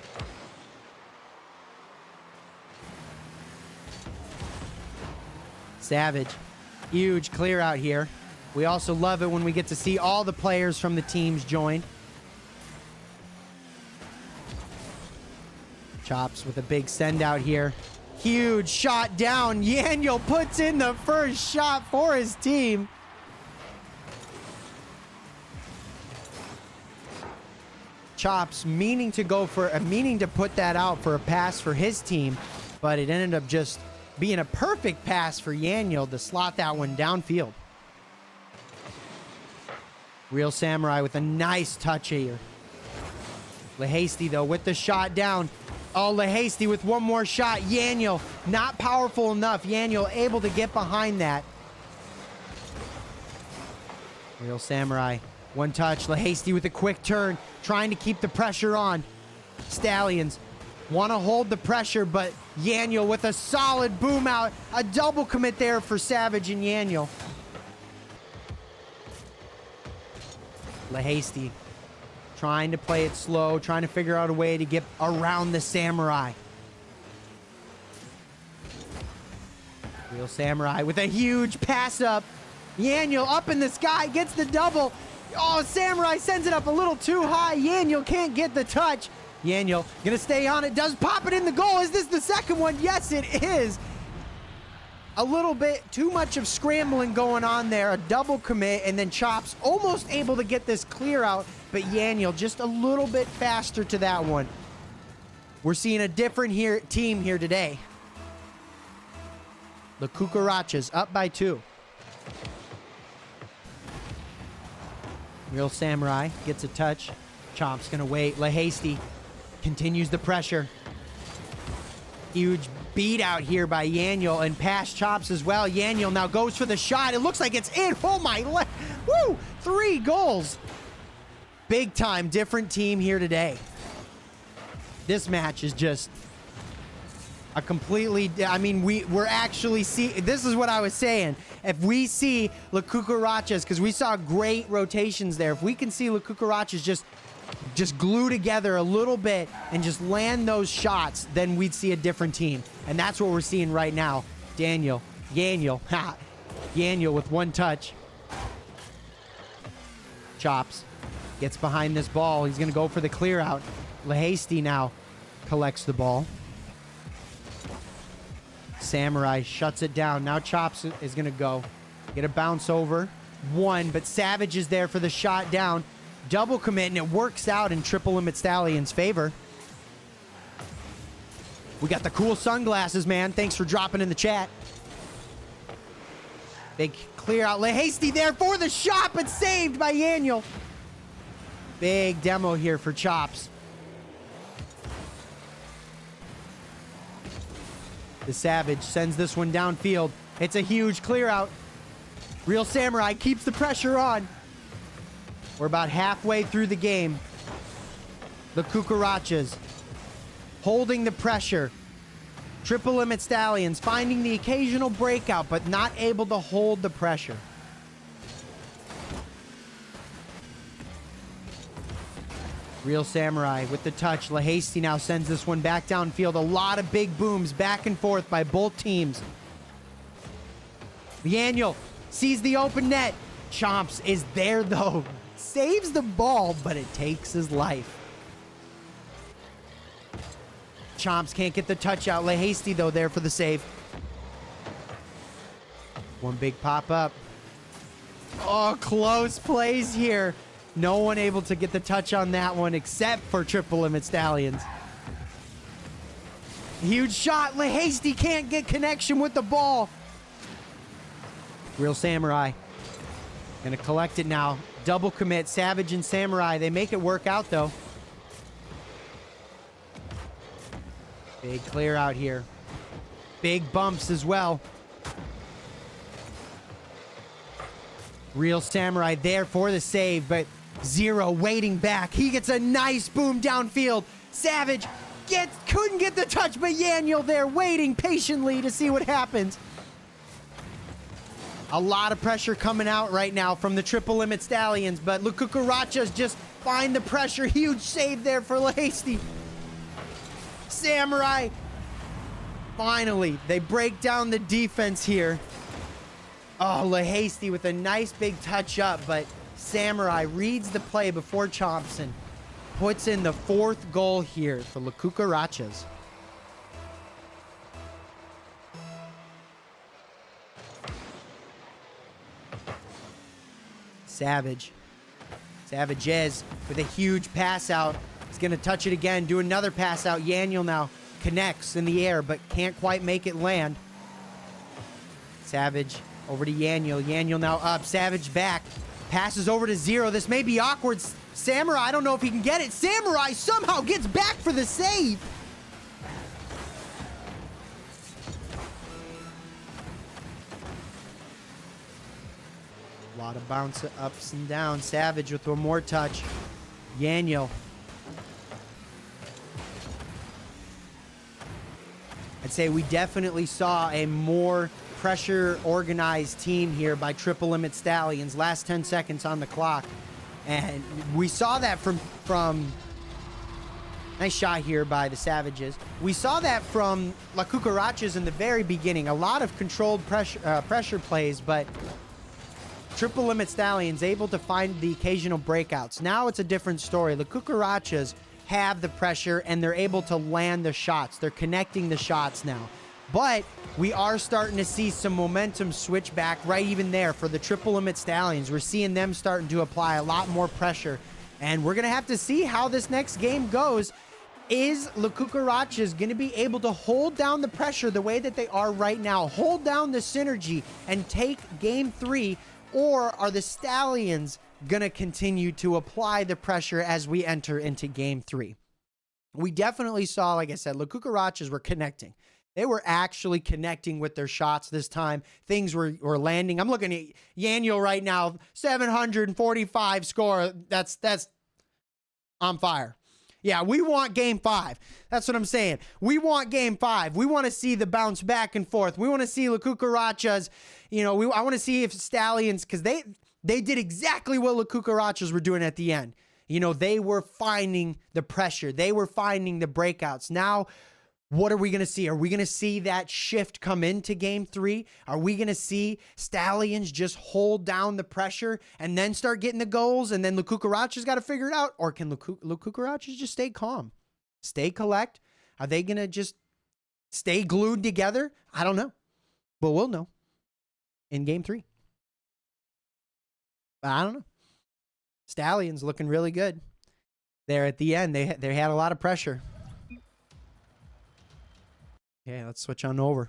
Savage. Huge clear out here. We also love it when we get to see all the players from the teams join. Chops with a big send out here. Huge shot down. Yaniel puts in the first shot for his team. Chops meaning to put that out for a pass for his team, but it ended up just being a perfect pass for Yaniel to slot that one downfield. Real Samurai with a nice touch here. LeHasty, though, with the shot down. Oh, LeHasty with one more shot. Yaniel, not powerful enough. Yaniel able to get behind that. Real Samurai, one touch. LeHasty with a quick turn, trying to keep the pressure on. Stallions want to hold the pressure, but Yaniel with a solid boom out. A double commit there for Savage and Yaniel. LeHasty trying to play it slow, trying to figure out a way to get around the Samurai. Real Samurai with a huge pass up. Yaniel up in the sky, gets the double. Oh, Samurai sends it up a little too high. Yaniel can't get the touch. Yaniel gonna stay on it, does pop it in the goal. Is this the second one? Yes, it is. A little bit too much of scrambling going on there. A double commit, and then Chops almost able to get this clear out, but Yaniel just a little bit faster to that one. We're seeing a different team here today. The Cucarachas up by 2. Real Samurai gets a touch. Chops gonna wait. LeHasty continues the pressure. Huge beat out here by Yaniel and past Chops as well. Yaniel now goes for the shot. It looks like it's in. Oh my, woo! 3 goals. Big time different team here today. This match is just a completely, I mean, we're actually this is what I was saying. If we see La Cucarachas, because we saw great rotations there, if we can see La Cucarachas just glue together a little bit and just land those shots, then we'd see a different team. And that's what we're seeing right now. Yaniel, Yaniel with one touch. Chops gets behind this ball. He's going to go for the clear out. LeHasty now collects the ball. Samurai shuts it down. Now Chops is going to go. Get a bounce over. One, but Savage is there for the shot down. Double commit, and it works out in Triple Limit Stallion's favor. We got the cool sunglasses, man. Thanks for dropping in the chat. Big clear out. LeHasty there for the shot, but saved by Yaniel. Big demo here for Chops. The Savage sends this one downfield. It's a huge clear out. Real Samurai keeps the pressure on. We're about halfway through the game. The Cucarachas holding the pressure. Triple Limit Stallions finding the occasional breakout, but not able to hold the pressure. Real Samurai with the touch. LeHasty now sends this one back downfield. A lot of big booms back and forth by both teams. Yaniel sees the open net. Chomps is there though. Saves the ball, but it takes his life. Chomps can't get the touch out. LeHasty though there for the save. One big pop up. Oh, close plays here. No one able to get the touch on that one except for Triple Limit Stallions. Huge shot. LeHasty can't get connection with the ball. Real Samurai gonna collect it now. Double commit. Savage and Samurai. They make it work out though. Big clear out here. Big bumps as well. Real Samurai there for the save, but Zero waiting back. He gets a nice boom downfield. Savage couldn't get the touch, but Yaniel there waiting patiently to see what happens. A lot of pressure coming out right now from the Triple Limit Stallions, but La Cucarachas just find the pressure. Huge save there for LeHasty. Samurai. Finally, they break down the defense here. Oh, LeHasty with a nice big touch up, but Samurai reads the play before Chompson puts in the 4th goal here for La Cucarachas. Savages with a huge pass out. He's going to touch it again, do another pass out. Yaniel now connects in the air, but can't quite make it land. Savage over to Yaniel. Yaniel now up. Savage back. Passes over to Zero. This may be awkward. Samurai, I don't know if he can get it. Samurai somehow gets back for the save. A lot of bounce ups and downs. Savage with one more touch. Yanyo. I'd say we definitely saw a more pressure organized team here by Triple Limit Stallions. Last 10 seconds on the clock. And we saw that from nice shot here by the Savages. We saw that from La Cucarachas in the very beginning. A lot of controlled pressure plays, but Triple Limit Stallions able to find the occasional breakouts. Now it's a different story. The Cucarachas have the pressure and they're able to land the shots. They're connecting the shots now. But we are starting to see some momentum switch back right even there for the Triple Limit Stallions. We're seeing them starting to apply a lot more pressure. And we're going to have to see how this next game goes. Is La Cucarachas going to be able to hold down the pressure the way that they are right now? Hold down the synergy and take game 3? Or are the Stallions going to continue to apply the pressure as we enter into game 3? We definitely saw, like I said, La Cucarachas were connecting. They were actually connecting with their shots this time. Things were landing. I'm looking at Yanyo right now, 745 score. That's on fire. Yeah, we want game 5. That's what I'm saying. We want game 5. We want to see the bounce back and forth. We want to see La Cucarachas. You know, I want to see if Stallions, because they did exactly what La Cucarachas were doing at the end. You know, they were finding the pressure. They were finding the breakouts. Now, what are we going to see? Are we going to see that shift come into game 3? Are we going to see Stallions just hold down the pressure and then start getting the goals, and then La Cucarachas got to figure it out? Or can La Cucarachas just stay calm? Stay collect? Are they going to just stay glued together? I don't know. But we'll know in game 3. But I don't know. Stallions looking really good. There at the end, they had a lot of pressure. Okay, let's switch on over.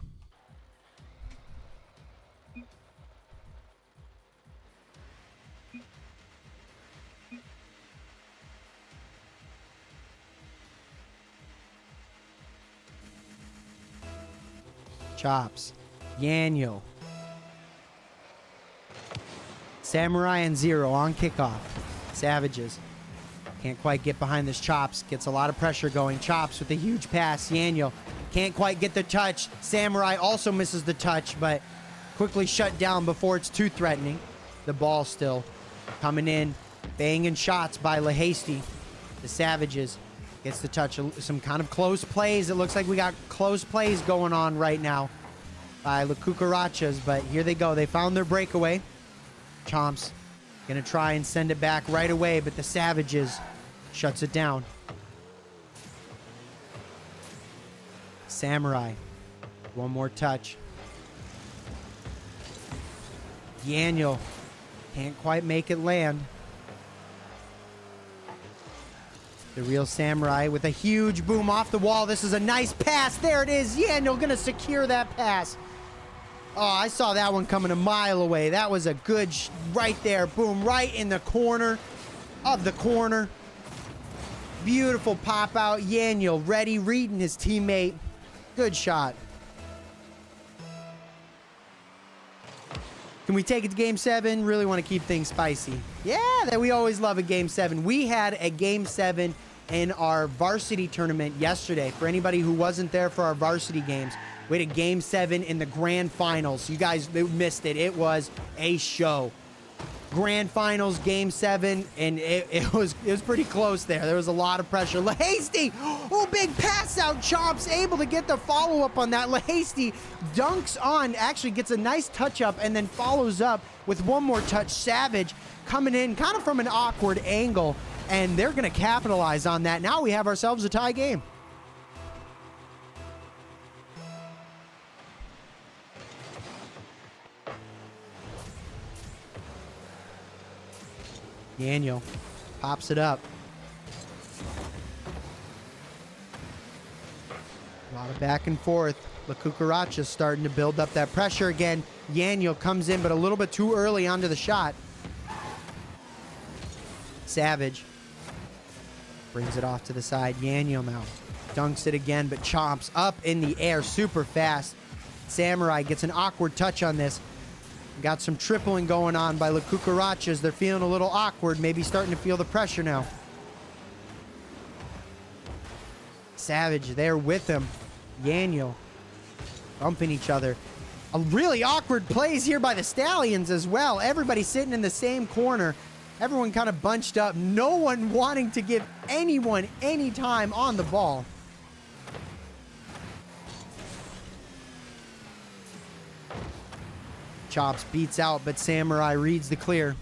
Chops. Yanyo. Samurai and Zero on kickoff. Savages. Can't quite get behind this Chops. Gets a lot of pressure going. Chops with a huge pass. Yanyo can't quite get the touch. Samurai also misses the touch, but quickly shut down before it's too threatening. The ball still coming in. Banging shots by LaHasty. The Savages gets the touch. Some kind of close plays. It looks like we got close plays going on right now by La Cucarachas, but here they go. They found their breakaway. Chomps gonna try and send it back right away, but the Savages shuts it down. Samurai, one more touch. Yanyo can't quite make it land. The real Samurai with a huge boom off the wall. This is a nice pass. There it is. Yanyo gonna secure that pass. Oh, I saw that one coming a mile away. That was a good right there. Boom, right in the corner of the corner. Beautiful pop out. Yanyo ready, reading his teammate. Good shot. Can we take it to game 7? Really want to keep things spicy. Yeah, that we always love a game 7. We had a game 7 in our varsity tournament yesterday. For anybody who wasn't there for our varsity games, we had a game 7 in the grand finals. You guys missed it. It was a show. Grand finals, game 7, and it was pretty close there. There was a lot of pressure. LaHasty, oh, big pass out. Chomps able to get the follow-up on that. LaHasty dunks on, actually gets a nice touch-up, and then follows up with one more touch. Savage coming in kind of from an awkward angle, and they're going to capitalize on that. Now we have ourselves a tie game. Yanyo pops it up. A lot of back and forth. La Cucarachas starting to build up that pressure again. Yanyo comes in, but a little bit too early onto the shot. Savage brings it off to the side. Yaniel now dunks it again, but Chomps up in the air super fast. Samurai gets an awkward touch on this. Got some tripling going on by the Cucarachas. They're feeling a little awkward, maybe starting to feel the pressure now. Savage there with him. Yaniel bumping each other. A really awkward plays here by the Stallions as well. Everybody sitting in the same corner. Everyone kind of bunched up. No one wanting to give anyone any time on the ball. Chops beats out, but Samurai reads the clear.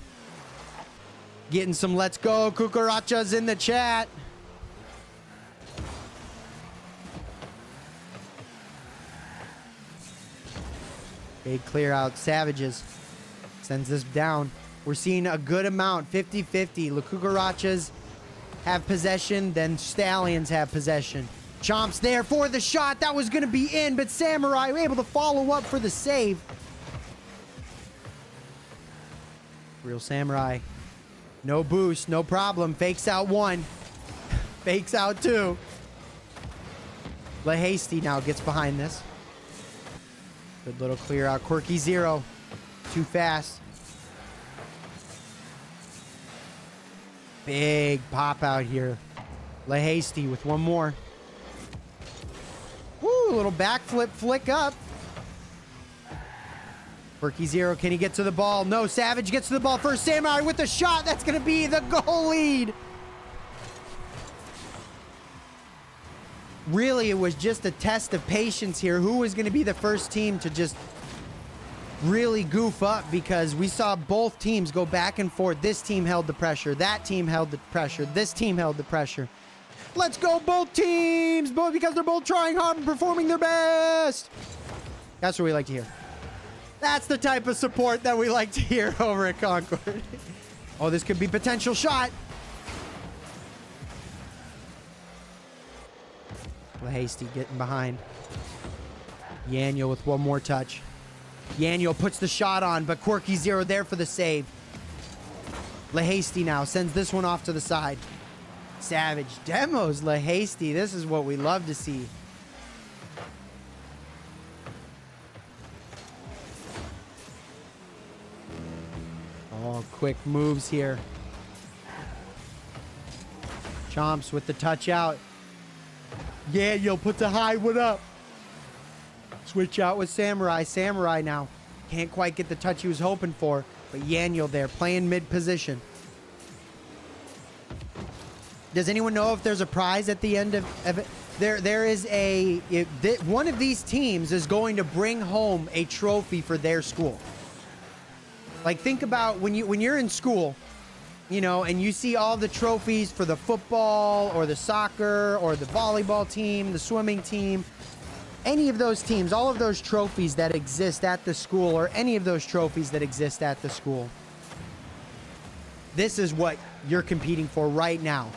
Getting some let's go Cucarachas in the chat. Big clear out. Savages sends this down. We're seeing a good amount, 50-50. The Cucarachas have possession, then Stallions have possession. Chomps there for the shot. That was going to be in, but Samurai able to follow up for the save. Real Samurai. No boost, no problem. Fakes out one. Fakes out two. LaHasty now gets behind this. Good little clear out. Quirky zero. Too fast. Big pop out here. LaHasty with one more. Woo, a little backflip flick up. Quirky zero, can he get to the ball? No, Savage gets to the ball first. Samurai with the shot. That's going to be the goal lead. Really, it was just a test of patience here. Who was going to be the first team to just really goof up, because we saw both teams go back and forth. This team held the pressure. That team held the pressure. This team held the pressure. Let's go both teams, both because they're both trying hard and performing their best. That's what we like to hear. That's the type of support that we like to hear over at Concorde. Oh, this could be potential shot. LaHasty getting behind. Yaniel with one more touch. Yaniel puts the shot on, but Quirky zero there for the save. LaHasty now sends this one off to the side. Savage demos LaHasty. This is what we love to see. Oh, quick moves here. Chomps with the touch out. Yaniel puts a high one up. Switch out with Samurai. Samurai now can't quite get the touch he was hoping for, but Yaniel there playing mid position. Does anyone know if there's a prize at the end of it? There is a... one of these teams is going to bring home a trophy for their school. Like, think about when you're in school, you know, and you see all the trophies for the football or the soccer or the volleyball team, the swimming team, any of those teams, all of those trophies that exist at the school, or any of those trophies that exist at the school. This is what you're competing for right now.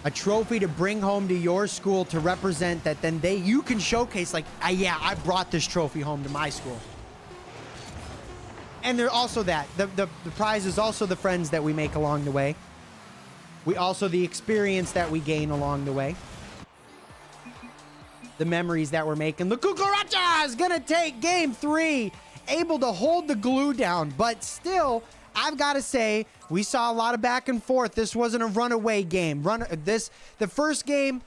A trophy to bring home to your school to represent that then you can showcase, like, yeah, I brought this trophy home to my school. And there's also that. The prize is also the friends that we make along the way. The experience that we gain along the way. The memories that we're making. The Cucaracha is going to take game 3. Able to hold the glue down, but still, I've got to say, we saw a lot of back and forth. This wasn't a runaway game. The first game,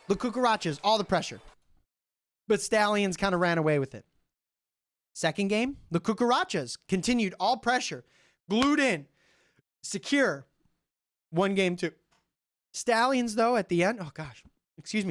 the Cucarachas, all the pressure. But Stallions kind of ran away with it. Second game, the Cucarachas continued all pressure, glued in, secure. 1 game 2. Stallions, though, at the end,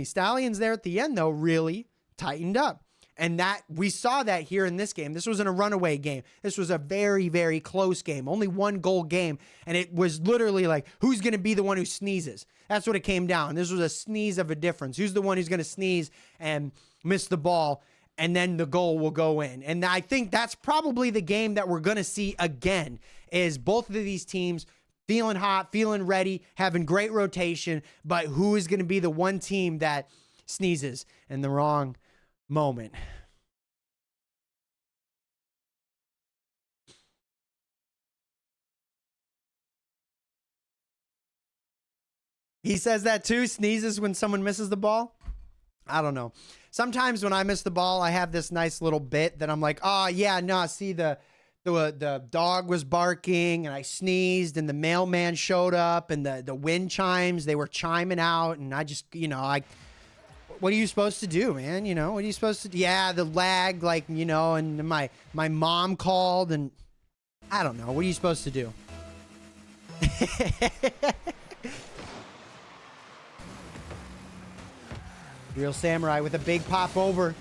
Stallions there at the end, though, really tightened up. And that we saw that here in this game. This wasn't a runaway game. This was a very, very close game. Only 1 goal game. And it was literally like, who's going to be the one who sneezes? That's what it came down. This was a sneeze of a difference. Who's the one who's going to sneeze and miss the ball? And then the goal will go in. And I think that's probably the game that we're going to see again, is both of these teams feeling hot, feeling ready, having great rotation, but who is going to be the one team that sneezes in the wrong moment? He says that too, sneezes when someone misses the ball. I don't know. Sometimes when I miss the ball, I have this nice little bit that I'm like, oh yeah, no, see the dog was barking and I sneezed and the mailman showed up and the wind chimes, they were chiming out and I just, what are you supposed to do, man? What are you supposed to do? Yeah, the lag, and my mom called and I don't know. What are you supposed to do? Real Samurai with a big pop over.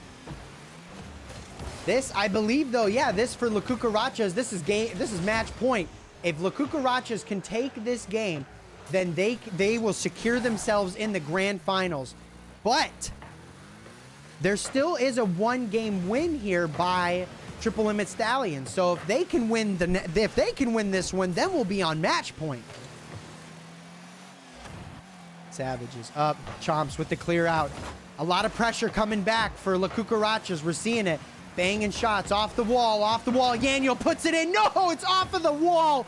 This, I believe, though, yeah, this for La Cucarachas, this is match point. If La Cucarachas can take this game, then they will secure themselves in the grand finals. But there still is a one-game win here by Triple Limit Stallions. So if they can win this one, then we'll be on match point. Savage is up. Chomps with the clear out. A lot of pressure coming back for La Cucarachas. We're seeing it. Banging shots off the wall, Yaniel puts it in. No, it's off of the wall.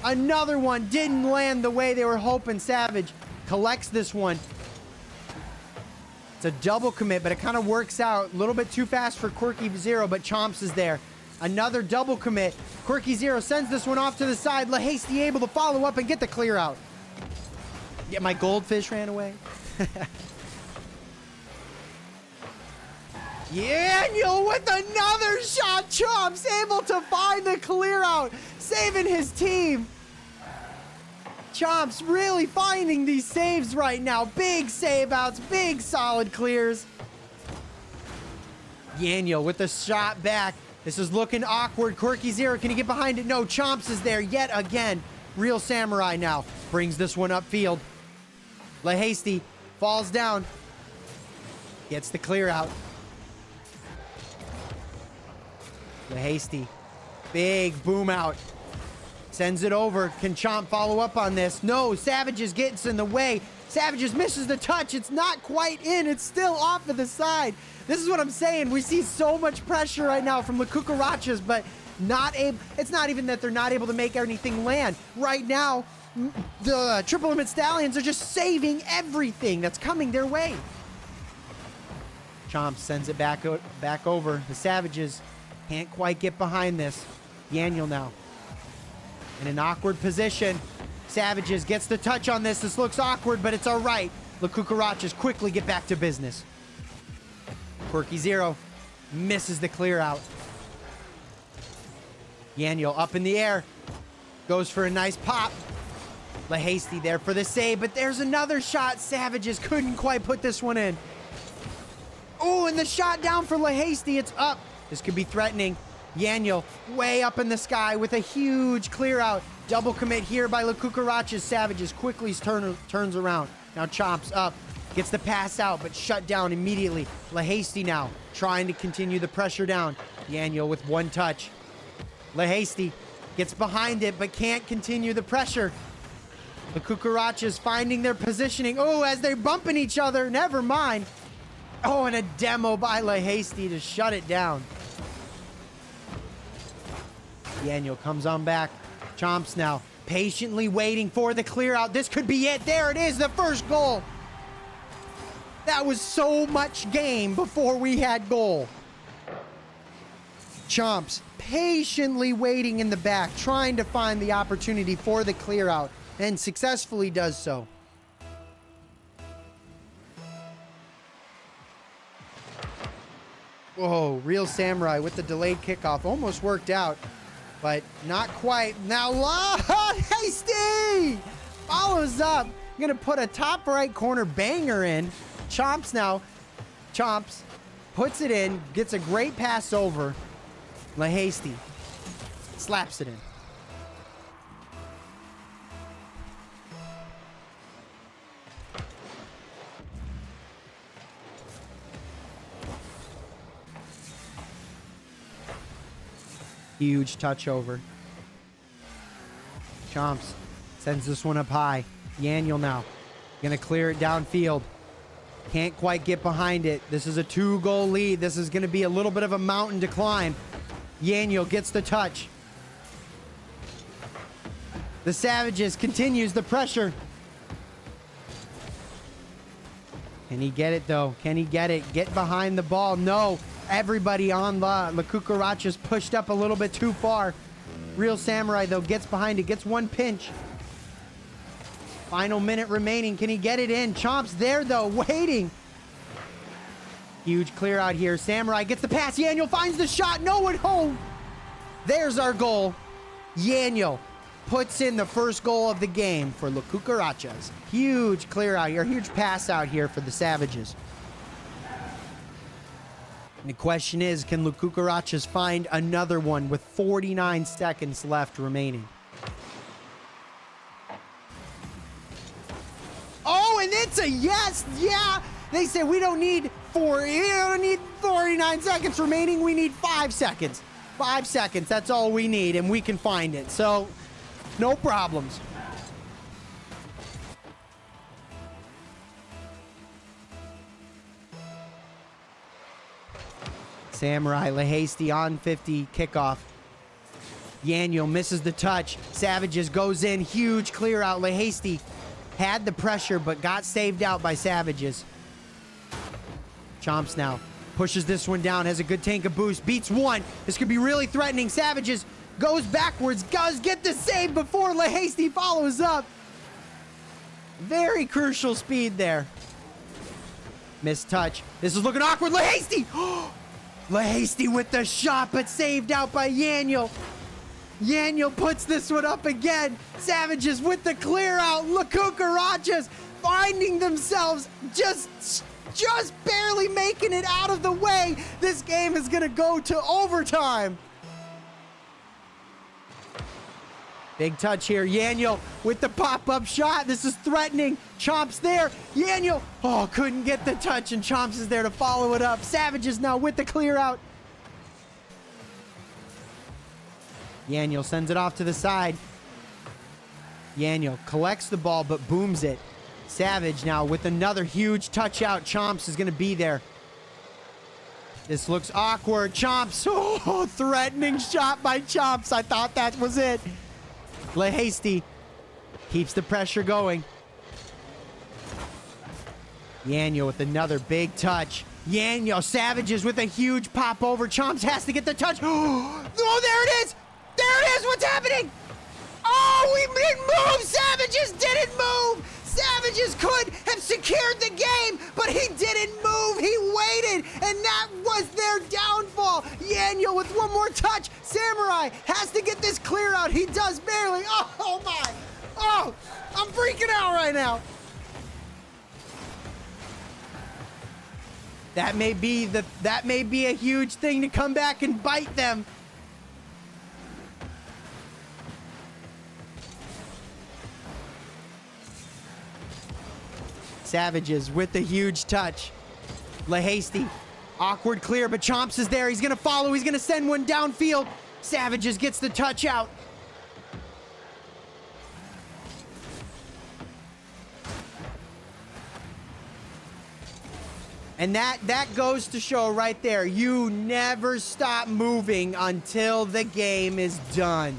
Another one didn't land the way they were hoping. Savage collects this one. It's a double commit, but it kind of works out. A little bit too fast for Quirky Zero, but Chomps is there. Another double commit. Quirky Zero sends this one off to the side. LaHasty able to follow up and get the clear out. Yeah, my goldfish ran away. Yaniel with another shot. Chomps able to find the clear out, saving his team. Chomps really finding these saves right now. Big save outs, big solid clears. Yaniel with the shot back. This is looking awkward. Quirky Zero, can he get behind it? No, Chomps is there yet again. Real Samurai now brings this one upfield. LaHasty falls down. Gets the clear out. LaHasty, big boom out. Sends it over. Can Chomp follow up on this? No, Savages gets in the way. Savages misses the touch. It's not quite in. It's still off of the side. This is what I'm saying. We see so much pressure right now from La Cucarachas, but it's not even that they're not able to make anything land. Right now, the Triple Limit Stallions are just saving everything that's coming their way. Chomp sends it back over. The Savages can't quite get behind this. Yaniel now in an awkward position. Savages gets the touch on this. This looks awkward, but it's all right. La Cucarachas quickly get back to business. Quirky Zero misses the clear out. Yaniel up in the air. Goes for a nice pop. LaHasty there for the save, but there's another shot. Savages couldn't quite put this one in. Oh, and the shot down for LaHasty. It's up. This could be threatening. Yaniel way up in the sky with a huge clear out. Double commit here by La Cucarachas. Savages quickly turns around. Now Chomps up. Gets the pass out, but shut down immediately. LaHasty now trying to continue the pressure down. Yaniel with one touch. LaHasty gets behind it, but can't continue the pressure. The Cucarachas finding their positioning. Oh, as they're bumping each other. Never mind. Oh, and a demo by LaHasty to shut it down. Yaniel comes on back. Chomps now patiently waiting for the clear out. This could be it. There it is, the first goal. That was so much game before we had goal. Chomps patiently waiting in the back, trying to find the opportunity for the clear out, and successfully does so. Whoa, Real Samurai with the delayed kickoff. Almost worked out, but not quite. Now, LaHasty follows up. Gonna put a top right corner banger in. Chomps now. Chomps puts it in, gets a great pass over. LaHasty slaps it in. Huge touch over. Chomps sends this one up high. Yaniel now gonna clear it downfield. Can't quite get behind it. This is a 2-goal lead. This is gonna be a little bit of a mountain to climb. Yaniel gets the touch. The Savages continues the pressure. Can he get it, though? Can he get it? Get behind the ball. No. Everybody on La Cucaracha's pushed up a little bit too far. Real Samurai, though, gets behind it. Gets one pinch. Final minute remaining. Can he get it in? Chomp's there, though, waiting. Huge clear out here. Samurai gets the pass. Yaniel finds the shot. No one home. There's our goal. Yaniel puts in the first goal of the game for La Cucarachas. Huge clear out here. Huge pass out here for the Savages. And the question is, can La Cucarachas find another one with 49 seconds left remaining? Oh, and it's a yes. Yeah. They say we don't need 49 seconds remaining. We need 5 seconds. 5 seconds. That's all we need, and we can find it. So, no problems. Samurai Lahasty on 50 kickoff. Yaniel misses the touch. Savages goes in. Huge clear out. Lahasty had the pressure, but got saved out by Savages. Chomps now pushes this one down. Has a good tank of boost. Beats one. This could be really threatening. Savages goes backwards. Does get the save before Lahasty follows up. Very crucial speed there. Missed touch. This is looking awkward. Lahasty! Lahasty with the shot, but saved out by Yaniel. Yaniel puts this one up again. Savages with the clear out. La Cucarachas finding themselves just barely making it out of the way. This game is going to go to overtime. Big touch here. Yaniel with the pop-up shot. This is threatening. Chomp's there. Yaniel, couldn't get the touch, and Chomps is there to follow it up. Savages now with the clear out. Yaniel sends it off to the side. Yaniel collects the ball, but booms it. Savage now with another huge touch out. Chomps is going to be there. This looks awkward. Chomps. Threatening shot by Chomps. I thought that was it. Lahasty keeps the pressure going. Yaniel with another big touch. Yaniel, Savages with a huge pop over. Chomps has to get the touch. Oh, there it is. There it is. What's happening? Oh, we didn't move. Savages didn't move. Savages could have secured the game, but he didn't move. He waited, and that was their downfall. Yaniel with one more touch. Samurai has to get this clear out. He does barely. Oh my. Oh, I'm freaking out right now. That may be a huge thing to come back and bite them. Savages with the huge touch. Lahasty, awkward clear, but Chomps is there. He's going to follow. He's going to send one downfield. Savages gets the touch out. And that goes to show right there, you never stop moving until the game is done.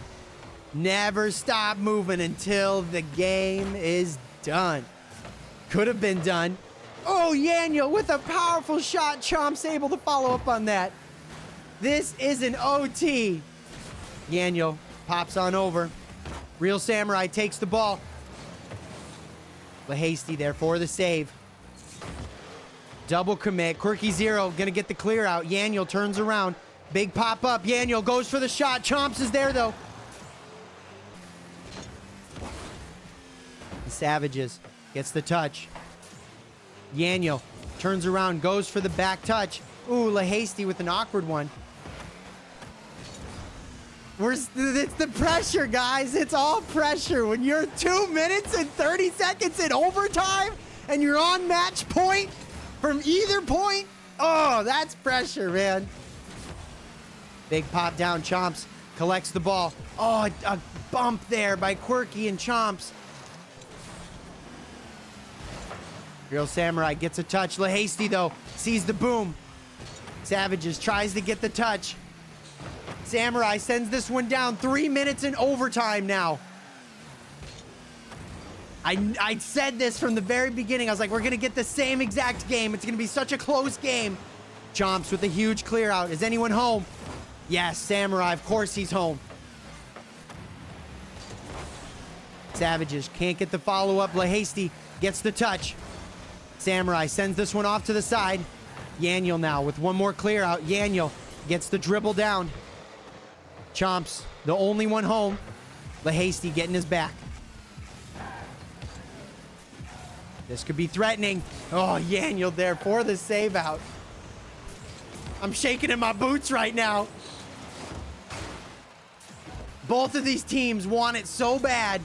Never stop moving until the game is done. Could have been done. Oh, Yaniel with a powerful shot. Chomp's able to follow up on that. This is an OT. Yaniel pops on over. Real Samurai takes the ball. Lahasty there for the save. Double commit. Quirky Zero gonna get the clear out. Yaniel turns around. Big pop up. Yaniel goes for the shot. Chomps is there though. The Savages gets the touch. Yaniel turns around, goes for the back touch. Ooh, Lahasty with an awkward one. It's the pressure, guys. It's all pressure. When you're 2 minutes and 30 seconds in overtime and you're on match point from either point, oh, that's pressure, man. Big pop down. Chomps collects the ball. Oh, a bump there by Quirky and Chomps. Real Samurai gets a touch. Lahasty, though, sees the boom. Savages tries to get the touch. Samurai sends this one down. 3 minutes in overtime now. I said this from the very beginning. I was like, we're going to get the same exact game. It's going to be such a close game. Chomps with a huge clear out. Is anyone home? Yes, Samurai. Of course he's home. Savages can't get the follow-up. LaHasty gets the touch. Samurai sends this one off to the side. Yaniel now with one more clear out. Yaniel gets the dribble down. Chomps, the only one home. LaHasty getting his back. This could be threatening. Oh, Yaniel there for the save out. I'm shaking in my boots right now. Both of these teams want it so bad.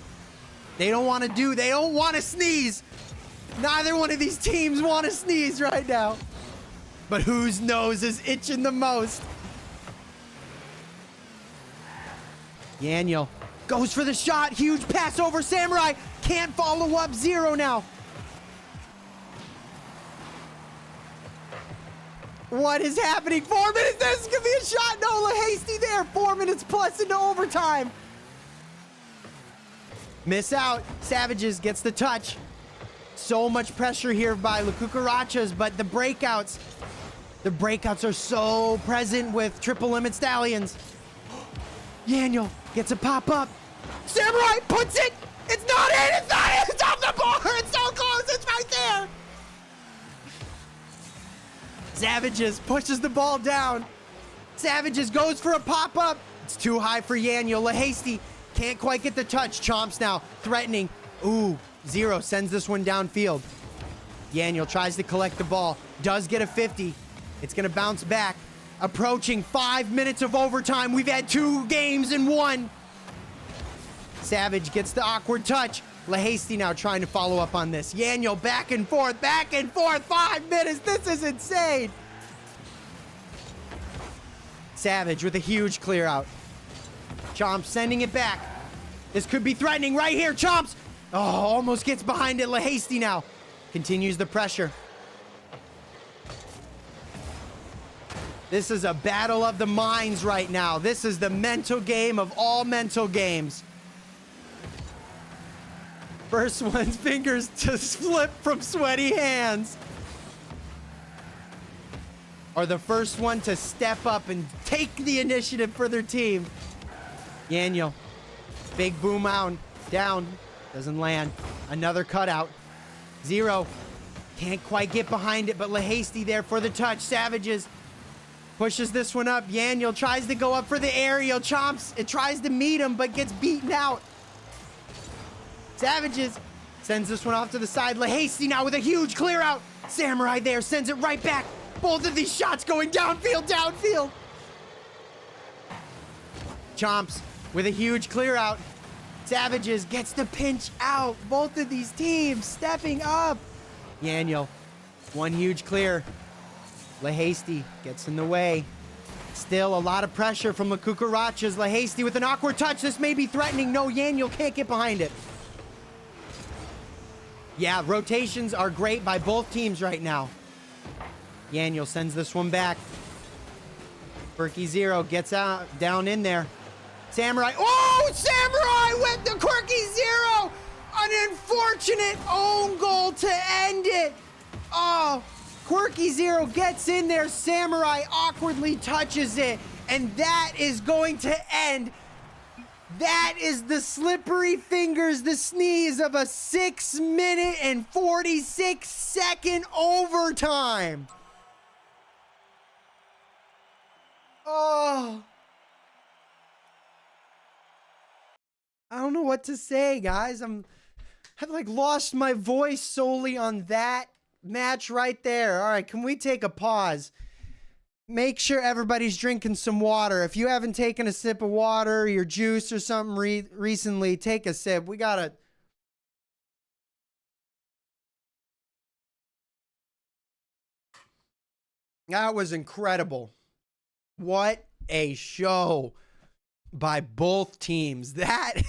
They don't want to sneeze. Neither one of these teams want to sneeze right now. But whose nose is itching the most? Yaniel goes for the shot. Huge pass over Samurai. Can't follow up. 0 now. What is happening? 4 minutes. This could be a shot. No, LaHasty there. 4 minutes plus into overtime. Miss out. Savages gets the touch. So much pressure here by the Cucarachas, but the breakouts are so present with Triple Limit Stallions. Yaniel gets a pop-up. Samurai puts it. It's not in. It's not in. It's off the bar. It's so close. It's right there. Savages pushes the ball down. Savages goes for a pop-up. It's too high for Yaniel. LaHasty can't quite get the touch. Chomps now threatening. Ooh, 0 sends this one downfield. Yaniel tries to collect the ball. Does get a 50. It's going to bounce back. Approaching 5 minutes of overtime. We've had 2 games in 1. Savage gets the awkward touch. LaHasty now trying to follow up on this. Yaniel back and forth, 5 minutes. This is insane. Savage with a huge clear out. Chomps sending it back. This could be threatening right here. Chomps. Oh, almost gets behind it. LaHasty now continues the pressure. This is a battle of the minds right now. This is the mental game of all mental games. First one's fingers to slip from sweaty hands. Or the first one to step up and take the initiative for their team. Yaniel. Big boom out. Down. Doesn't land. Another cutout. 0. Can't quite get behind it, but LaHasty there for the touch. Savages pushes this one up. Yaniel tries to go up for the aerial. Chomps. It tries to meet him, but gets beaten out. Savages sends this one off to the side. LaHasty now with a huge clear out. Samurai there sends it right back. Both of these shots going downfield. Chomps with a huge clear out. Savages gets the pinch out. Both of these teams stepping up. Yaniel, one huge clear. LaHasty gets in the way. Still a lot of pressure from the Cucarachas. LaHasty with an awkward touch. This may be threatening. No, Yaniel can't get behind it. Yeah, rotations are great by both teams right now. Yaniel sends this one back. Quirky 0 gets out, down in there. Samurai. Oh, Samurai with the Quirky 0. An unfortunate own goal to end it. Oh, Quirky 0 gets in there. Samurai awkwardly touches it. And that is going to end. That is the slippery fingers, the sneeze of a 6 minute and 46 second overtime. Oh. I don't know what to say, guys. I've like lost my voice solely on that match right there. All right, can we take a pause? Make sure everybody's drinking some water. If you haven't taken a sip of water or your juice or something recently, take a sip. We gotta... That was incredible. What a show by both teams. That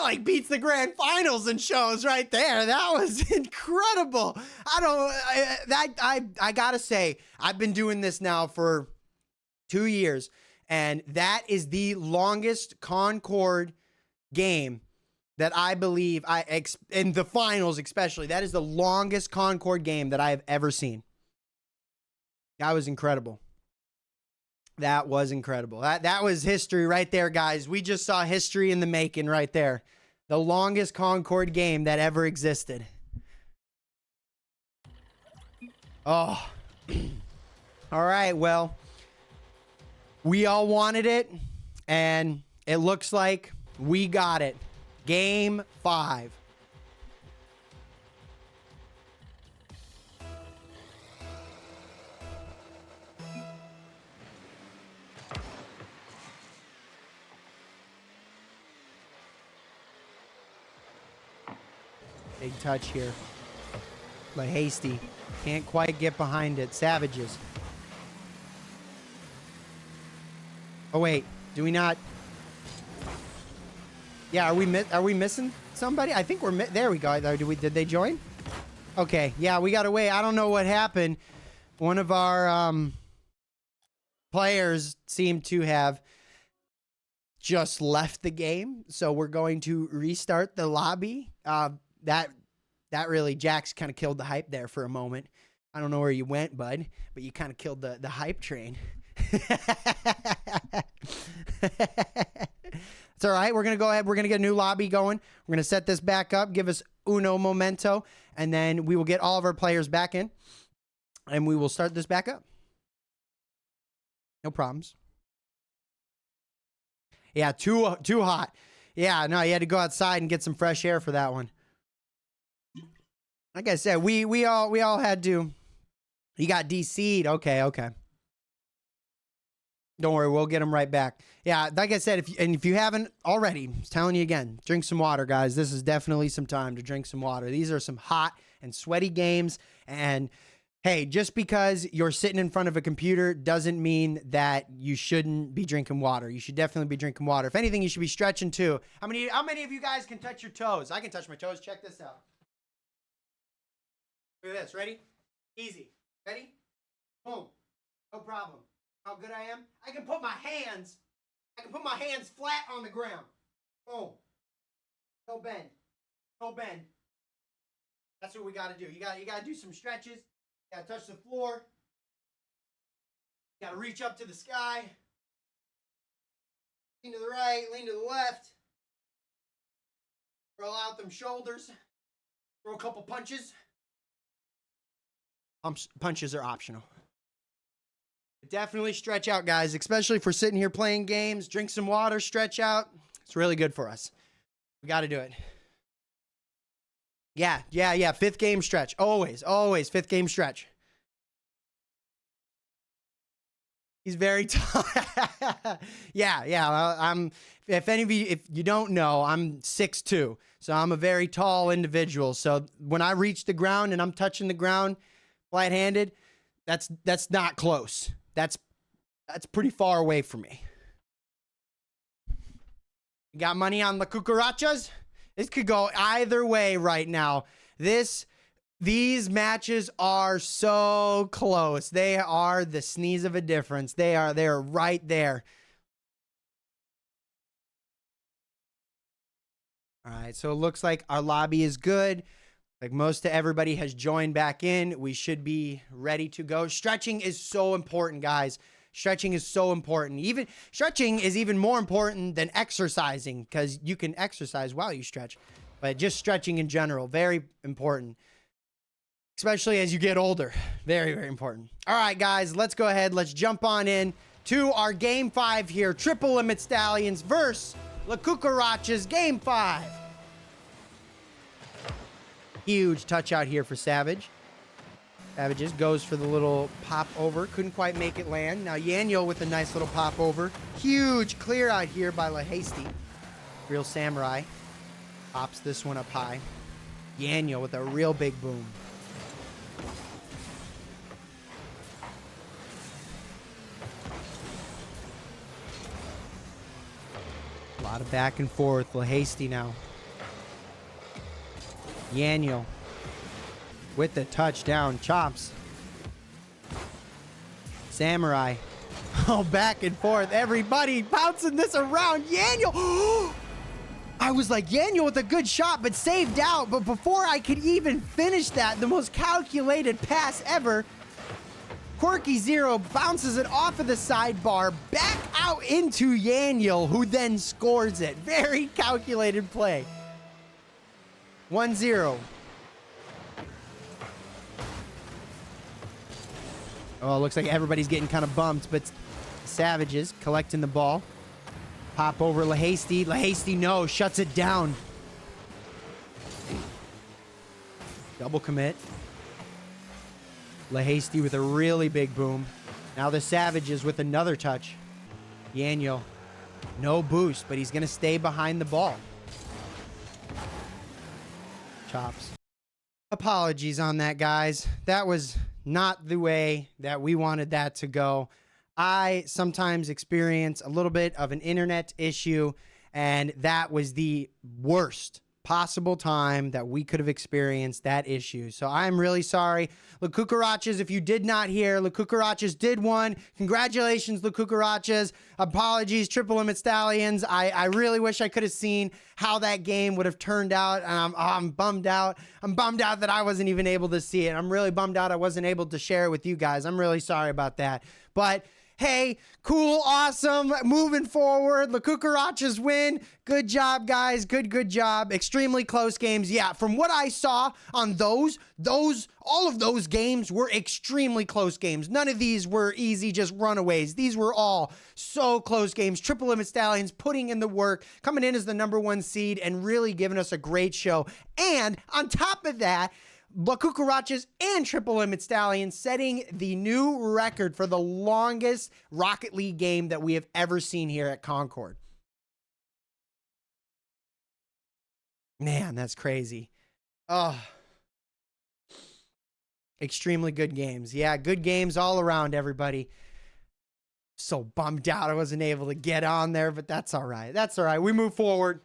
like beats the grand finals in shows right there. That was incredible. I gotta say, I've been doing this now for 2 years, and that is the longest Concorde game that I believe in the finals especially, that is the longest Concorde game that I have ever seen. That was incredible. That was incredible. That was history right there, guys. We just saw history in the making right there. The longest Concorde game that ever existed. Oh. All right, well, we all wanted it, and it looks like we got it. Game 5. Big touch here. Like Hasty. Can't quite get behind it. Savages. Oh, wait. Do we not? Yeah, are we missing somebody? I think we're there we go. Did they join? Okay. Yeah, we got to wait. I don't know what happened. One of our players seemed to have just left the game, so we're going to restart the lobby. That really, Jax kind of killed the hype there for a moment. I don't know where you went, bud, but you kind of killed the hype train. It's all right. We're going to go ahead. We're going to get a new lobby going. We're going to set this back up, give us uno momento, and then we will get all of our players back in, and we will start this back up. No problems. Yeah, too hot. Yeah, no, you had to go outside and get some fresh air for that one. Like I said, we all had to. You got DC'd. Okay. Don't worry, we'll get them right back. Yeah, like I said, if you haven't already, I'm telling you again, drink some water, guys. This is definitely some time to drink some water. These are some hot and sweaty games, and hey, just because you're sitting in front of a computer doesn't mean that you shouldn't be drinking water. You should definitely be drinking water. If anything, you should be stretching too. How many of you guys can touch your toes? I can touch my toes. Check this out. Look at this. Ready? Easy. Ready? Boom. No problem. How good I am? I can put my hands flat on the ground. Boom. No bend. No bend. That's what we got to do. You got to do some stretches. You got to touch the floor. You got to reach up to the sky. Lean to the right, lean to the left. Roll out them shoulders. Throw a couple punches. Punches are optional. Definitely stretch out, guys, especially if we're sitting here playing games. Drink some water, stretch out. It's really good for us. We got to do it. Yeah. Fifth game stretch. Always fifth game stretch. He's very tall. Yeah. If any of you, if you don't know, I'm 6'2", so I'm a very tall individual. So when I reach the ground and I'm touching the ground flat-handed, that's not close. That's pretty far away from me. You got money on the cucarachas? This could go either way right now. These matches are so close. They are the sneeze of a difference. They're right there. All right, so it looks like our lobby is good. Like most of everybody has joined back in. We should be ready to go. Stretching is so important, guys. Stretching is so important. Even stretching is even more important than exercising, because you can exercise while you stretch. But just stretching in general, very important. Especially as you get older. Very, very important. All right, guys, let's go ahead. Let's jump on in to our Game 5 here. Triple Limit Stallions versus La Cucarachas. Game 5. Huge touch out here for Savage. Savages goes for the little pop over. Couldn't quite make it land. Now Yaniel with a nice little pop over. Huge clear out here by La Hasty. Real Samurai. Pops this one up high. Yaniel with a real big boom. A lot of back and forth. La Hasty now. Yaniel with the touchdown chops. Samurai. Oh, back and forth. Everybody bouncing this around. Yaniel. I was like, Yaniel with a good shot, but saved out. But before I could even finish that, the most calculated pass ever, Quirky Zero bounces it off of the sidebar, back out into Yaniel, who then scores it. Very calculated play. 1-0. Oh, it looks like everybody's getting kind of bumped, but Savages collecting the ball. Pop over LaHasty. LaHasty, no, shuts it down. Double commit. LaHasty with a really big boom. Now the Savages with another touch. Yaniel, no boost, but he's going to stay behind the ball. Chops. Apologies on that, guys. That was not the way that we wanted that to go. I sometimes experience a little bit of an internet issue, and that was the worst possible time that we could have experienced that issue. So I'm really sorry. La Cucarachas, if you did not hear, La Cucarachas did one. Congratulations, La Cucarachas. Apologies, Triple Limit Stallions. I really wish I could have seen how that game would have turned out, and I'm bummed out. I'm bummed out that I wasn't even able to see it. I'm really bummed out I wasn't able to share it with you guys. I'm really sorry about that. But hey, cool, awesome, moving forward. La Cucarachas win. Good job, guys. Good job. Extremely close games. Yeah, from what I saw on all of those games were extremely close games. None of these were easy, just runaways. These were all so close games. Triple Limit Stallions putting in the work, coming in as the #1 seed, and really giving us a great show. And on top of that, La Cucarachas and Triple Limit Stallion setting the new record for the longest Rocket League game that we have ever seen here at Concorde. Man, that's crazy. Oh, extremely good games. Yeah, good games all around, everybody. So bummed out I wasn't able to get on there, but that's all right. That's all right. We move forward.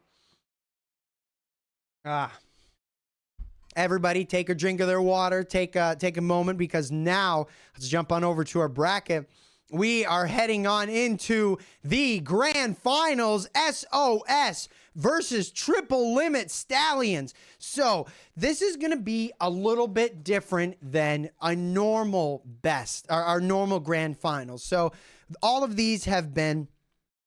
Everybody take a drink of their water, take a moment, because now let's jump on over to our bracket. We are heading on into the grand finals, SOS versus Triple Limit Stallions. So this is going to be a little bit different than a normal our normal grand finals. So all of these have been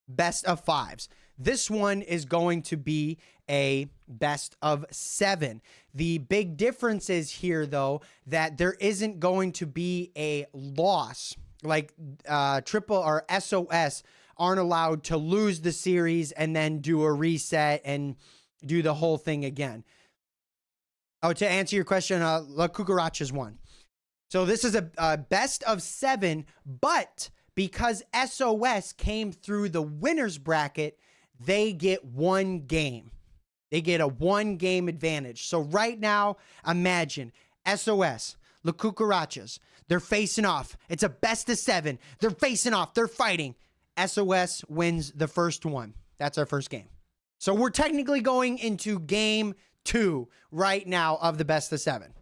best of 5s. This one is going to be a best of 7. The big difference is here, though, that there isn't going to be a loss. Like Triple or SOS aren't allowed to lose the series and then do a reset and do the whole thing again. Oh, to answer your question, La Cucarachas won. So this is a best of 7, but because SOS came through the winner's bracket, they get 1 game. They get a 1-game advantage. So right now, imagine SOS, La Cucarachas, they're facing off. It's a best of 7. They're facing off. They're fighting. SOS wins the first one. That's our first game. So we're technically going into game 2 right now of the best of 7.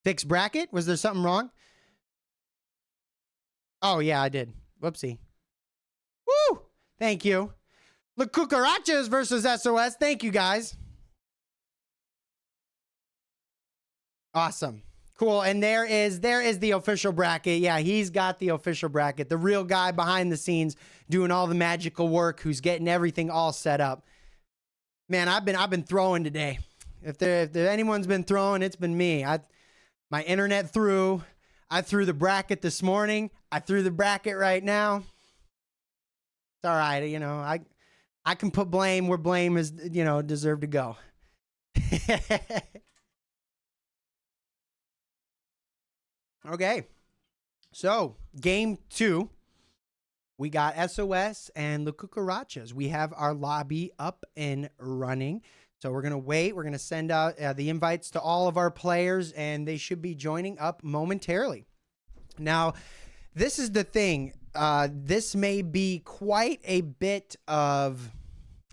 Fixed bracket? Was there something wrong? Oh, yeah, I did. Whoopsie. Woo! Thank you. La Cucarachas versus SOS. Thank you, guys. Awesome. Cool. And there is the official bracket. Yeah, he's got the official bracket. The real guy behind the scenes doing all the magical work, who's getting everything all set up. Man, I've been throwing today. If anyone's been throwing, it's been me. My internet threw. I threw the bracket this morning. I threw the bracket right now. It's all right. You know, I can put blame where blame is, deserved to go. Okay. So, game 2. We got SOS and La Cucarachas. We have our lobby up and running. So we're going to wait. We're going to send out the invites to all of our players, and they should be joining up momentarily. Now, this is the thing. This may be quite a bit of,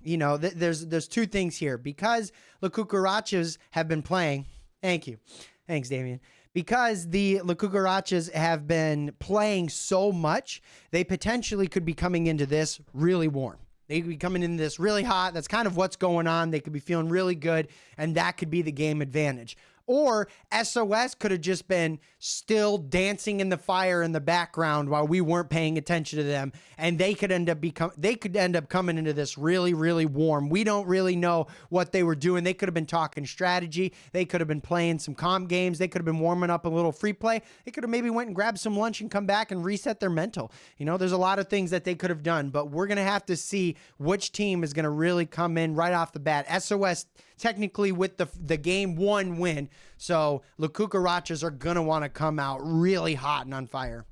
there's 2 things here. Because La Cucarachas have been playing. Thank you. Thanks, Damien. because the La Cucarachas have been playing so much, they potentially could be coming into this really warm. They could be coming into this really hot. That's kind of what's going on. They could be feeling really good, and that could be the game advantage. Or SOS could have just been still dancing in the fire in the background while we weren't paying attention to them, and they could end up coming into this really, really warm. We don't really know what they were doing. They could have been talking strategy. They could have been playing some comp games. They could have been warming up a little free play. They could have maybe went and grabbed some lunch and come back and reset their mental. You know, there's a lot of things that they could have done, but we're going to have to see which team is going to really come in right off the bat. SOS technically with the game 1 win. So La Cucarachas are going to want to come out really hot and on fire.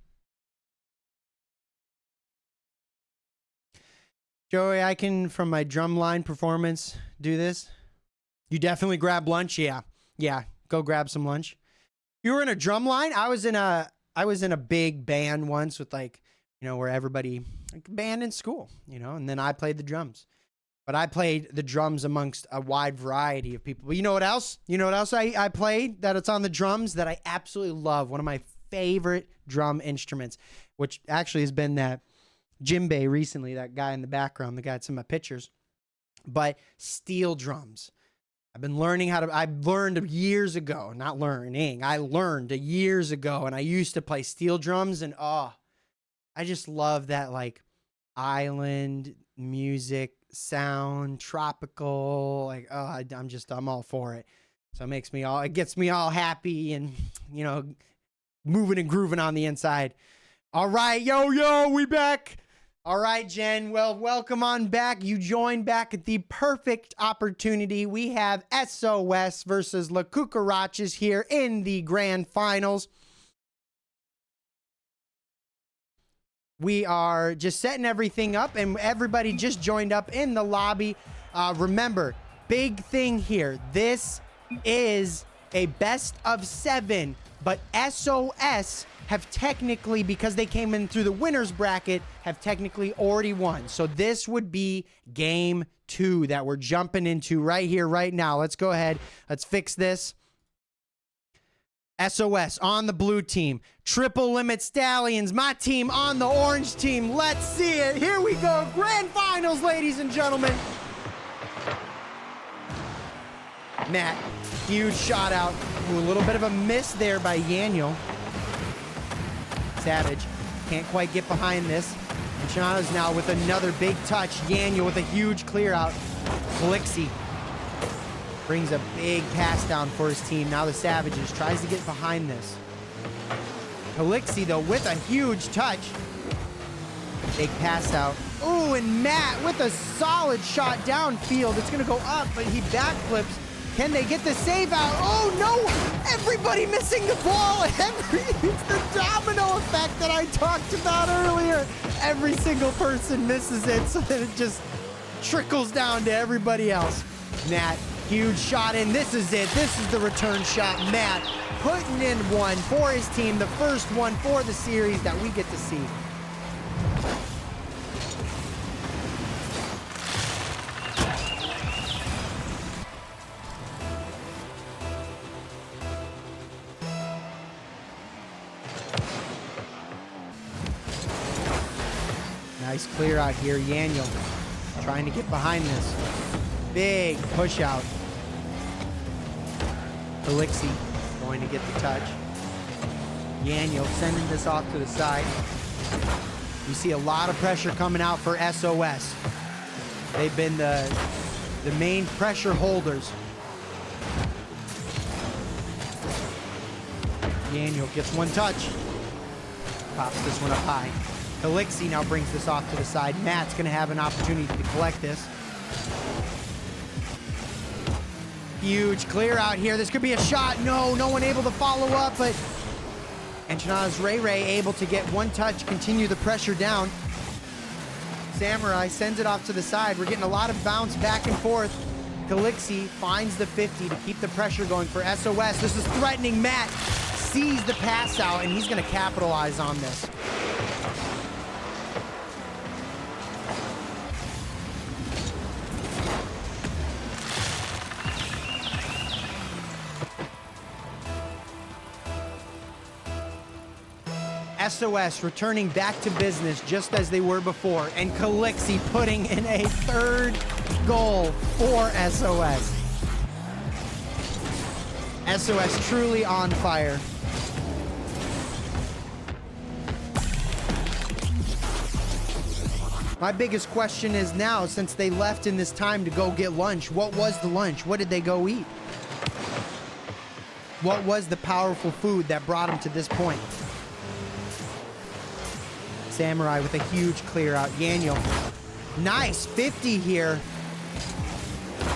Joey, I can, from my drumline performance, do this. You definitely grab lunch. Yeah. Go grab some lunch. You were in a drumline? I was in a big band once with, like, you know, where everybody, like, band in school, you know, and then I played the drums. But I played the drums amongst a wide variety of people. But you know what else? You know what else I played that it's on the drums that I absolutely love? One of my favorite drum instruments, which actually has been that djembe recently, that guy in the background, the guy that's in my pictures. But steel drums. I've been learning I learned years ago, not learning, I learned years ago, and I used to play steel drums, and I just love that, like, island music sound, tropical, like, I'm all for it. So it gets me all happy and, you know, moving and grooving on the inside. All right, yo, we back. All right, Jen, well, welcome on back. You joined back at the perfect opportunity. We have SOS versus La Cucarachas here in the grand finals. We are just setting everything up, and everybody just joined up in the lobby. Remember, big thing here. This is a best of 7, but SOS have technically, because they came in through the winner's bracket, have technically already won. So this would be game 2 that we're jumping into right here, right now. Let's go ahead. Let's fix this. SOS on the blue team. Triple Limit Stallions, my team on the orange team. Let's see it. Here we go. Grand finals, ladies and gentlemen. Matt, huge shot out. Ooh, a little bit of a miss there by Yaniel. Savage can't quite get behind this. And Shana's now with another big touch. Yaniel with a huge clear out. Blixie brings a big pass down for his team. Now the Savages tries to get behind this. Calixi, though, with a huge touch. Big pass out. Ooh, and Matt with a solid shot downfield. It's going to go up, but he backflips. Can they get the save out? Oh, no! Everybody missing the ball. It's the domino effect that I talked about earlier. Every single person misses it, so that it just trickles down to everybody else. Matt, huge shot in. This is it. This is the return shot. Matt putting in one for his team. The first one for the series that we get to see. Nice clear out here. Yaniel trying to get behind this. Big push out. Elixir going to get the touch. Yaniel sending this off to the side. You see a lot of pressure coming out for SOS. They've been the main pressure holders. Yaniel gets one touch. Pops this one up high. Elixir now brings this off to the side. Matt's going to have an opportunity to collect this. Huge clear out here. This could be a shot. No one able to follow up, but Enchilada's Ray able to get one touch, continue the pressure down. Samurai sends it off to the side. We're getting a lot of bounce back and forth. Calixi finds the 50 to keep the pressure going for SOS. This is threatening. Matt sees the pass out, and he's going to capitalize on this. SOS returning back to business just as they were before, and Calixi putting in a third goal for SOS. SOS truly on fire. My biggest question is now, since they left in this time to go get lunch, what was the lunch? What did they go eat? What was the powerful food that brought them to this point? Samurai with a huge clear out. Yaniel. Nice 50 here.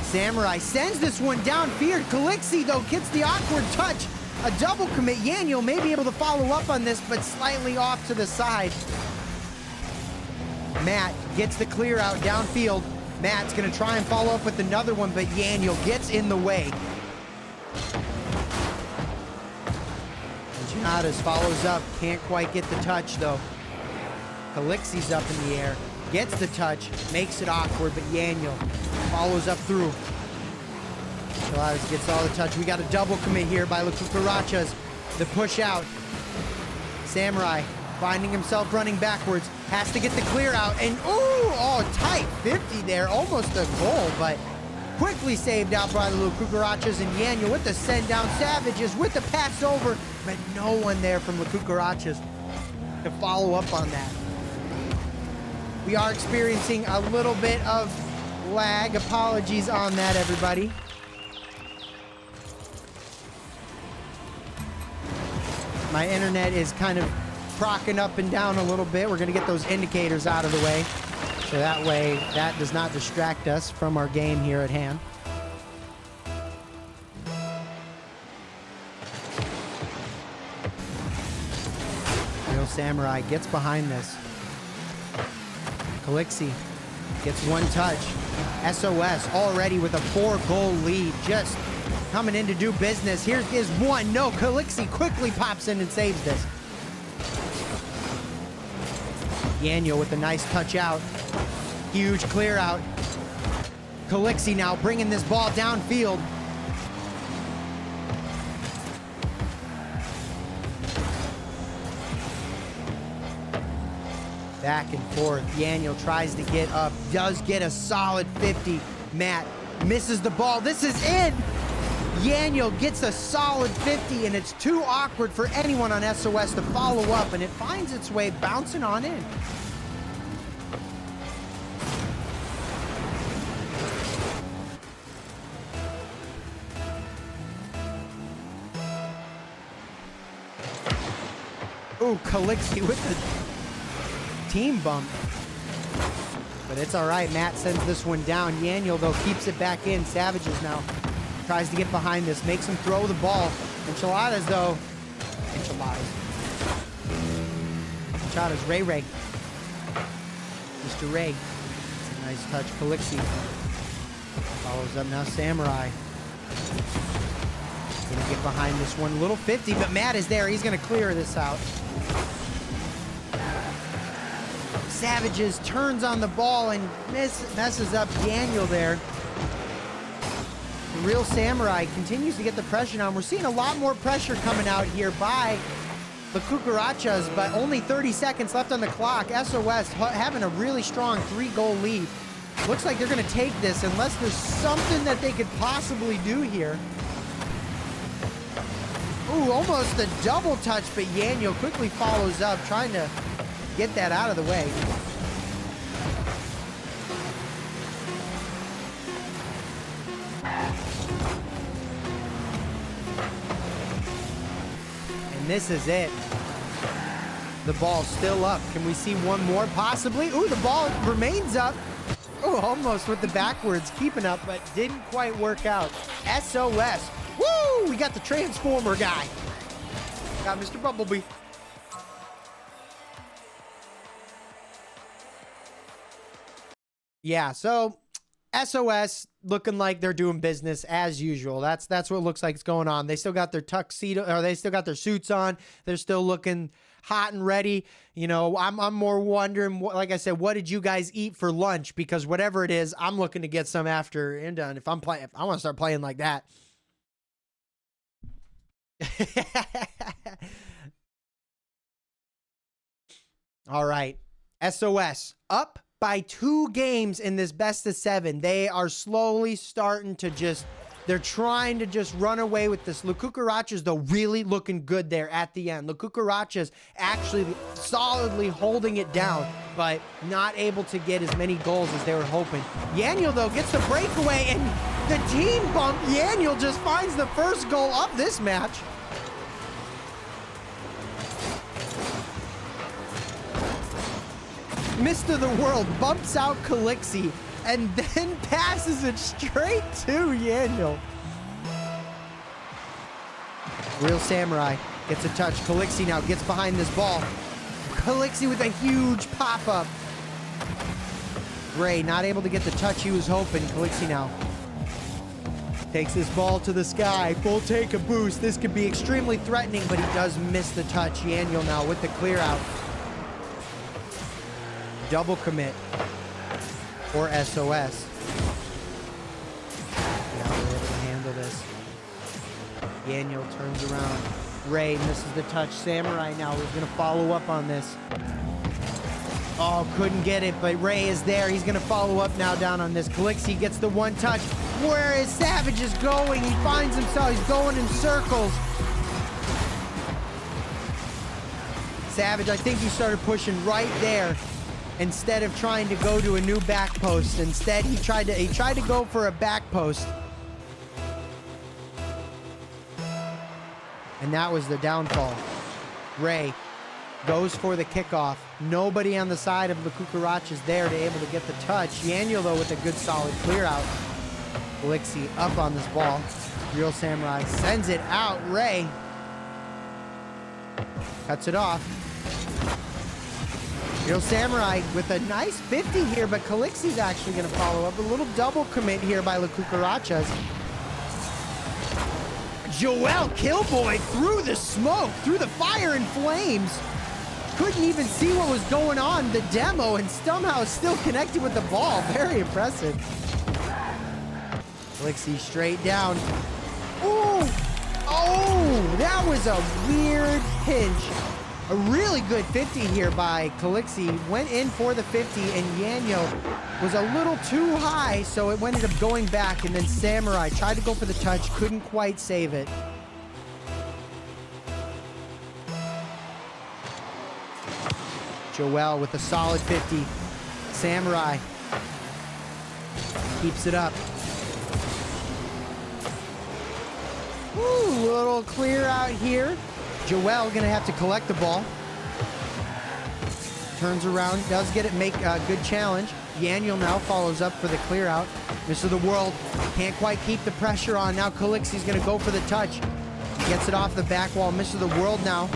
Samurai sends this one downfield. Calixi, though, gets the awkward touch. A double commit. Yaniel may be able to follow up on this, but slightly off to the side. Matt gets the clear out downfield. Matt's going to try and follow up with another one, but Yaniel gets in the way. Giannatas follows up. Can't quite get the touch, though. Calixi's up in the air. Gets the touch. Makes it awkward, but Yaniel follows up through. Giannatas gets all the touch. We got a double commit here by Cucarachas. The push out. Samurai finding himself running backwards. Has to get the clear out. And, tight 50 there. Almost a goal, but quickly saved out by the Cucarachas, and Yaniel with the send down. Savages with the pass over, but no one there from the Cucarachas to follow up on that. We are experiencing a little bit of lag. Apologies on that, everybody. My internet is kind of crocking up and down a little bit. We're going to get those indicators out of the way, so that way that does not distract us from our game here at hand. Real Samurai gets behind this. Calixi gets one touch. SOS already with a 4-goal lead, just coming in to do business. Here's his one. No, Calixi quickly pops in and saves this. Yaniel with a nice touch out. Huge clear out. Calixi now bringing this ball downfield. Back and forth. Yaniel tries to get up. Does get a solid 50. Matt misses the ball. This is in. Yaniel gets a solid 50, and it's too awkward for anyone on SOS to follow up, and it finds its way bouncing on in. Ooh, Calixi with the team bump. But it's all right. Matt sends this one down. Yaniel, though, keeps it back in. Savages now tries to get behind this, makes him throw the ball. Enchiladas, though. Enchiladas. Ray. Mr. Ray. It's a nice touch. Calixi follows up now. Samurai. Gonna get behind this one. Little 50, but Matt is there. He's gonna clear this out. Savages turns on the ball and messes up Yaniel there. The Real Samurai continues to get the pressure on. We're seeing a lot more pressure coming out here by the Cucarachas, but only 30 seconds left on the clock. SOS having a really strong 3-goal lead. Looks like they're going to take this unless there's something that they could possibly do here. Ooh, almost a double touch, but Yaniel quickly follows up, trying to get that out of the way. And this is it. The ball's still up. Can we see one more possibly? Ooh, the ball remains up. Ooh, almost with the backwards, keeping up, but didn't quite work out. SOS. Woo! We got the Transformer guy. Got Mr. Bumblebee. Yeah, so SOS looking like they're doing business as usual. That's what it looks like is going on. They still got their tuxedo, or they still got their suits on. They're still looking hot and ready. You know, I'm more wondering, like I said, what did you guys eat for lunch? Because whatever it is, I'm looking to get some after and done. If I want to start playing like that. All right. SOS up by 2 games in this best of 7. They are slowly starting to they're trying to just run away with this. La Cucarachas, though, really looking good there at the end. La Cucarachas actually solidly holding it down, but not able to get as many goals as they were hoping. Yaniel, though, gets the breakaway, and the team bump. Yaniel just finds the first goal of this match. Mr. The World bumps out Calixi and then passes it straight to Yaniel. Real Samurai gets a touch. Calixi now gets behind this ball. Calixi with a huge pop-up. Gray not able to get the touch he was hoping. Calixi now takes this ball to the sky. Full take a boost. This could be extremely threatening, but he does miss the touch. Yaniel now with the clear out. Double commit for SOS. Now we're able to handle this. Yaniel turns around. Ray misses the touch. Samurai now is going to follow up on this. Oh, couldn't get it, but Ray is there. He's going to follow up now down on this. Calixi gets the one touch. Where is Savage is going? He finds himself. He's going in circles. Savage, I think he started pushing right there. Instead of trying to go to a new back post, instead he tried to go for a back post. And that was the downfall. Ray goes for the kickoff. Nobody on the side of the Cucarach is there to able to get the touch. Yaniel, though, with a good solid clear out. Calixi up on this ball. Real Samurai sends it out. Ray cuts it off. Real Samurai with a nice 50 here, but Calixi's actually going to follow up. A little double commit here by La Cucarachas. Joel Killboy through the smoke, through the fire and flames. Couldn't even see what was going on, the demo, and somehow still connected with the ball. Very impressive. Calixi straight down. Ooh! Oh, that was a weird pinch. A really good 50 here by Calixi. Went in for the 50, and Yaniel was a little too high, so it ended up going back, and then Samurai tried to go for the touch, couldn't quite save it. Joel with a solid 50. Samurai keeps it up. Ooh, little clear out here. Joel gonna have to collect the ball. Turns around, does get it, make a good challenge. Yaniel now follows up for the clear out. Mr. The World can't quite keep the pressure on. Now Calixi's gonna go for the touch. He gets it off the back wall. Mr. The World now.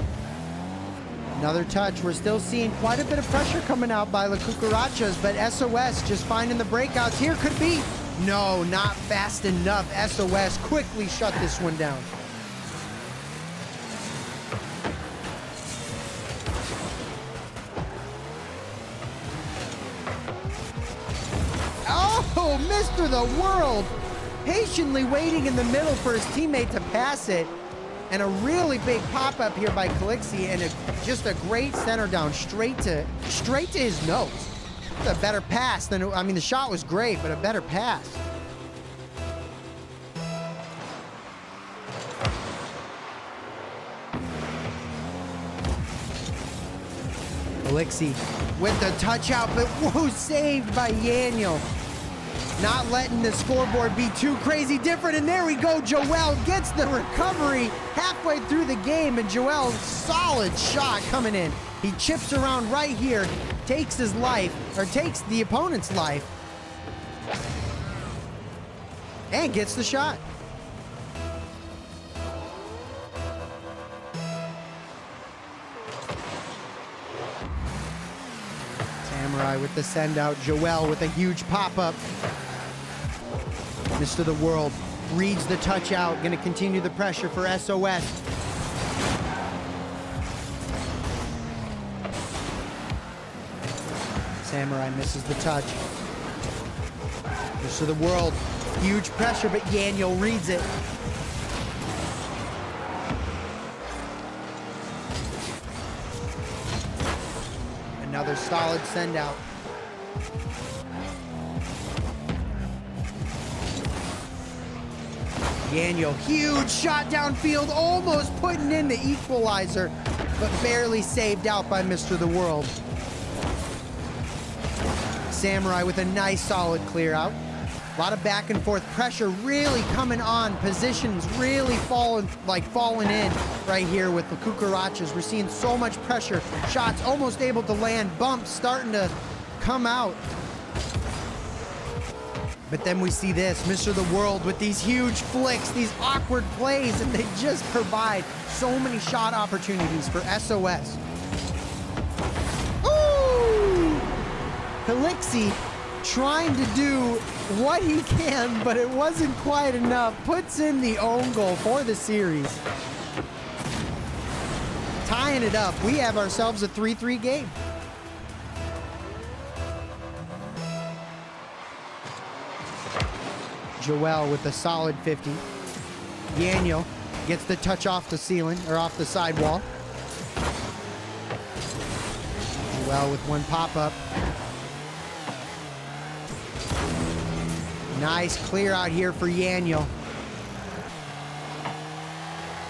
Another touch. We're still seeing quite a bit of pressure coming out by La Cucarachas, but SOS just finding the breakouts here. Could be. No, not fast enough. SOS quickly shut this one down. Oh, Mr. The World patiently waiting in the middle for his teammate to pass it. And a really big pop-up here by Calixi, and just a great center down straight to his nose. It's a better pass than, I mean, the shot was great, but a better pass. Calixi with the touch out, but whoa, saved by Yaniel. Not letting the scoreboard be too crazy different, and there we go. Joel gets the recovery halfway through the game, and Joel's solid shot coming in. He chips around right here, takes his life, or takes the opponent's life, and gets the shot. Samurai with the send out. Joel with a huge pop-up. Mr. The World reads the touch out. Going to continue the pressure for SOS. Samurai misses the touch. Mr. The World, huge pressure, but Yaniel reads it. Another solid send out. Daniel, huge shot downfield, almost putting in the equalizer, but barely saved out by Mr. The World. Samurai with a nice solid clear out. A lot of back and forth pressure really coming on. Positions really falling in right here with the Cucarachas. We're seeing so much pressure. Shots almost able to land. Bumps starting to come out. But then we see this, Mr. The World with these huge flicks, these awkward plays, and they just provide so many shot opportunities for SOS. Ooh! Kalixi trying to do what he can, but it wasn't quite enough. Puts in the own goal for the series. Tying it up, we have ourselves a 3-3 game. Joel with a solid 50. Daniel gets the touch off the ceiling, or off the sidewall. Joel with one pop-up. Nice clear out here for Daniel.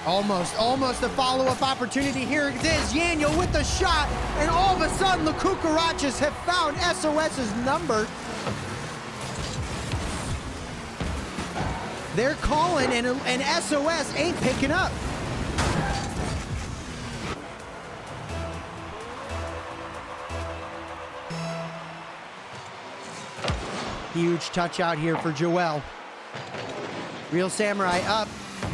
Almost a follow-up opportunity. Here it is, Daniel with the shot, and all of a sudden the Cucarachas have found SOS's number. They're calling, and SOS ain't picking up. Huge touch out here for Joel. Real Samurai up,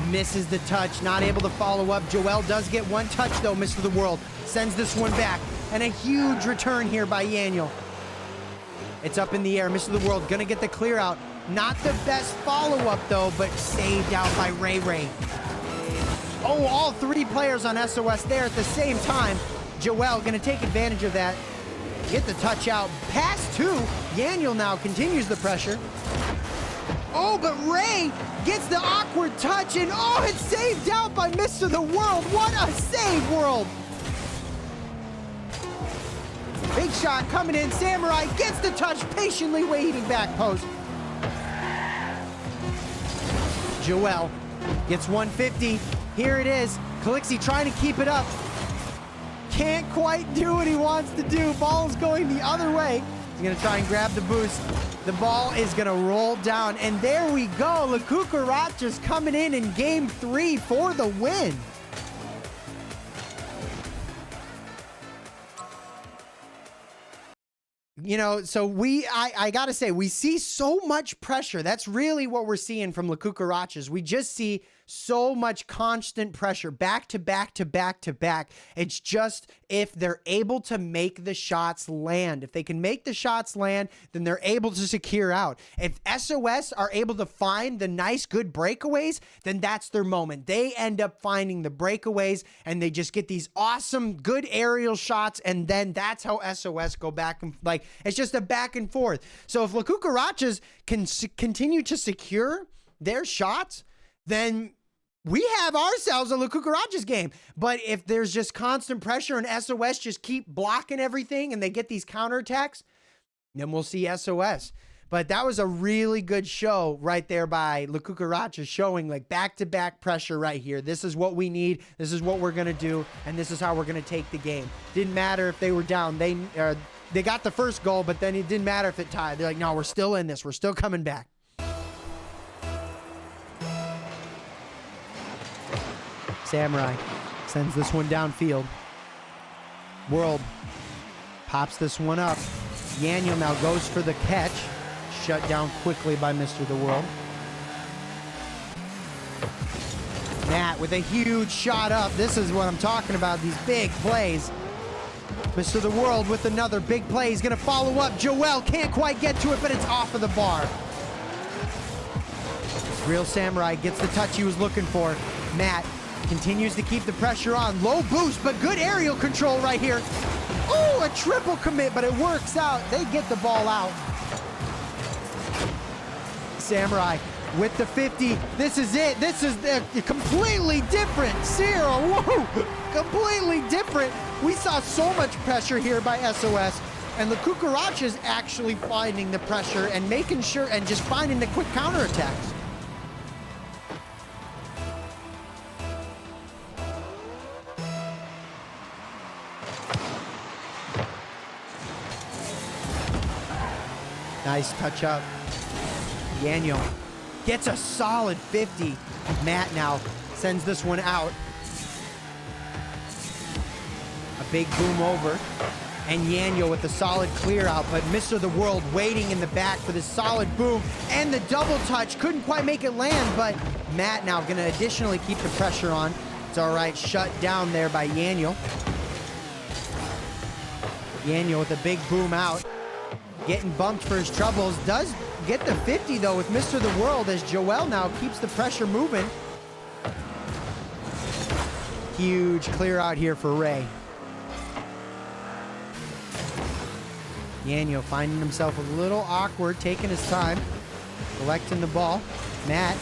misses the touch, not able to follow up. Joel does get one touch though, Mr. The World. Sends this one back, and a huge return here by Daniel. It's up in the air, Mr. The World gonna get the clear out. Not the best follow-up, though, but saved out by Ray Ray. Oh, all three players on SOS there at the same time. Joel going to take advantage of that. Get the touch out. Pass to Daniel now continues the pressure. Oh, but Ray gets the awkward touch, and oh, it's saved out by Mr. The World. What a save, World. Big shot coming in. Samurai gets the touch, patiently waiting back post. Joel gets 150. Here it is. Kalixi trying to keep it up. Can't quite do what he wants to do. Ball's going the other way. He's going to try and grab the boost. The ball is going to roll down. And there we go. The Cucarachas coming in game 3 for the win. You know, so I gotta say, we see so much pressure. That's really what we're seeing from the Cucarachas. We just see so much constant pressure, back to back to back to back. It's just if they're able to make the shots land. If they can make the shots land, then they're able to secure out. If SOS are able to find the nice, good breakaways, then that's their moment. They end up finding the breakaways, and they just get these awesome, good aerial shots, and then that's how SOS go back and, like, it's just a back and forth. So if the Cucarachas can continue to secure their shots, then we have ourselves a La Cucarachas game. But if there's just constant pressure and SOS just keep blocking everything and they get these counterattacks, then we'll see SOS. But that was a really good show right there by La Cucarachas, showing like back-to-back pressure right here. This is what we need. This is what we're going to do. And this is how we're going to take the game. Didn't matter if they were down. They got the first goal, but then it didn't matter if it tied. They're like, no, we're still in this. We're still coming back. Samurai sends this one downfield. World pops this one up. Daniel now goes for the catch. Shut down quickly by Mr. The World. Matt with a huge shot up. This is what I'm talking about, these big plays. Mr. The World with another big play. He's going to follow up. Joel can't quite get to it, but it's off of the bar. Real Samurai gets the touch he was looking for. Matt continues to keep the pressure on. Low boost, but good aerial control right here. Oh, a triple commit, but it works out. They get the ball out. Samurai with the 50. This is it. This is a completely different Zero. Whoa. completely different. We saw so much pressure here by SOS, and the Cucarachas actually finding the pressure and making sure and just finding the quick counterattacks. Nice touch up. Yanyo gets a solid 50. Matt now sends this one out. A big boom over. And Yanyo with a solid clear out, but Mr. The World waiting in the back for this solid boom. And the double touch, couldn't quite make it land, but Matt now gonna additionally keep the pressure on. It's all right, shut down there by Yanyo. Yanyo with a big boom out. Getting bumped for his troubles. Does get the 50 though with Mr. The World as Joel now keeps the pressure moving. Huge clear out here for Ray. Yanyo finding himself a little awkward, taking his time, collecting the ball. Matt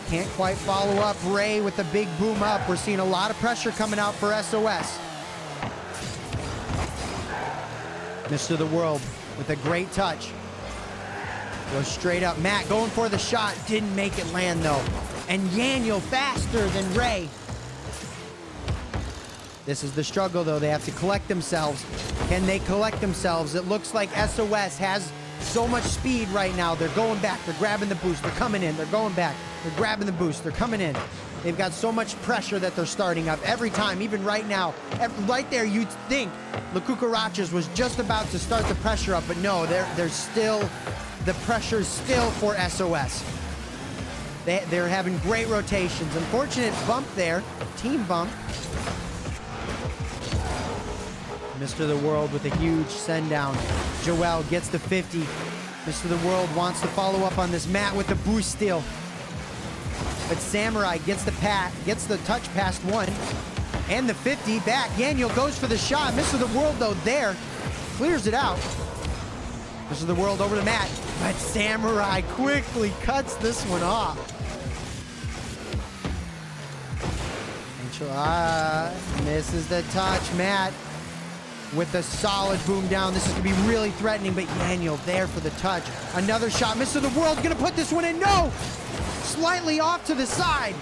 can't quite follow up. Ray with the big boom up. We're seeing a lot of pressure coming out for SOS. Mr. The World with a great touch. Goes straight up. Matt going for the shot. Didn't make it land though. And Yanyo faster than Ray. This is the struggle though. They have to collect themselves. Can they collect themselves? It looks like SOS has so much speed right now. They're going back. They're grabbing the boost. They're coming in. They're going back. They're grabbing the boost. They're coming in. They've got so much pressure that they're starting up every time, even right now. Right there, you'd think the Cucarachas was just about to start the pressure up, but no, there's still, the pressure's still for SOS. They're having great rotations. Unfortunate bump there, team bump. Mr. The World with a huge send down. Joel gets the 50. Mr. The World wants to follow up on this. Matt with the boost steal. But Samurai gets the touch past one. And the 50 back. Yanyo goes for the shot. Mr. The World, though, there. Clears it out. Mr. The World over to Matt. But Samurai quickly cuts this one off. And misses the touch. Matt with a solid boom down. This is going to be really threatening, but Yanyo there for the touch. Another shot. Mr. The World going to put this one in. No! Slightly off to the side.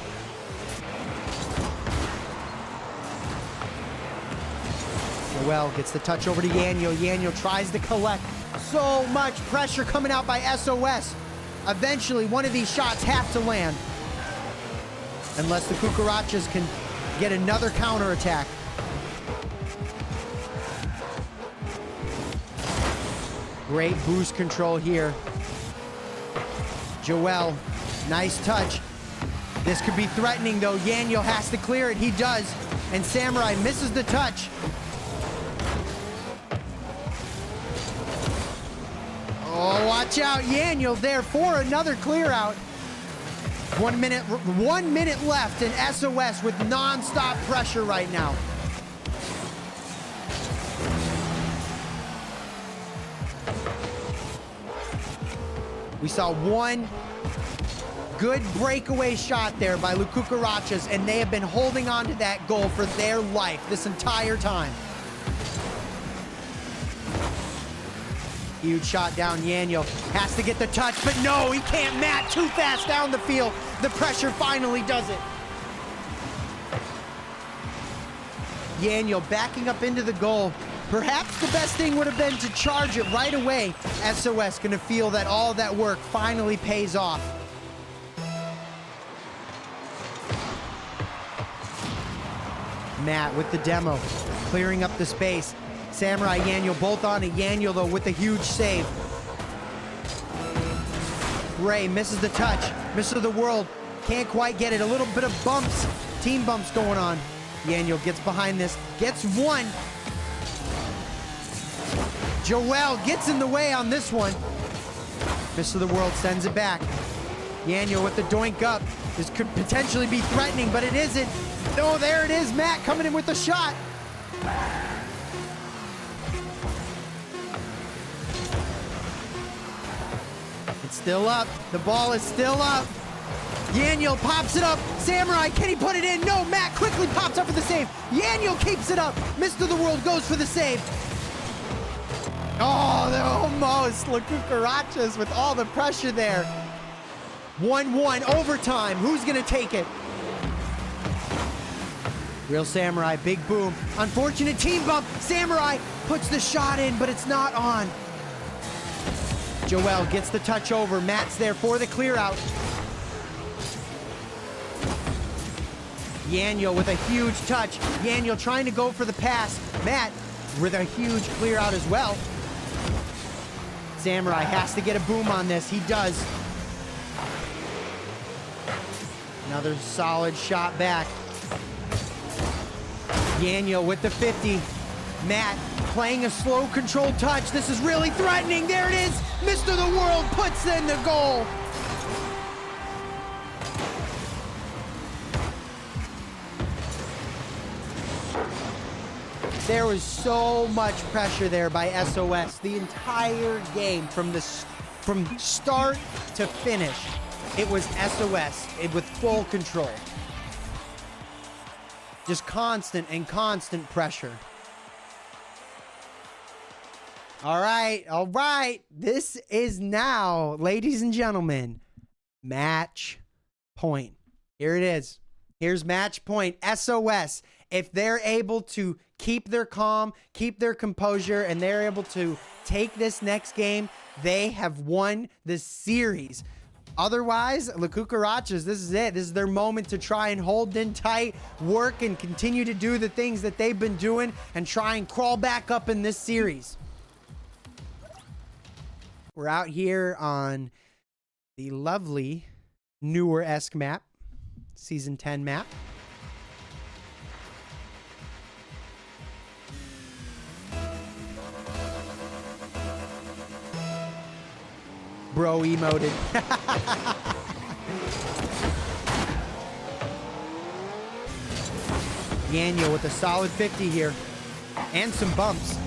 Joel gets the touch over to Yanyo. Yanyo tries to collect. So much pressure coming out by SOS. Eventually, one of these shots have to land. Unless the Cucarachas can get another counterattack. Great boost control here. Joel, nice touch. This could be threatening though. Yanyo has to clear it. He does. And Samurai misses the touch. Oh, watch out. Yanyo there for another clear out. 1 minute left and SOS with non-stop pressure right now. We saw one good breakaway shot there by the Cucarachas, and they have been holding on to that goal for their life this entire time. Huge shot down. Yanyo has to get the touch, but no, he can't. Matt too fast down the field. The pressure finally does it. Yanyo backing up into the goal. Perhaps the best thing would have been to charge it right away. SOS gonna feel that all that work finally pays off. Matt with the demo, clearing up the space. Samurai, Yanyo both on it. Yanyo though with a huge save. Ray misses the touch. Mr. The World can't quite get it. A little bit of bumps, team bumps going on. Yanyo gets behind this, gets one. Joel gets in the way on this one. Mr. The World sends it back. Yanyo with the doink up. This could potentially be threatening, but it isn't. No, there it is. Matt coming in with the shot. It's still up. The ball is still up. Yaniel pops it up. Samurai, can he put it in? No, Matt quickly pops up for the save. Yaniel keeps it up. Mr. the World goes for the save. Oh, they're almost. Look at Carachas with all the pressure there. 1-1, overtime. Who's going to take it? Real Samurai, big boom. Unfortunate team bump. Samurai puts the shot in, but it's not on. Joel gets the touch over. Matt's there for the clear out. Yaniel with a huge touch. Yaniel trying to go for the pass. Matt with a huge clear out as well. Samurai has to get a boom on this. He does. Another solid shot back. Yaniel with the 50. Matt playing a slow controlled touch. This is really threatening. There it is. Mr. the World puts in the goal. There was so much pressure there by SOS the entire game from start to finish. It was SOS with full control. Just constant and constant pressure. All right. This is now, ladies and gentlemen, match point. Here it is. Here's match point. SOS. If they're able to keep their calm, keep their composure, and they're able to take this next game, they have won the series. Otherwise, the Cucarachas, this is it. This is their moment to try and hold in tight, work, and continue to do the things that they've been doing and try and crawl back up in this series. We're out here on the lovely newer-esque map, Season 10 map. Bro emoted. Yaniel with a solid 50 here. And some bumps.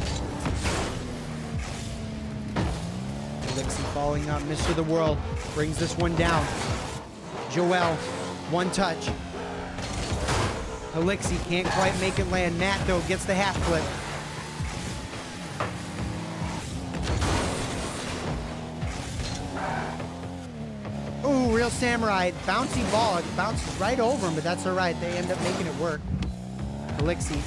Elixir falling on Mr. the World. Brings this one down. Joel, one touch. Elixir can't quite make it land. Matt, though, gets the half flip. Ooh, Real Samurai. Bouncy ball. It bounces right over him, but that's all right. They end up making it work. Elixir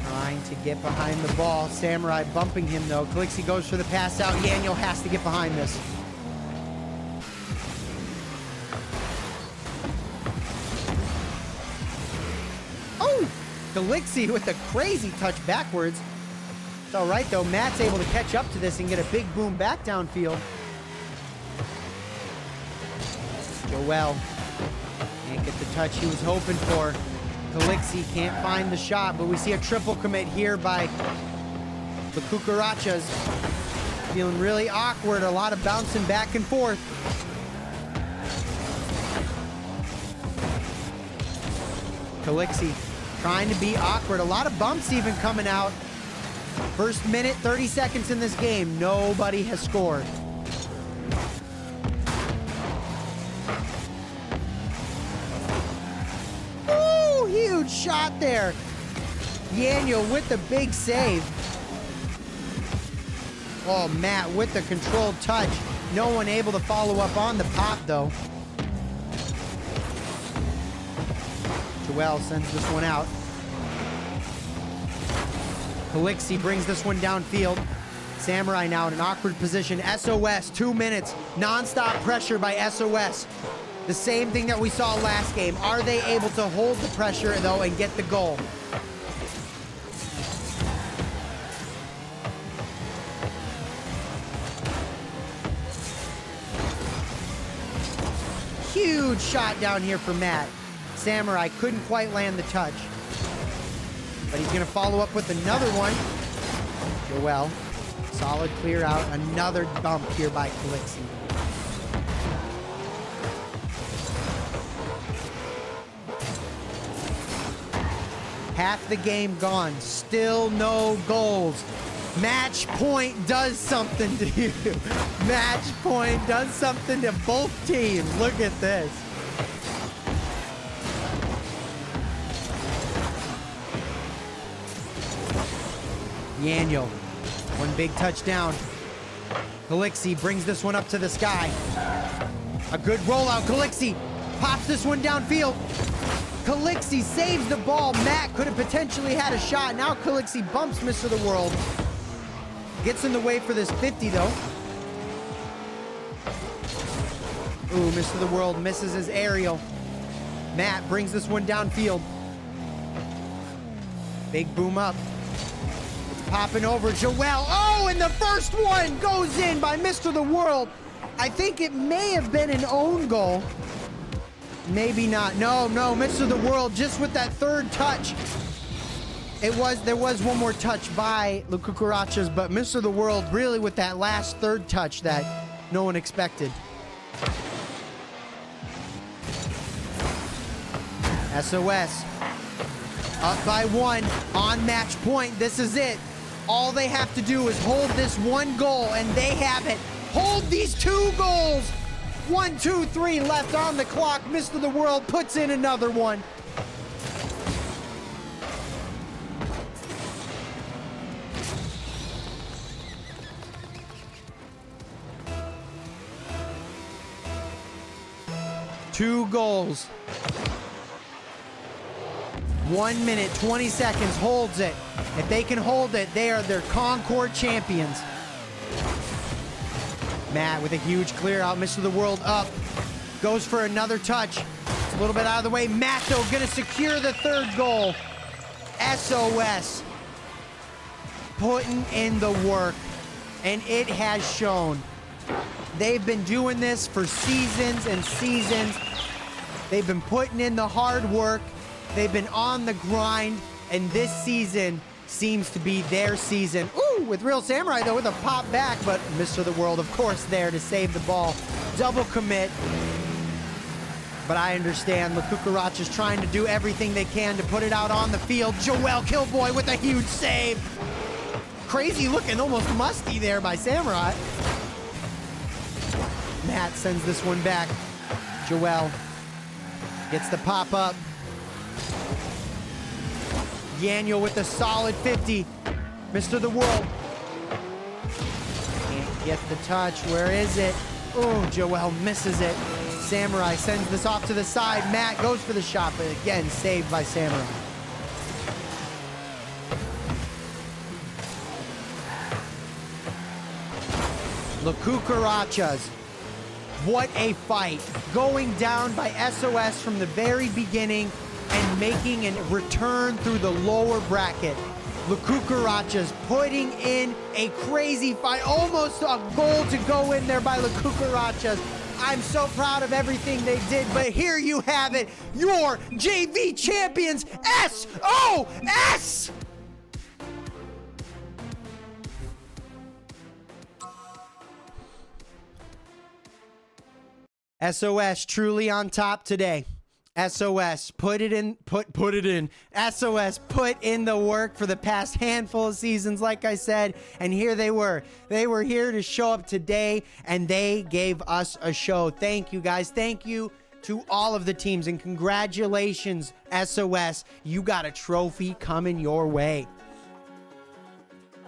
trying to get behind the ball. Samurai bumping him, though. Elixir goes for the pass out. Yaniel has to get behind this. Oh! Elixir with a crazy touch backwards. It's all right, though. Matt's able to catch up to this and get a big boom back downfield. Joel can't get the touch he was hoping for. Elixir can't find the shot, but we see a triple commit here by the Cucarachas. Feeling really awkward, a lot of bouncing back and forth. Elixir trying to be awkward, a lot of bumps even coming out. First minute, 30 seconds in this game, nobody has scored. Huge shot there. Yaniel with the big save. Oh, Matt with the controlled touch. No one able to follow up on the pop, though. Joel sends this one out. Elixir brings this one downfield. Samurai now in an awkward position. SOS, 2 minutes. Non-stop pressure by SOS. The same thing that we saw last game. Are they able to hold the pressure, though, and get the goal? Huge shot down here for Matt. Samurai couldn't quite land the touch. But he's going to follow up with another one. Joel, solid clear out. Another bump here by Elixir. Half the game gone. Still no goals. Match point does something to you. Match point does something to both teams. Look at this. Yanyo, one big touchdown. Calixi brings this one up to the sky. A good rollout. Calixi pops this one downfield. Calixi saves the ball. Matt could have potentially had a shot. Now Calixi bumps Mr. The World. Gets in the way for this 50, though. Ooh, Mr. The World misses his aerial. Matt brings this one downfield. Big boom up. It's popping over. Joel. Oh, and the first one goes in by Mr. The World. I think it may have been an own goal. Maybe not. No, Mr. The World just with that third touch. There was one more touch by the Cucarachas, but Mr. The World really with that last third touch that no one expected. SOS up by one on match point. This is it. All they have to do is hold this one goal, and they have it. Hold these 2 goals. 1, 2, 3 left on the clock. Mr. The World puts in another one. Two goals. 1 minute, 20 seconds, holds it. If they can hold it, they are their Concorde champions. Matt with a huge clear out. Mr. The World up. Goes for another touch. It's a little bit out of the way. Matt, though, going to secure the third goal. SOS. Putting in the work. And it has shown. They've been doing this for seasons and seasons. They've been putting in the hard work. They've been on the grind. And this season seems to be their season. Ooh, with Real Samurai, though, with a pop back. But Mr. The World, of course, there to save the ball. Double commit. But I understand the Cucarachas trying to do everything they can to put it out on the field. Joel Killboy with a huge save. Crazy looking, almost musty there by Samurai. Matt sends this one back. Joel gets the pop up. Yanyo with a solid 50. Mr. The World. Can't get the touch. Where is it? Oh, Joel misses it. Samurai sends this off to the side. Matt goes for the shot, but again, saved by Samurai. The Cucarachas. What a fight. Going down by SOS from the very beginning and making a return through the lower bracket. The Cucarachas putting in a crazy fight. Almost a goal to go in there by the Cucarachas. I'm so proud of everything they did, but here you have it. Your JV champions, SOS! SOS truly on top today. SOS put it in. SOS put in the work for the past handful of seasons, like I said, and here they were. They were here to show up today, and they gave us a show. Thank you, guys. Thank you to all of the teams, and congratulations, SOS. You got a trophy coming your way.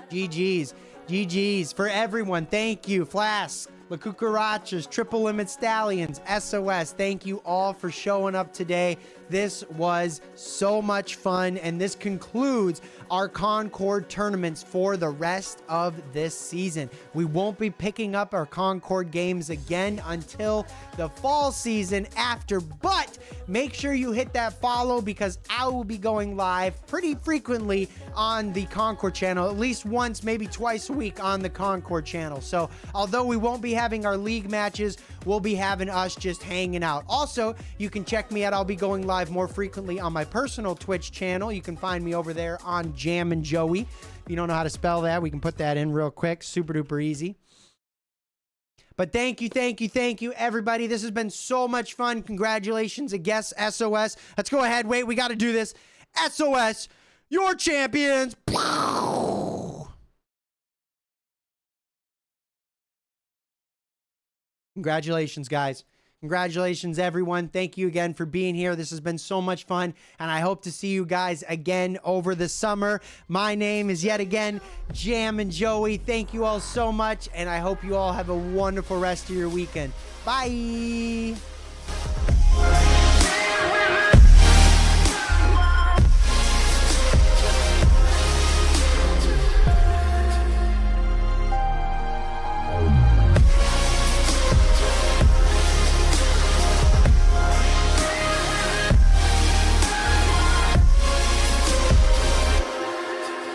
GG's for everyone. Thank you, Flask, La Cucarachas, Triple Limit Stallions, SOS. Thank you all for showing up today. This was so much fun, and this concludes our Concorde tournaments for the rest of this season. We won't be picking up our Concorde games again until the fall season after, but make sure you hit that follow because I will be going live pretty frequently on the Concorde channel, at least once, maybe twice a week on the Concorde channel. So although we won't be having our league matches, we'll be having us just hanging out. Also, you can check me out. I'll be going live more frequently on my personal Twitch channel. You can find me over there on Jam and Joey. If you don't know how to spell that, we can put that in real quick. Super duper easy. But thank you, everybody. This has been so much fun. Congratulations, I guess, SOS. Let's go ahead. Wait, we got to do this. SOS, your champions. Congratulations, guys. Congratulations, everyone. Thank you again for being here. This has been so much fun, and I hope to see you guys again over the summer. My name is yet again Jam and Joey. Thank you all so much, and I hope you all have a wonderful rest of your weekend. Bye.